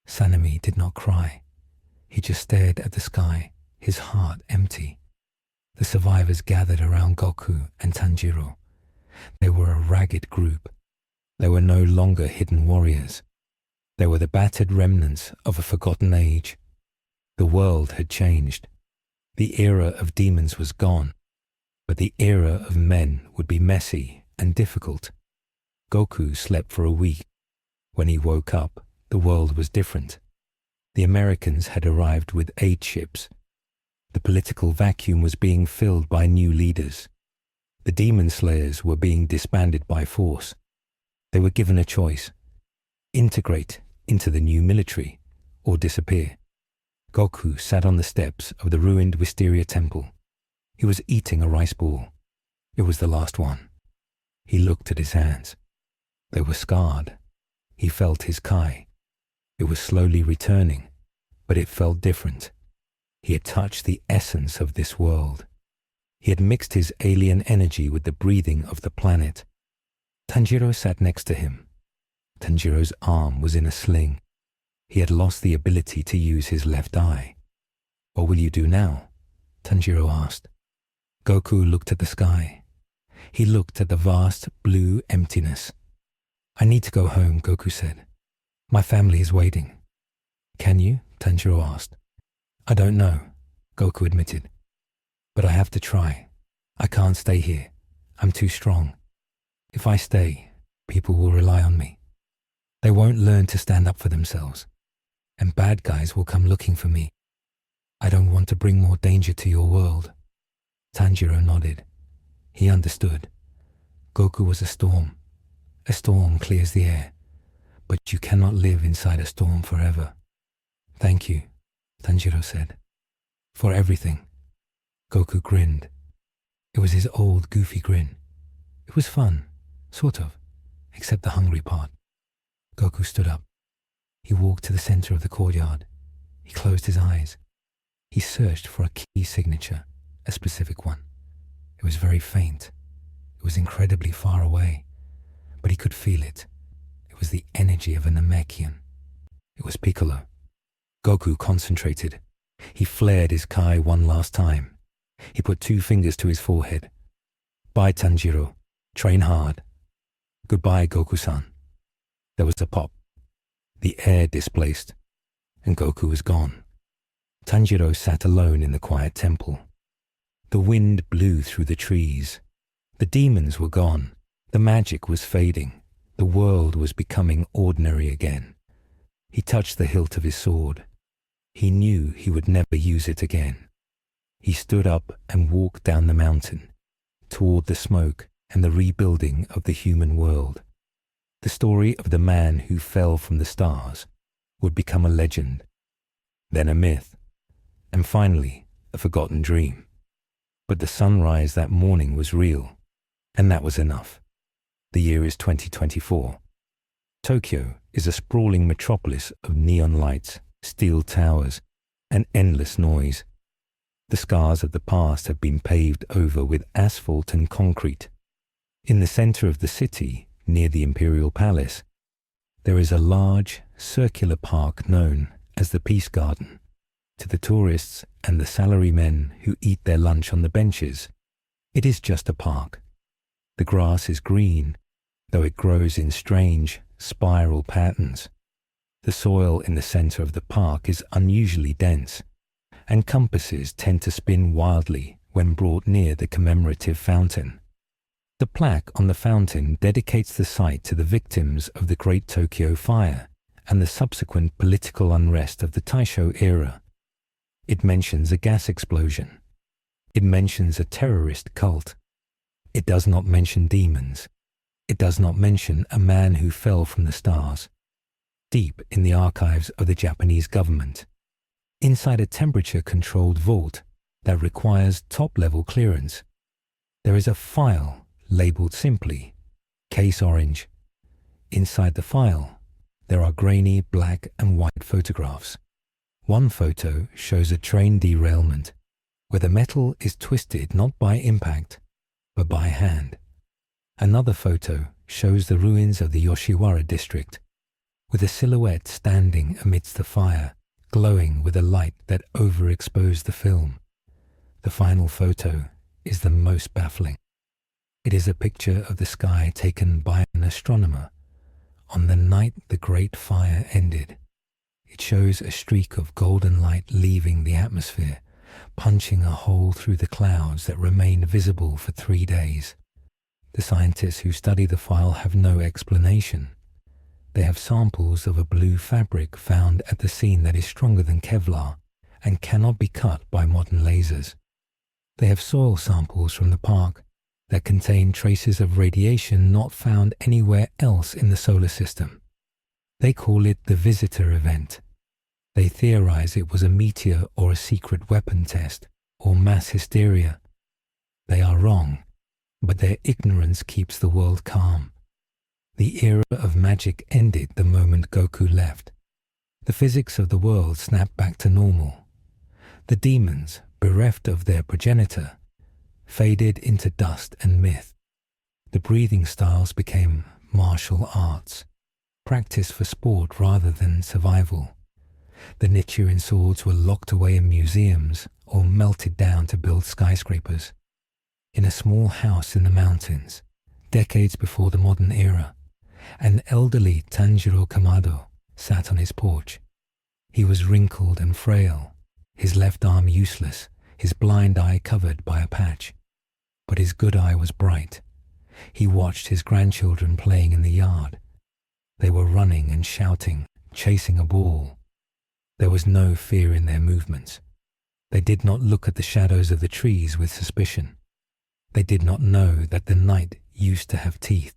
Sanemi did not cry. He just stared at the sky, his heart empty. The survivors gathered around Goku and Tanjiro. They were a ragged group. They were no longer hidden warriors. They were the battered remnants of a forgotten age. The world had changed. The era of demons was gone, but the era of men would be messy and difficult. Goku slept for a week. When he woke up, the world was different. The Americans had arrived with aid ships. The political vacuum was being filled by new leaders. The Demon Slayers were being disbanded by force. They were given a choice: integrate into the new military or disappear. Goku sat on the steps of the ruined Wisteria Temple. He was eating a rice ball. It was the last one. He looked at his hands. They were scarred. He felt his Kai. It was slowly returning, but it felt different. He had touched the essence of this world. He had mixed his alien energy with the breathing of the planet. Tanjiro sat next to him. Tanjiro's arm was in a sling. He had lost the ability to use his left eye. "What will you do now?" Tanjiro asked. Goku looked at the sky. He looked at the vast blue emptiness. "I need to go home," Goku said. "My family is waiting." "Can you?" Tanjiro asked. "I don't know," Goku admitted. "But I have to try. I can't stay here. I'm too strong. If I stay, people will rely on me. They won't learn to stand up for themselves, and bad guys will come looking for me. I don't want to bring more danger to your world." Tanjiro nodded. He understood. Goku was a storm. A storm clears the air, but you cannot live inside a storm forever. "Thank you," Tanjiro said. "For everything." Goku grinned. It was his old goofy grin. It was fun, sort of, except the hungry part. Goku stood up. He walked to the center of the courtyard. He closed his eyes. He searched for a key signature, a specific one. It was very faint. It was incredibly far away, but he could feel it. It was the energy of a Namekian. It was Piccolo. Goku concentrated. He flared his Kai one last time. He put 2 fingers to his forehead. "Bye, Tanjiro. Train hard." "Goodbye, Goku-san." There was a pop. The air displaced, and Goku was gone. Tanjiro sat alone in the quiet temple. The wind blew through the trees. The demons were gone. The magic was fading. The world was becoming ordinary again. He touched the hilt of his sword. He knew he would never use it again. He stood up and walked down the mountain, toward the smoke and the rebuilding of the human world. The story of the man who fell from the stars would become a legend, then a myth, and finally a forgotten dream. But the sunrise that morning was real, and that was enough. The year is 2024. Tokyo is a sprawling metropolis of neon lights, steel towers, and endless noise. The scars of the past have been paved over with asphalt and concrete. In the center of the city, near the Imperial Palace, there is a large, circular park known as the Peace Garden. To the tourists and the salarymen who eat their lunch on the benches, it is just a park. The grass is green, though it grows in strange, spiral patterns. The soil in the center of the park is unusually dense, and compasses tend to spin wildly when brought near the commemorative fountain. The plaque on the fountain dedicates the site to the victims of the Great Tokyo Fire and the subsequent political unrest of the Taisho era. It mentions a gas explosion. It mentions a terrorist cult. It does not mention demons. It does not mention a man who fell from the stars. Deep in the archives of the Japanese government, inside a temperature-controlled vault that requires top-level clearance, there is a file labeled simply Case Orange. Inside the file, there are grainy black and white photographs. One photo shows a train derailment, where the metal is twisted not by impact, but by hand. Another photo shows the ruins of the Yoshiwara District, with a silhouette standing amidst the fire, glowing with a light that overexposed the film. The final photo is the most baffling. It is a picture of the sky taken by an astronomer on the night the Great Fire ended. It shows a streak of golden light leaving the atmosphere, punching a hole through the clouds that remained visible for 3 days. The scientists who study the file have no explanation. They have samples of a blue fabric found at the scene that is stronger than Kevlar and cannot be cut by modern lasers. They have soil samples from the park that contain traces of radiation not found anywhere else in the solar system. They call it the visitor event. They theorize it was a meteor or a secret weapon test or mass hysteria. They are wrong, but their ignorance keeps the world calm. The era of magic ended the moment Goku left. The physics of the world snapped back to normal. The demons, bereft of their progenitor, faded into dust and myth. The breathing styles became martial arts, practice for sport rather than survival. The Nichirin swords were locked away in museums or melted down to build skyscrapers. In a small house in the mountains, decades before the modern era, an elderly Tanjiro Kamado sat on his porch. He was wrinkled and frail, his left arm useless, his blind eye covered by a patch. But his good eye was bright. He watched his grandchildren playing in the yard. They were running and shouting, chasing a ball. There was no fear in their movements. They did not look at the shadows of the trees with suspicion. They did not know that the night used to have teeth.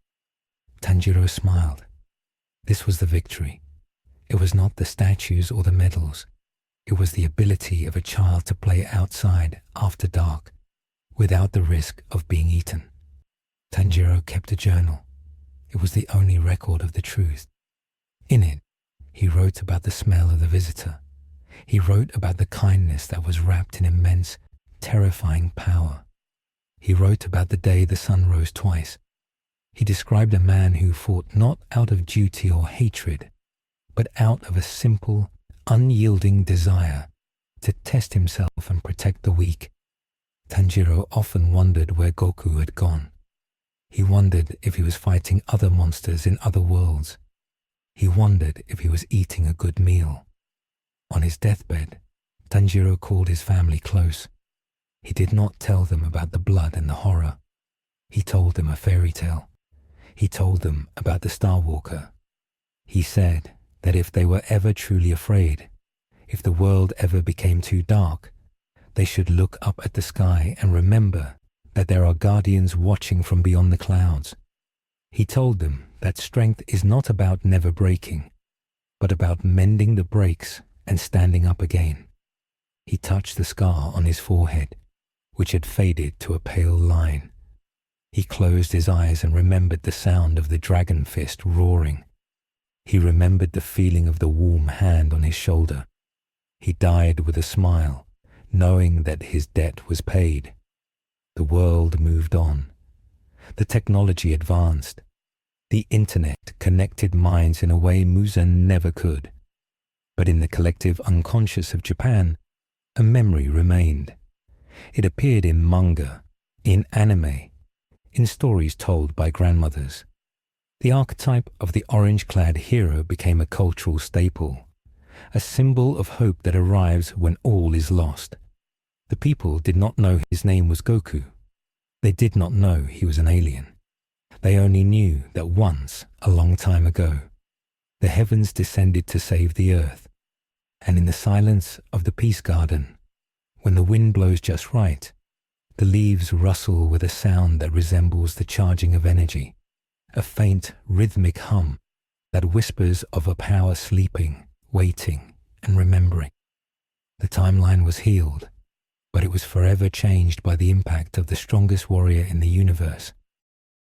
Tanjiro smiled. This was the victory. It was not the statues or the medals. It was the ability of a child to play outside after dark, without the risk of being eaten. Tanjiro kept a journal. It was the only record of the truth. In it, he wrote about the smell of the visitor. He wrote about the kindness that was wrapped in immense, terrifying power. He wrote about the day the sun rose twice. He described a man who fought not out of duty or hatred, but out of a simple, unyielding desire to test himself and protect the weak. Tanjiro often wondered where Goku had gone. He wondered if he was fighting other monsters in other worlds. He wondered if he was eating a good meal. On his deathbed, Tanjiro called his family close. He did not tell them about the blood and the horror. He told them a fairy tale. He told them about the Star Walker. He said that if they were ever truly afraid, if the world ever became too dark, they should look up at the sky and remember that there are guardians watching from beyond the clouds. He told them that strength is not about never breaking, but about mending the breaks and standing up again. He touched the scar on his forehead, which had faded to a pale line. He closed his eyes and remembered the sound of the dragon fist roaring. He remembered the feeling of the warm hand on his shoulder. He died with a smile, knowing that his debt was paid. The world moved on. The technology advanced. The internet connected minds in a way Muzan never could. But in the collective unconscious of Japan, a memory remained. It appeared in manga, in anime, in stories told by grandmothers. The archetype of the orange-clad hero became a cultural staple, a symbol of hope that arrives when all is lost. The people did not know his name was Goku. They did not know he was an alien. They only knew that once, a long time ago, the heavens descended to save the earth, and in the silence of the peace garden, when the wind blows just right, the leaves rustle with a sound that resembles the charging of energy, a faint rhythmic hum that whispers of a power sleeping, waiting, and remembering. The timeline was healed, but it was forever changed by the impact of the strongest warrior in the universe,